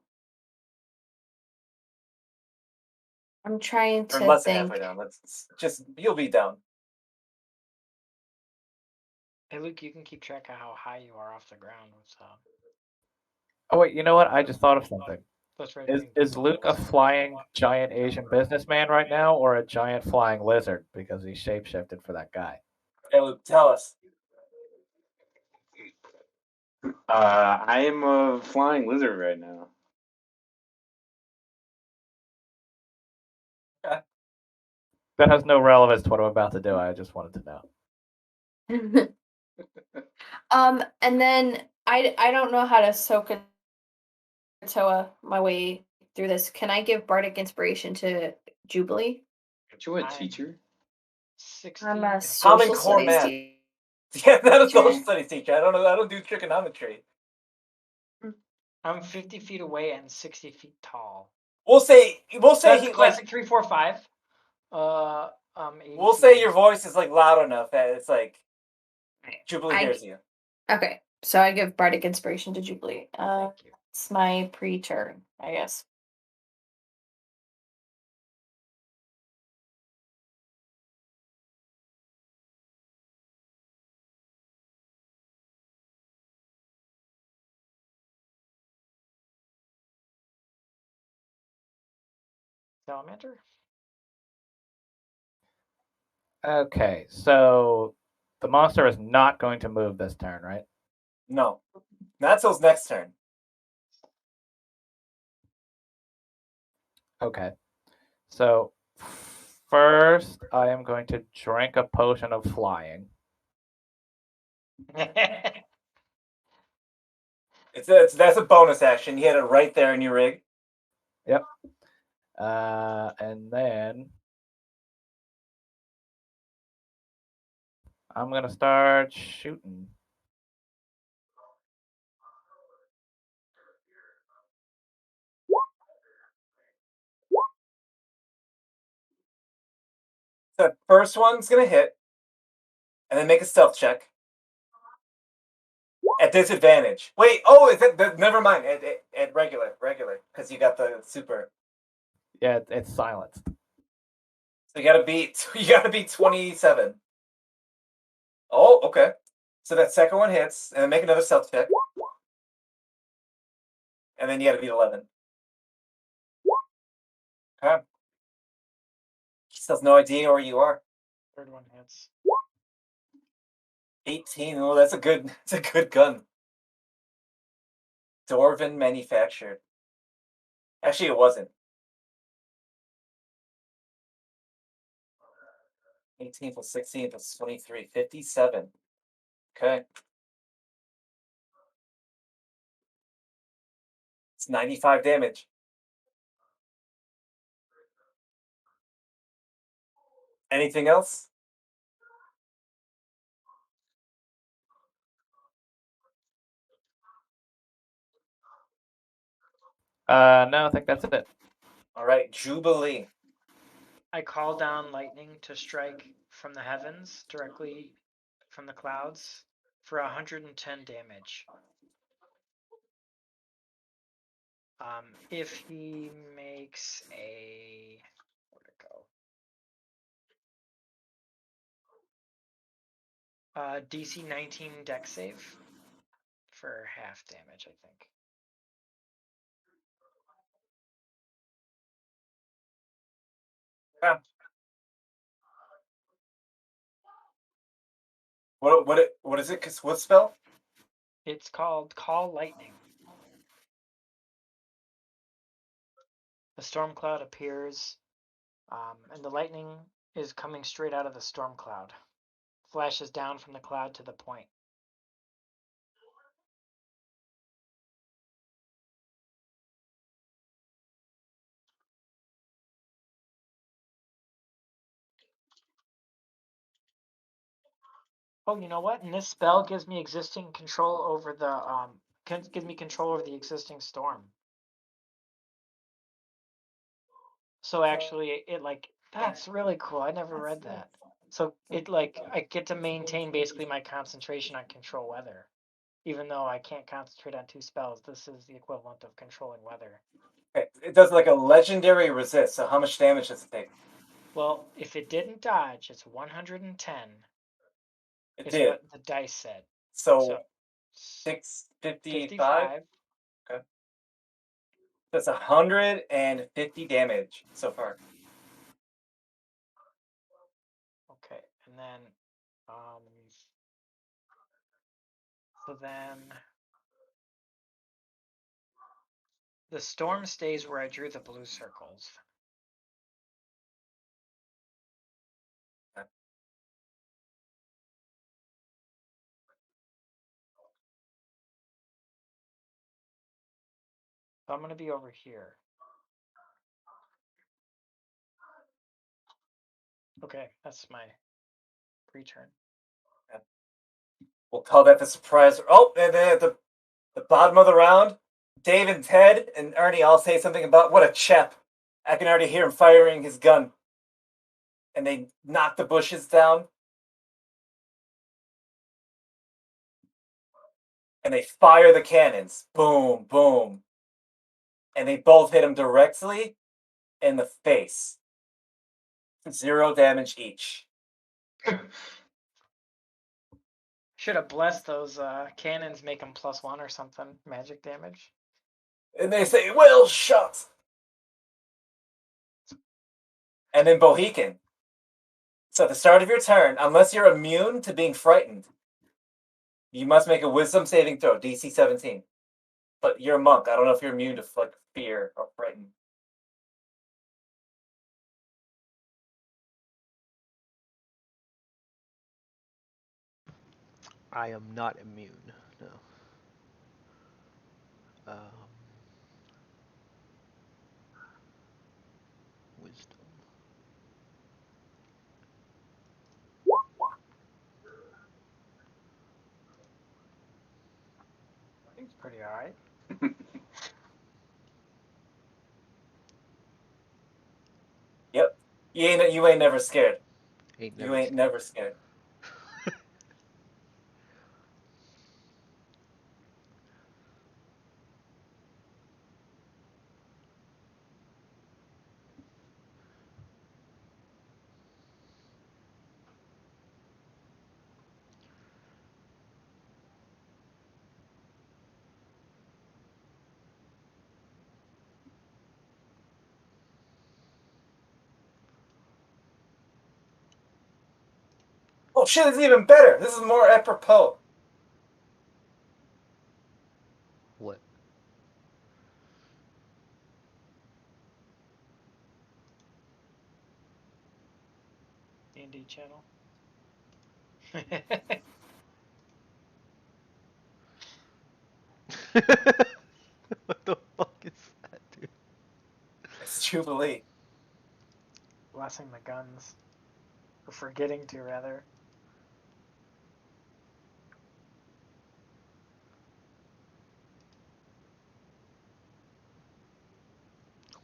trying Or to less than think. halfway down. Let's just you'll be down. Hey Luke, you can keep track of how high you are off the ground with Oh wait, you know what? I just thought of something. that's right. Is Luke a flying giant Asian businessman right now, or a giant flying lizard because he shapeshifted for that guy? Hey, Luke, tell us. I am a flying lizard right now. That has no relevance to what I'm about to do. I just wanted to know. And then I don't know how to Sokotoa my way through this. Can I give bardic inspiration to Jubilee? Aren't you a teacher? 60 I'm a and Common social Core studies math. Yeah, not a social Teacher. studies teacher. I don't know. I don't do trigonometry. I'm 50 feet away and 60 feet tall. We'll say That's he classic 3, 4, 5. 80 We'll feet say away. your voice is like loud enough that it's like Jubilee I- hears you. Okay, so I give bardic inspiration to Jubilee. Thank you. It's my pre-turn, I guess. Salamander? Okay, so the monster is not going to move this turn, right? No, not till his next turn. Okay. So first, I am going to drink a potion of flying. That's a bonus action. You had it right there in your rig. Yep. And then I'm gonna start shooting. The first one's gonna hit, and then make a stealth check at disadvantage. Wait, oh, is that never mind. At regular, because you got the super. Yeah, it's silenced. So you gotta beat 27. Oh, okay. So that second one hits, and then make another stealth check, and then you gotta beat 11. Okay. He still has no idea where you are. Third one hits. 18. Oh, that's a good. It's a good gun. Dwarven manufactured. Actually, it wasn't. 18 plus 16 plus 23. 57. Okay. It's 95 damage. Anything else? No, I think that's it. All right, Jubilee. I call down lightning to strike from the heavens, directly from the clouds, for 110 damage. If he makes a... Where'd it go? DC 19 deck save for half damage, I think. Yeah. What is it? What spell? It's called Call Lightning. The storm cloud appears, and the lightning is coming straight out of the storm cloud. Flashes down from the cloud to the point. Oh, you know what? And this spell gives me existing control over the gives me control over the existing storm. So actually, it like that's really cool. I never read that. So it like I get to maintain basically my concentration on control weather, even though I can't concentrate on 2 spells. This is the equivalent of controlling weather. Okay. It does like a legendary resist. So how much damage does it take? Well, if it didn't dodge, it's 110. It Is did. what the dice said. So s- 655. 55. Okay. That's 150 damage so far. Okay, and then so then the storm stays where I drew the blue circles. Okay. So I'm gonna be over here. Okay, that's my pre-turn. We'll call that the surprise. Oh, and then at the bottom of the round, Dave and Ted and Ernie all say something about what a chap. I can already hear him firing his gun. And they knock the bushes down. And they fire the cannons. Boom, boom. And they both hit him directly in the face. 0 damage each. Should have blessed those cannons, make them +1 or something. Magic damage. And they say, well shot. And then Bohican. So at the start of your turn, unless you're immune to being frightened, you must make a wisdom saving throw, DC 17. But you're a monk. I don't know if you're immune to like fear or frightened. I am not immune. No. Wisdom. I think it's pretty alright. Yep. You ain't never scared. Ain't You never ain't scared. never scared. Oh shit, it's even better. This is more apropos. What? D&D channel. What the fuck is that, dude? It's Jubilee. Blessing the guns. Or forgetting to, rather.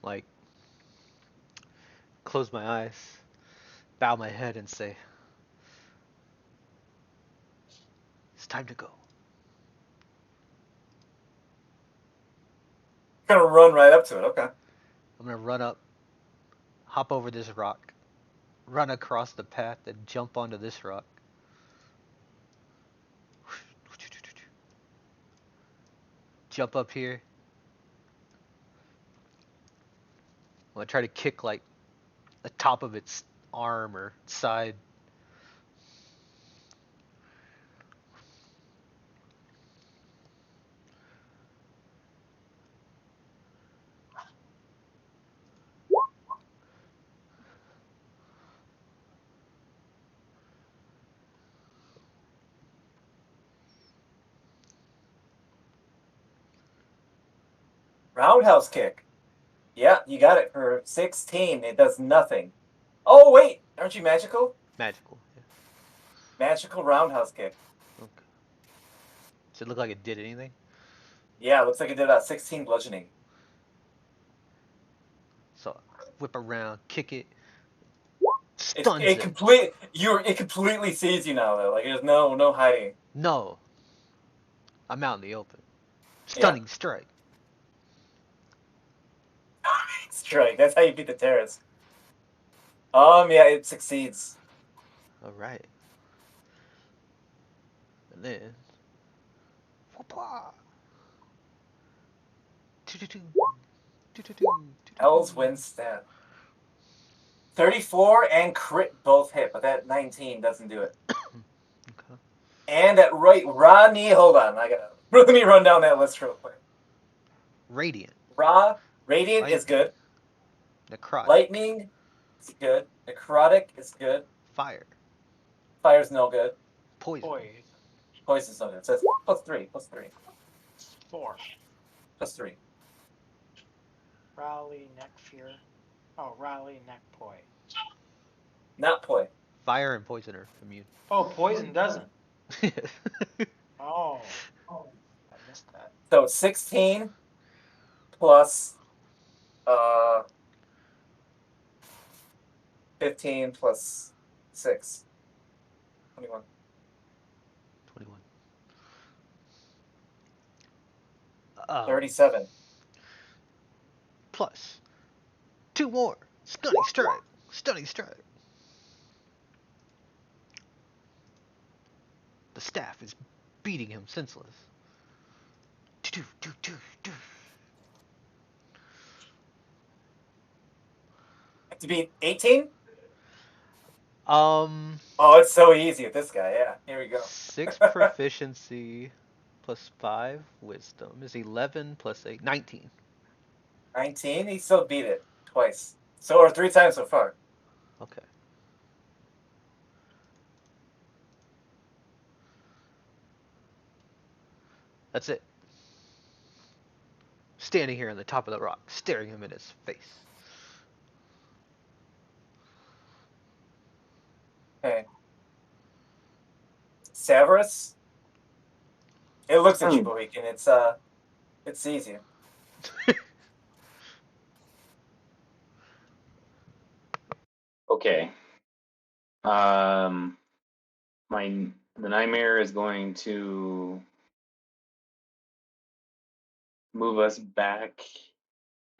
Like, close my eyes, bow my head, and say, it's time to go. Gonna run right up to it, okay. I'm gonna run up, hop over this rock, run across the path, and jump onto this rock. Jump up here. I'm gonna try to kick like the top of its arm or side. Roundhouse kick. Yeah, you got it for 16. It does nothing. Oh, wait. Aren't you magical? Magical. Yeah. Magical roundhouse kick. Okay. Does it look like it did anything? Yeah, looks like it did about 16 bludgeoning. So whip around, kick it, It stuns it. completely sees you now though. Like there's no hiding. No, I'm out in the open. Yeah. Stunning strike. Strike. That's how you beat the terrorists. Yeah, it succeeds. All right. And then, whoopah. Hell's Wind stat. 34 and crit both hit, but that 19 doesn't do it. Okay. And at right, Rodney, hold on, let me run down that list real quick. Radiant. Radiant is good. Necrotic. Lightning is good. Necrotic is good. Fire. Fire's no good. Poison. Poison's no good. It says +3, +3, 4. +3. Raleigh, neck fear. Oh, Raleigh, neck poi. Not poi. Fire and poison are immune. Oh, poison doesn't. Oh, I missed that. So 16 plus 15 plus 6. 21. 21. 37. Plus 2 more. Stunning strike. Stunning strike. The staff is beating him senseless. Do, do, do, do. To be 18? Um, Oh, it's so easy with this guy. Yeah, here we go. 6 proficiency plus 5 wisdom is 11 plus 8, 19. 19? He still beat it twice. So, or 3 times so far. Okay. That's it. Standing here on the top of the rock, staring him in his face. Okay. Severus? It looks at you, Bohican. It's easy. Okay. The nightmare is going to move us back.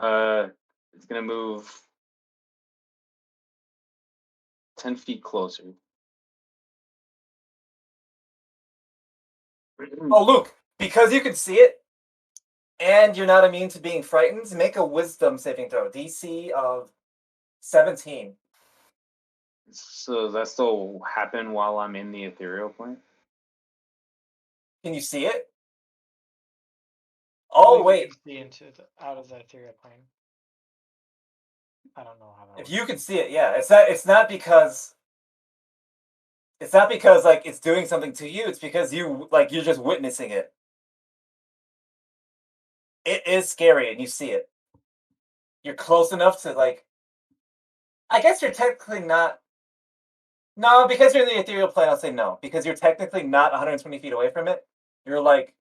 It's gonna move 10 feet closer. Oh, Luke, because you can see it and you're not immune to being frightened, make a wisdom saving throw. DC of 17. So that still happen while I'm in the ethereal plane? Can you see it? I Oh, believe wait. you can see into out of the ethereal plane. I don't know how that If works. you can see it, yeah. It's not because like it's doing something to you. It's because you're just witnessing it. It is scary and you see it. You're close enough to like I guess you're technically not. No, because you're in the ethereal plane, I'll say no. Because you're technically not 120 feet away from it. You're like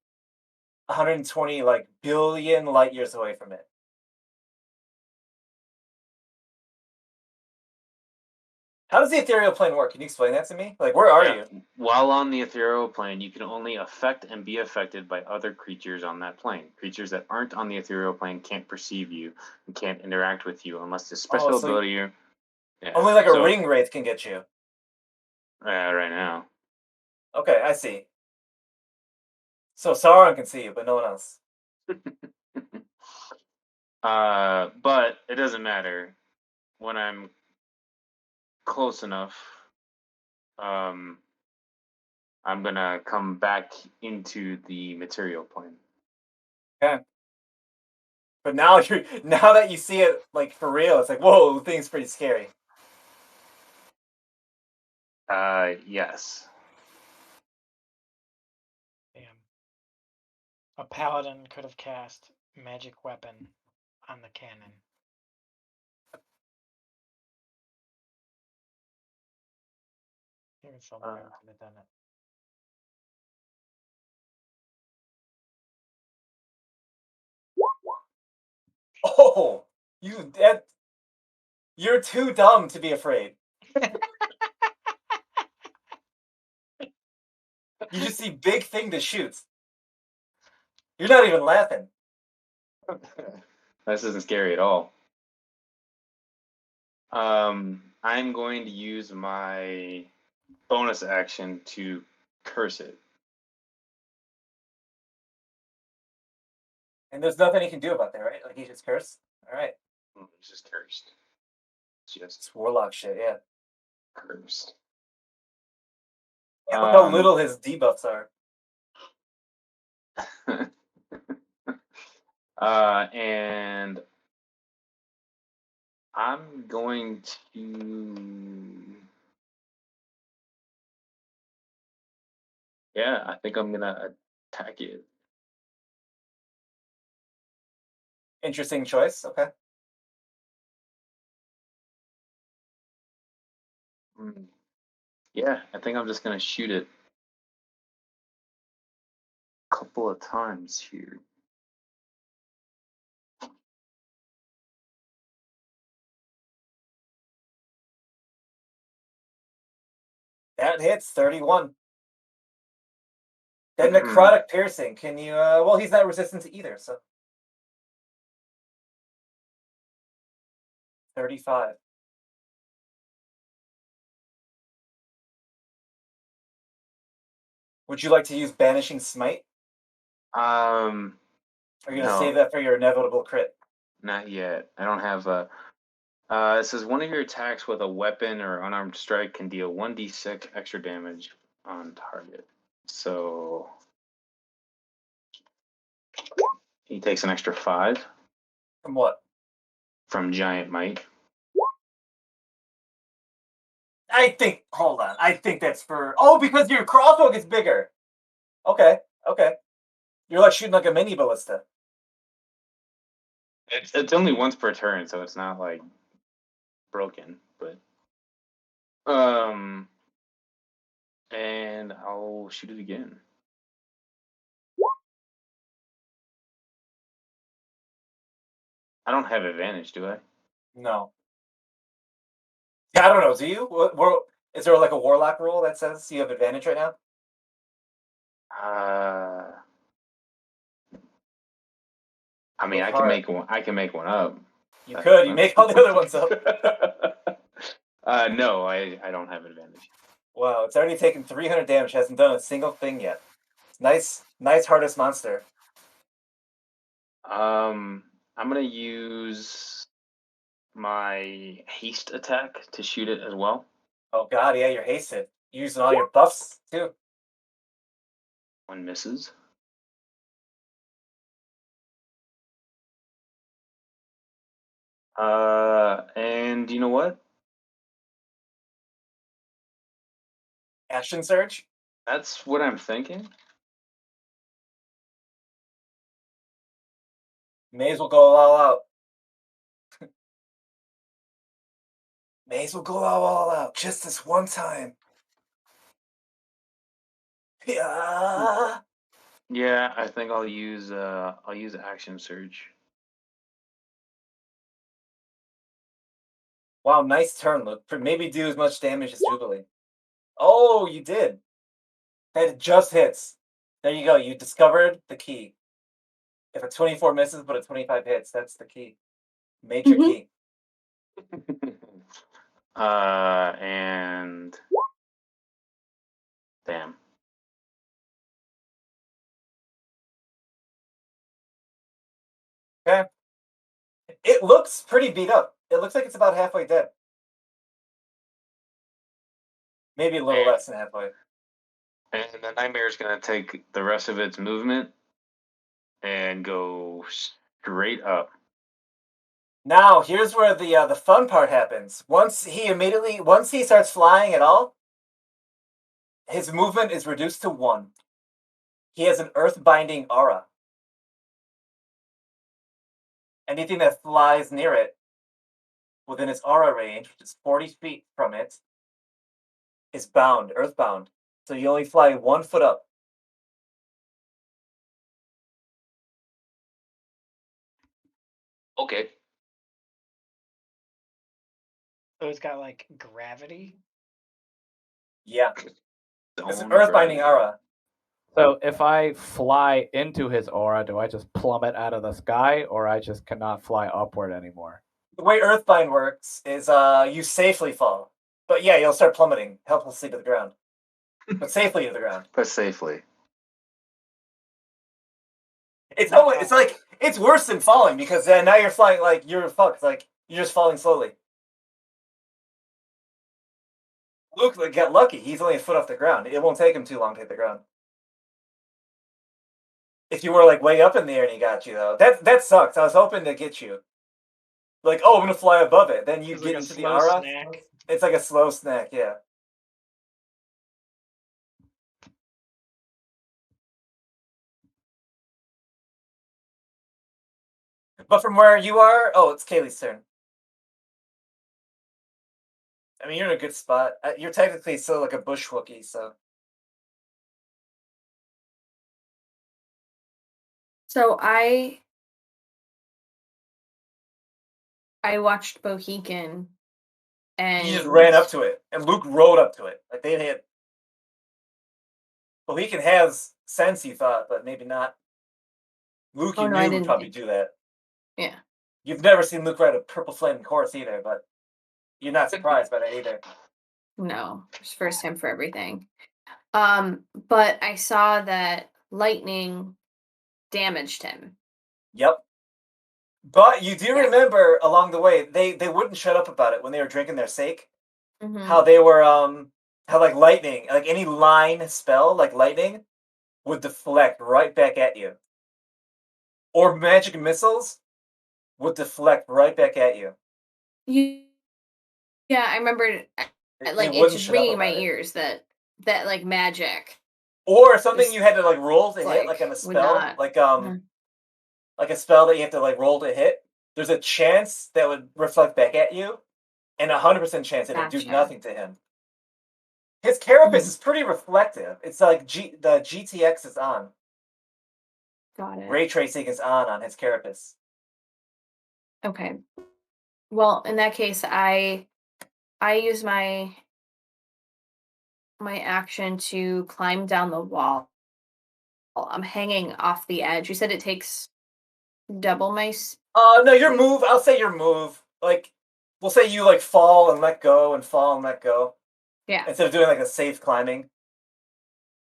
120 like billion light years away from it. How does the ethereal plane work? Can you explain that to me? Like, where are Yeah. you? While on the ethereal plane, you can only affect and be affected by other creatures on that plane. Creatures that aren't on the ethereal plane can't perceive you and can't interact with you unless the special Oh, so ability. Yeah. only like a So, ring wraith can get you. right now. Okay, I see. So Sauron can see you, but no one else. But it doesn't matter when I'm close enough. I'm gonna come back into the material plane. Okay. But now now that you see it like for real, it's like, whoa, the thing's pretty scary. Yes. Damn. A paladin could have cast magic weapon on the cannon. Even someone could have done it. Oh, you're too dumb to be afraid. You just see big thing to shoot. You're not even laughing. This isn't scary at all. I'm going to use my bonus action to curse it. And there's nothing he can do about that, right? Like he's just cursed. All right. It's just cursed. Just It's warlock shit, yeah. cursed. Yeah, look how little his debuffs are. And I'm going to. Yeah, I think I'm gonna attack it. Interesting choice. Okay. Yeah, I think I'm just gonna shoot it. couple of times here. That hits 31. Then necrotic piercing. Can you? Well, he's not resistant to either, so 35. Would you like to use Banishing Smite? Or are you gonna No. save that for your inevitable crit? Not yet. I don't have a. It says one of your attacks with a weapon or unarmed strike can deal 1d6 extra damage on target. So he takes an extra 5 From what? from Giant Might. I think. Hold on. I think that's for. Oh, because your crossbow gets bigger. Okay. Okay. You're like shooting like a mini ballista. It's only once per turn, so it's not like broken, but and I'll shoot it again. I don't have advantage, do I? No. Yeah, I don't know. Do you? Is there like a warlock rule that says you have advantage right now? I mean, Go I for can it. make one. I can make one up. You could. You make all the other ones up. No, I don't have advantage. Wow, it's already taken 300 damage. Hasn't done a single thing yet. Nice hardest monster. I'm gonna use my haste attack to shoot it as well. Oh god, yeah, you're hasted. You're using all your buffs too. One misses. And you know what? Action surge. That's what I'm thinking. May as well go all out. May as well go all out. Just this one time. Yeah. Yeah, I think I'll use action surge. Wow, nice turn, Luke. Maybe do as much damage as Jubilee. Oh, you did. That just hits. There you go. You discovered the key. If a 24 misses but a 25 hits, that's the key. Major key. And damn. Okay. It looks pretty beat up. It looks like it's about halfway dead. Maybe a little less than halfway. And the nightmare is gonna take the rest of its movement and go straight up. Now, here's where the fun part happens. Once he starts flying at all, his movement is reduced to 1. He has an earth-binding aura. Anything that flies near it, within its aura range, which is 40 feet from it, is bound, earthbound. So you only fly 1 foot up. Okay. So it's got like gravity. Yeah. It's an Zone earth-binding gravity. aura. So if I fly into his aura, do I just plummet out of the sky, or I just cannot fly upward anymore? The way earthbind works is you safely fall. But yeah, you'll start plummeting helplessly to the ground. But safely to the ground. But safely. It's like it's worse than falling because now you're flying like you're fucked. Like you're just falling slowly. Luke got lucky. He's only a foot off the ground. It won't take him too long to hit the ground. If you were like way up in the air and he got you though, that sucks. I was hoping to get you. Like, oh, I'm gonna fly above it. Then you It's get like a into the slow aura. snack. It's like a slow snack, yeah. But from where you are, oh, it's Kaylee's turn. I mean, you're in a good spot. You're technically still like a bush Wookiee, so So I watched Bohegan, and He just ran up to it, and Luke rode up to it. Like they had. Bohegan has sense, you thought, but maybe not. Luke, Oh, you no, I knew would didn't probably think- do that. Yeah. You've never seen Luke ride a purple flaming horse either, but you're not surprised by that either. No, it's first time for everything. But I saw that lightning damaged him. Yep. But you do Yeah. remember along the way, they wouldn't shut up about it when they were drinking their sake. Mhm. How they were how like lightning, like any line spell like lightning would deflect right back at you. Or magic missiles would deflect right back at you. Yeah, I remember. They Like it's wouldn't just shut up ringing in my about it. ears that like magic Or something Just, you had to like roll to hit, like on a would spell, not. like a spell that you have to like roll to hit. There's a chance that would reflect back at you, and 100% chance that it'd do Gotcha. nothing to him. His carapace Mhm. is pretty reflective. It's like the GTX is on. Got it. Ray tracing is on his carapace. Okay. Well, in that case, I use my action to climb down the wall. I'm hanging off the edge. You said it takes double my. No, your move. I'll say your move. Like, we'll say you like fall and let go and fall and let go Yeah. instead of doing like a safe climbing.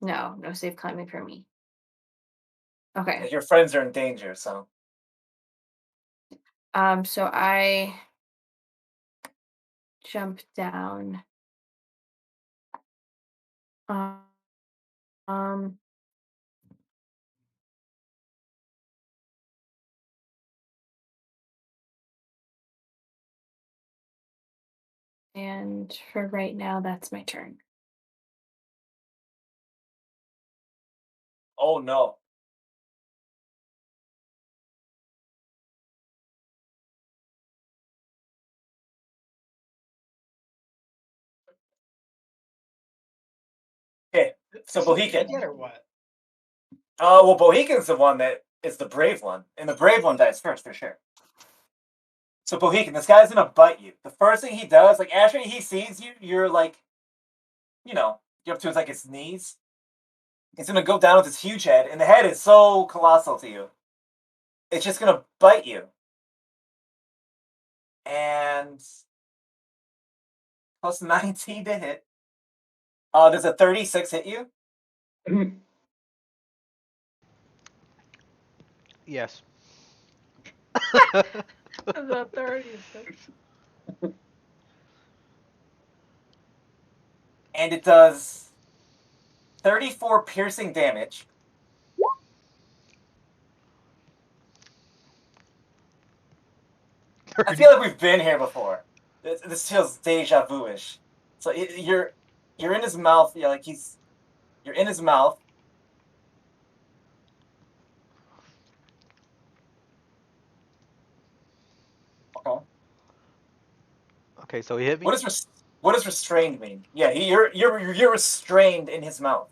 No safe climbing for me. Okay. Like, your friends are in danger, so. So I jump down. Um. And for right now, that's my turn. Oh no. Okay, so Is he Bohegan. dead yet or what? Well, Bohegan's the one that is the brave one, and the brave one dies first for sure. So Bohegan, this guy's gonna bite you. The first thing he does, like after he sees you, you're like, you're up to his knees. It's gonna go down with his huge head, and the head is so colossal to you. It's just gonna bite you. And plus 19 to hit. Does a 36 hit you? Yes. The 36. And it does 34 piercing damage. I feel like we've been here before. This feels deja vu-ish. So you're in his mouth. Yeah, like you're in his mouth. Okay. Okay, so he hit me. What does restrained mean? Yeah, you're restrained in his mouth.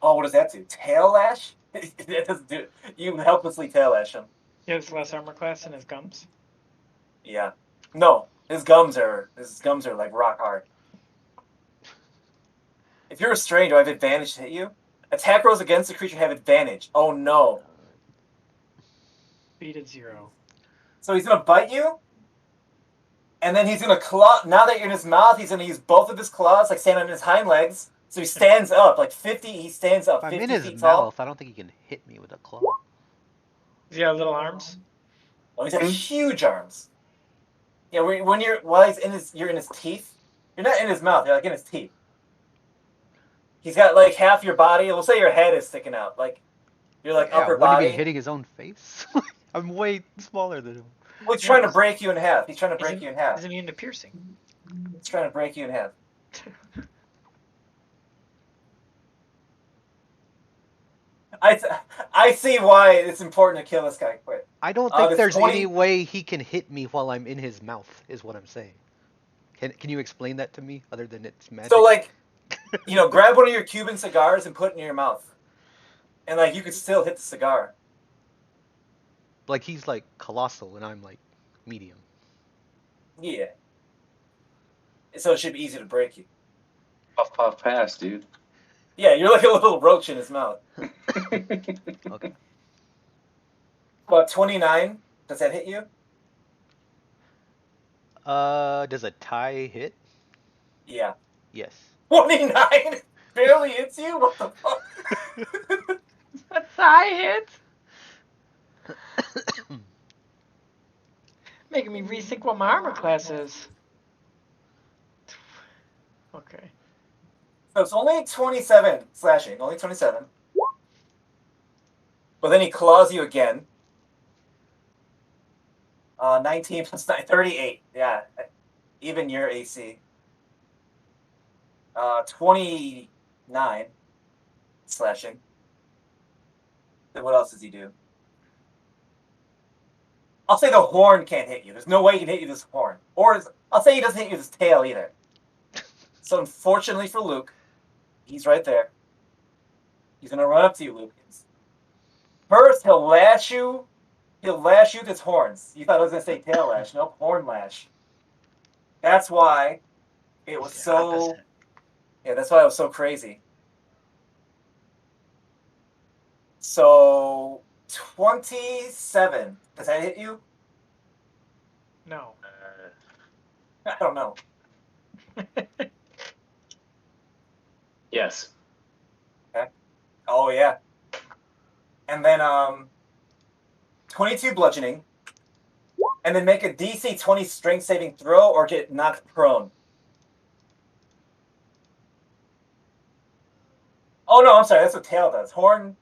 Oh, what does that do? Tail lash? That doesn't do. You helplessly tail lash him. He has less armor class in his gums. Yeah. No, his gums are like rock hard. If you're restrained, do I have advantage to hit you? Attack rolls against the creature have advantage. Oh no. Beat at 0. So he's gonna bite you, and then he's gonna claw. Now that you're in his mouth, he's gonna use both of his claws, like stand on his hind legs. So he stands up, like 50. He stands up If I'm 50 in his feet tall. mouth, I don't think he can hit me with a claw. Does he have little arms? Oh, he's got huge arms. Yeah, while he's in you're in his teeth. You're not in his mouth. You're like in his teeth. He's got like half your body. We'll say your head is sticking out. Like you're like Yeah, upper wouldn't he body. be hitting his own face? I'm way smaller than him. Well, he's trying to break you in half. He's trying to break He's you in half. immune to piercing. He's trying to break you in half. I see why it's important to kill this guy quick. I don't think there's there's 20 any way he can hit me while I'm in his mouth, is what I'm saying. Can you explain that to me, other than it's magic? So, like, grab one of your Cuban cigars and put it in your mouth. And like you could still hit the cigar. Like he's like colossal and I'm like medium. Yeah. So it should be easy to break you. Puff puff pass, dude. Yeah, you're like a little roach in his mouth. Okay. About 29. Does that hit you? Does a tie hit? Yeah. Yes. 29 barely hits you? What the fuck? That's high hit. Making me rethink what my armor class is. Okay. So it's only 27 slashing. Only 27. But then he claws you again. 19 plus 9, 38. Yeah. Even your AC. 29 slashing. Then what else does he do? I'll say the horn can't hit you. There's no way he can hit you with this horn. Or I'll say he doesn't hit you with his tail either. So unfortunately for Luke, he's right there. He's gonna run up to you, Luke. First, he'll lash you. He'll lash you with his horns. You thought I was gonna say tail lash. Nope, horn lash. That's why it was It's the so. opposite. Yeah, that's why it was so crazy. So 27. Does that hit you? No. I don't know. Yes. Oh yeah. And then 22 bludgeoning. And then make a DC 20 strength saving throw or get knocked prone. Oh no, I'm sorry, that's what tail does. Horn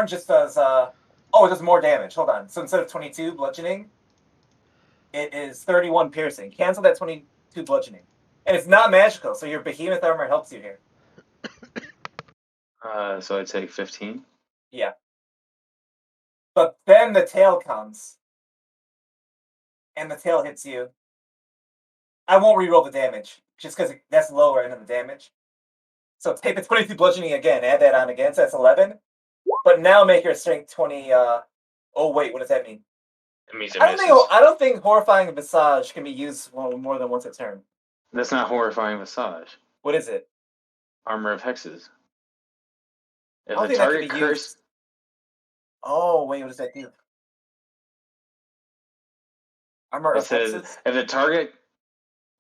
just does it does more damage. Hold on. So instead of 22 bludgeoning, it is 31 piercing. Cancel that 22 bludgeoning. And it's not magical, so your behemoth armor helps you here. So I'd say 15. Yeah. But then the tail comes. And the tail hits you. I won't reroll the damage, just because that's lower end of the damage. So take the 22 bludgeoning again, add that on again, so that's 11. But now make your strength 20. Oh wait, what does that mean? It means it I misses. don't think horrifying visage can be used more than once a turn. That's not horrifying visage. What is it? Armor of hexes. I If don't the think that can target be cursed, used. Oh wait, what does that do? Armor it of says hexes?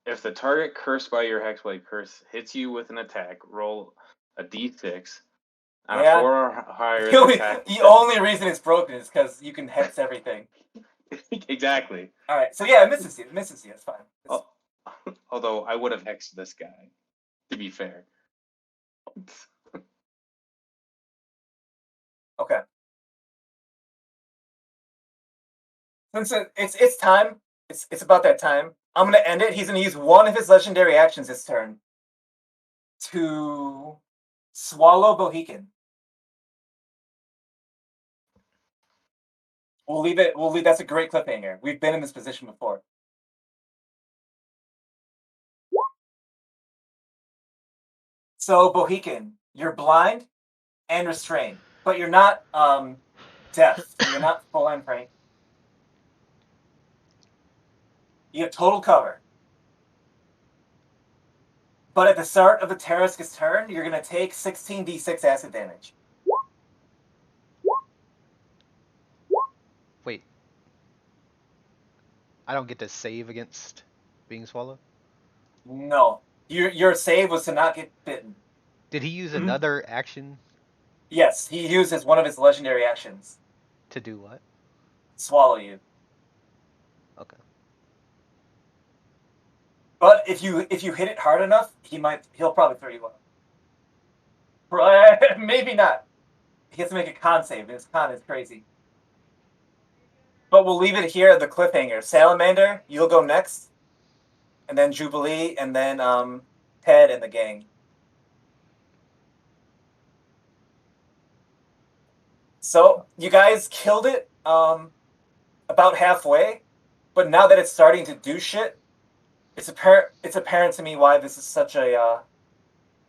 if the target cursed by your hexblade curse hits you with an attack, roll a d6. On Yeah. a 4 or higher, The only reason it's broken is because you can hex everything. Exactly. All right, so yeah, it misses you. It misses you. It's fine. Although I would have hexed this guy, to be fair. Okay. Since it's time, it's about that time. I'm gonna end it. He's gonna use one of his legendary actions this turn to swallow Bohican. We'll leave it. That's a great cliffhanger. We've been in this position before. So Bohican, you're blind and restrained, but you're not deaf. So you're not full on praying. You have total cover. But at the start of the Tarrasque's turn, you're gonna take 16d6 acid damage. Wait. I don't get to save against being swallowed? No, your save was to not get bitten. Did he use another action Yes, he uses one of his legendary actions. to do what? Swallow you. Okay. But if you hit it hard enough, he'll probably throw you up. Maybe not. He has to make a con save, and his con is crazy. But we'll leave it here at the cliffhanger. Salamander, you'll go next. And then Jubilee, and then Ted and the gang. So you guys killed it about halfway, but now that it's starting to do shit, it's apparent to me why this is such a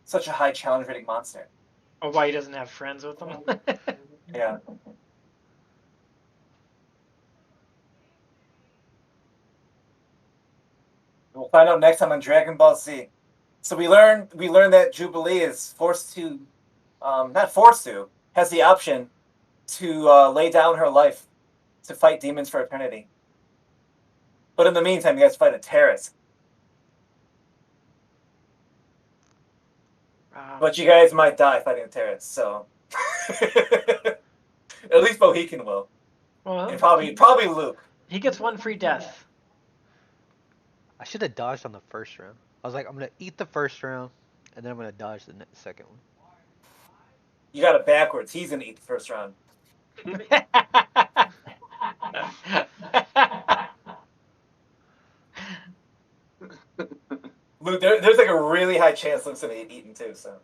high challenge rating monster. Or why he doesn't have friends with him. Yeah. We'll find out next time on Dragon Ball Z. So we learned that Jubilee is forced to, not forced to, has the option to lay down her life to fight demons for eternity. But in the meantime, you guys fight a terrorist. But you guys might die fighting a terrorist, so at least Bohican will. Well, And probably Luke. he gets one free death. I should have dodged on the first round. I was like, I'm gonna eat the first round, and then I'm gonna dodge the second one. You got it backwards. He's gonna eat the first round. Luke, there's like a really high chance Luke's gonna get eaten too. So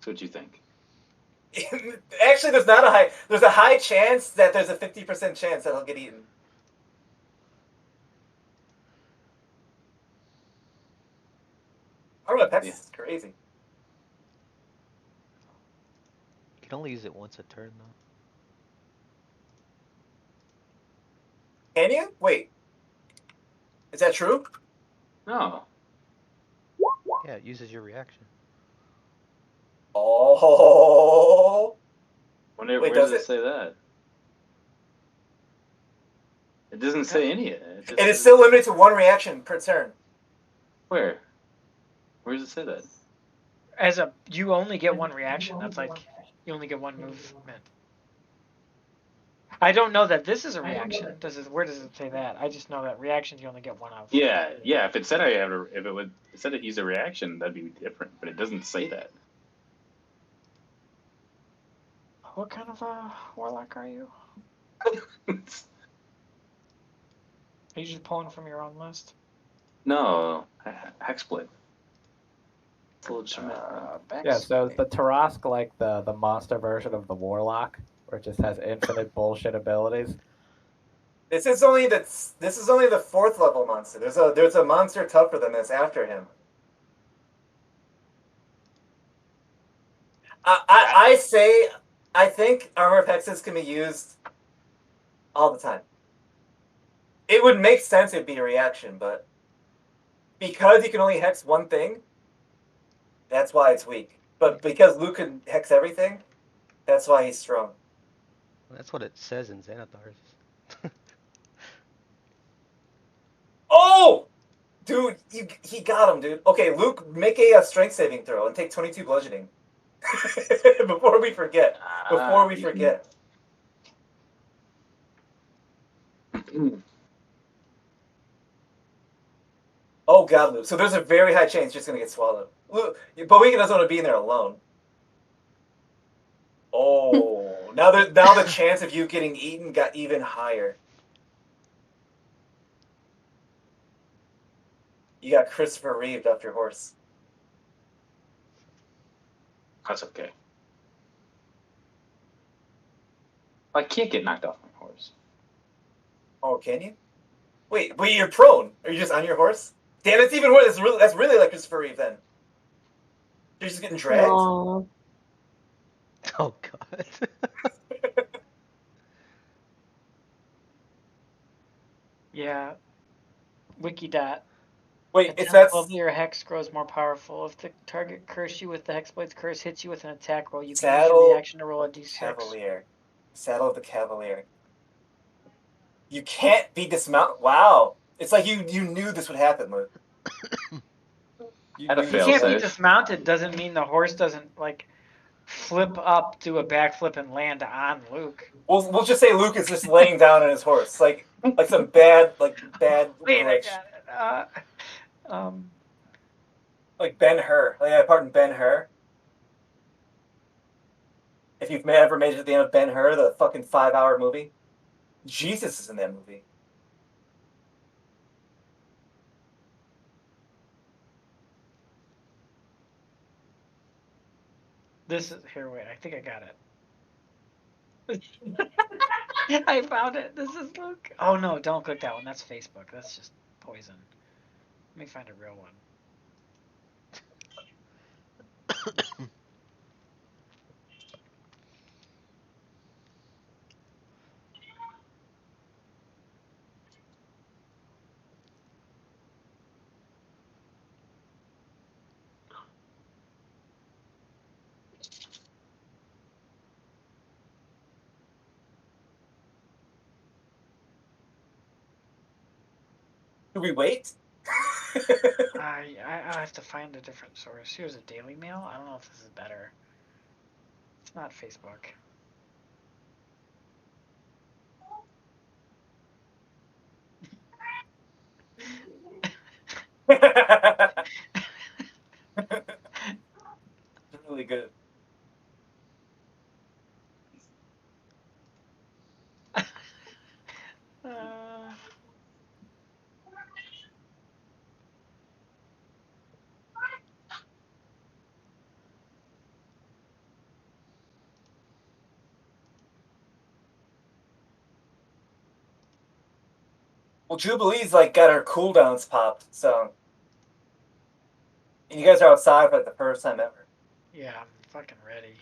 That's what you think. actually, there's not a high. There's a high chance that there's a 50% chance that he'll get eaten. I don't know. Texas is crazy. You can only use it once a turn though. Can you? Wait. Is that true? No. Yeah, it uses your reaction. Oh. Where Wait, does does it it? say that? It doesn't say any of it. It is still limited to one reaction per turn. Where? Where does it say that? You only get one reaction. That's like you only get one movement. I don't know that this is a reaction. Where does it say that? I just know that reactions you only get one of. Yeah. If it said it said it used a reaction, that'd be different. But it doesn't say that. What kind of warlock are you? Are you just pulling from your own list? No, Hexblade. It's a little Schmidt. Yeah, so is the Tarask like the monster version of the Warlock, where it just has infinite bullshit abilities? This is only the 4th level monster. There's a monster tougher than this after him. I think Armor of Hexes can be used all the time. It would make sense it'd be a reaction, but because you can only hex one thing, that's why it's weak. But because Luke can hex everything, that's why he's strong. That's what it says in Xanathar's. Oh! Dude, he got him, dude. Okay, Luke, make a strength saving throw and take 22 bludgeoning. Before we forget. Oh god, Luke. So there's a very high chance you're just gonna get swallowed. Luke, but we doesn't want to be in there alone. Oh, now the chance of you getting eaten got even higher. You got Christopher Reeve off your horse. That's okay. I can't get knocked off my horse. Oh, can you? Wait, but you're prone. Are you just on your horse? Damn, it's even worse. That's really like Christopher Reeve then. You're just getting dragged. Aw. Oh god. Yeah. Wikidot. Wait, A it's 10th that's level your hex grows more powerful. If the target cursed you with the Hexblade's curse hits you with an attack roll, you can use your reaction to roll a d6. Cavalier. Saddle of the Cavalier. You can't be dismounted. Wow. It's like you knew this would happen, Luke. Had a You fail can't be safe. dismounted doesn't mean the horse doesn't like flip up, do a backflip, and land on Luke. We'll just say Luke is just laying down on his horse, like some bad Wait, glitch. I got it. Like Ben-Hur. Like pardon, Ben-Hur. If you've ever made it to the end of Ben-Hur, the fucking 5-hour movie, Jesus is in that movie. This is here. Wait, I think I got it. I found it. This is Luke. Oh no, don't click that one. That's Facebook. That's just poison. Let me find a real one. Do we wait? I have to find a different source. Here's a Daily Mail. I don't know if this is better. It's not Facebook. Really good. Uh, Well, Jubilee's like got her cooldowns popped, so and you guys are outside for like the first time ever. yeah, I'm fucking ready.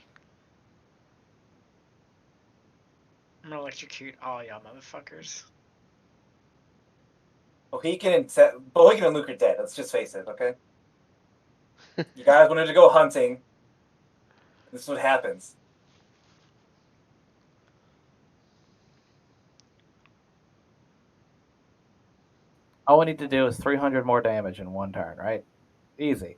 I'm gonna electrocute all y'all motherfuckers. Bohican and Luke are dead. Let's just face it, okay? You guys wanted to go hunting. This is what happens. All we need to do is 300 more damage in one turn, right? Easy.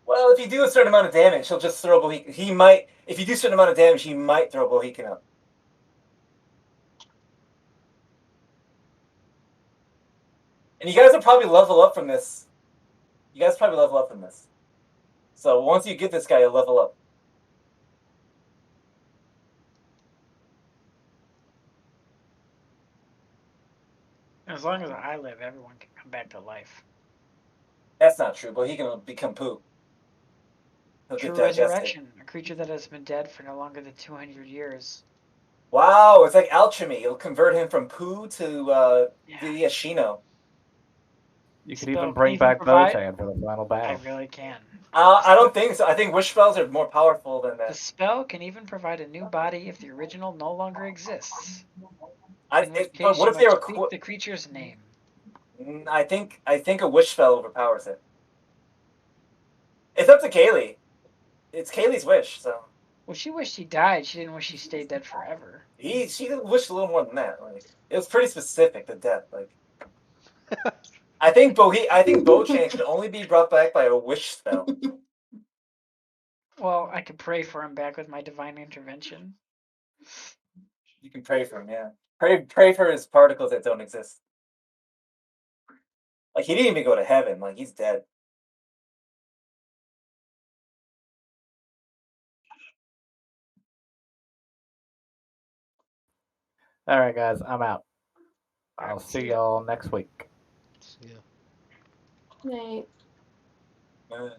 Well, if you do a certain amount of damage, he'll just throw Bohican. He might, if you do a certain amount of damage, he might throw Bohican up. And you guys will probably level up from this. You guys probably level up from this. So once you get this guy, you'll level up. As long as I live, everyone can come back to life. That's not true. Bohican will become poo. He'll True get digested. resurrection. A creature that has been dead for no longer than 200 years. Wow, it's like alchemy. It'll convert him from poo to Yeah. the Ashino. You could Spell even can bring even back provide- Bochan for the final I battle. really can. I don't think so. I think wish spells are more powerful than The that. spell can even provide a new body if the original no longer exists. In which But case what you if they must were? speak the creature's name. I think a wish spell overpowers it. It's up to Kaylee. It's Kaylee's wish, so Well, she wished he died. She didn't wish he stayed dead forever. she wished a little more than that. Like it was pretty specific. The death, like I think Bochan can only be brought back by a wish spell. Well, I could pray for him back with my divine intervention. You can pray for him, yeah. Pray for his particles that don't exist. Like he didn't even go to heaven. Like he's dead. All right, guys, I'm out. I'll Alright, see ya. y'all next week. Yeah. Right. Uh,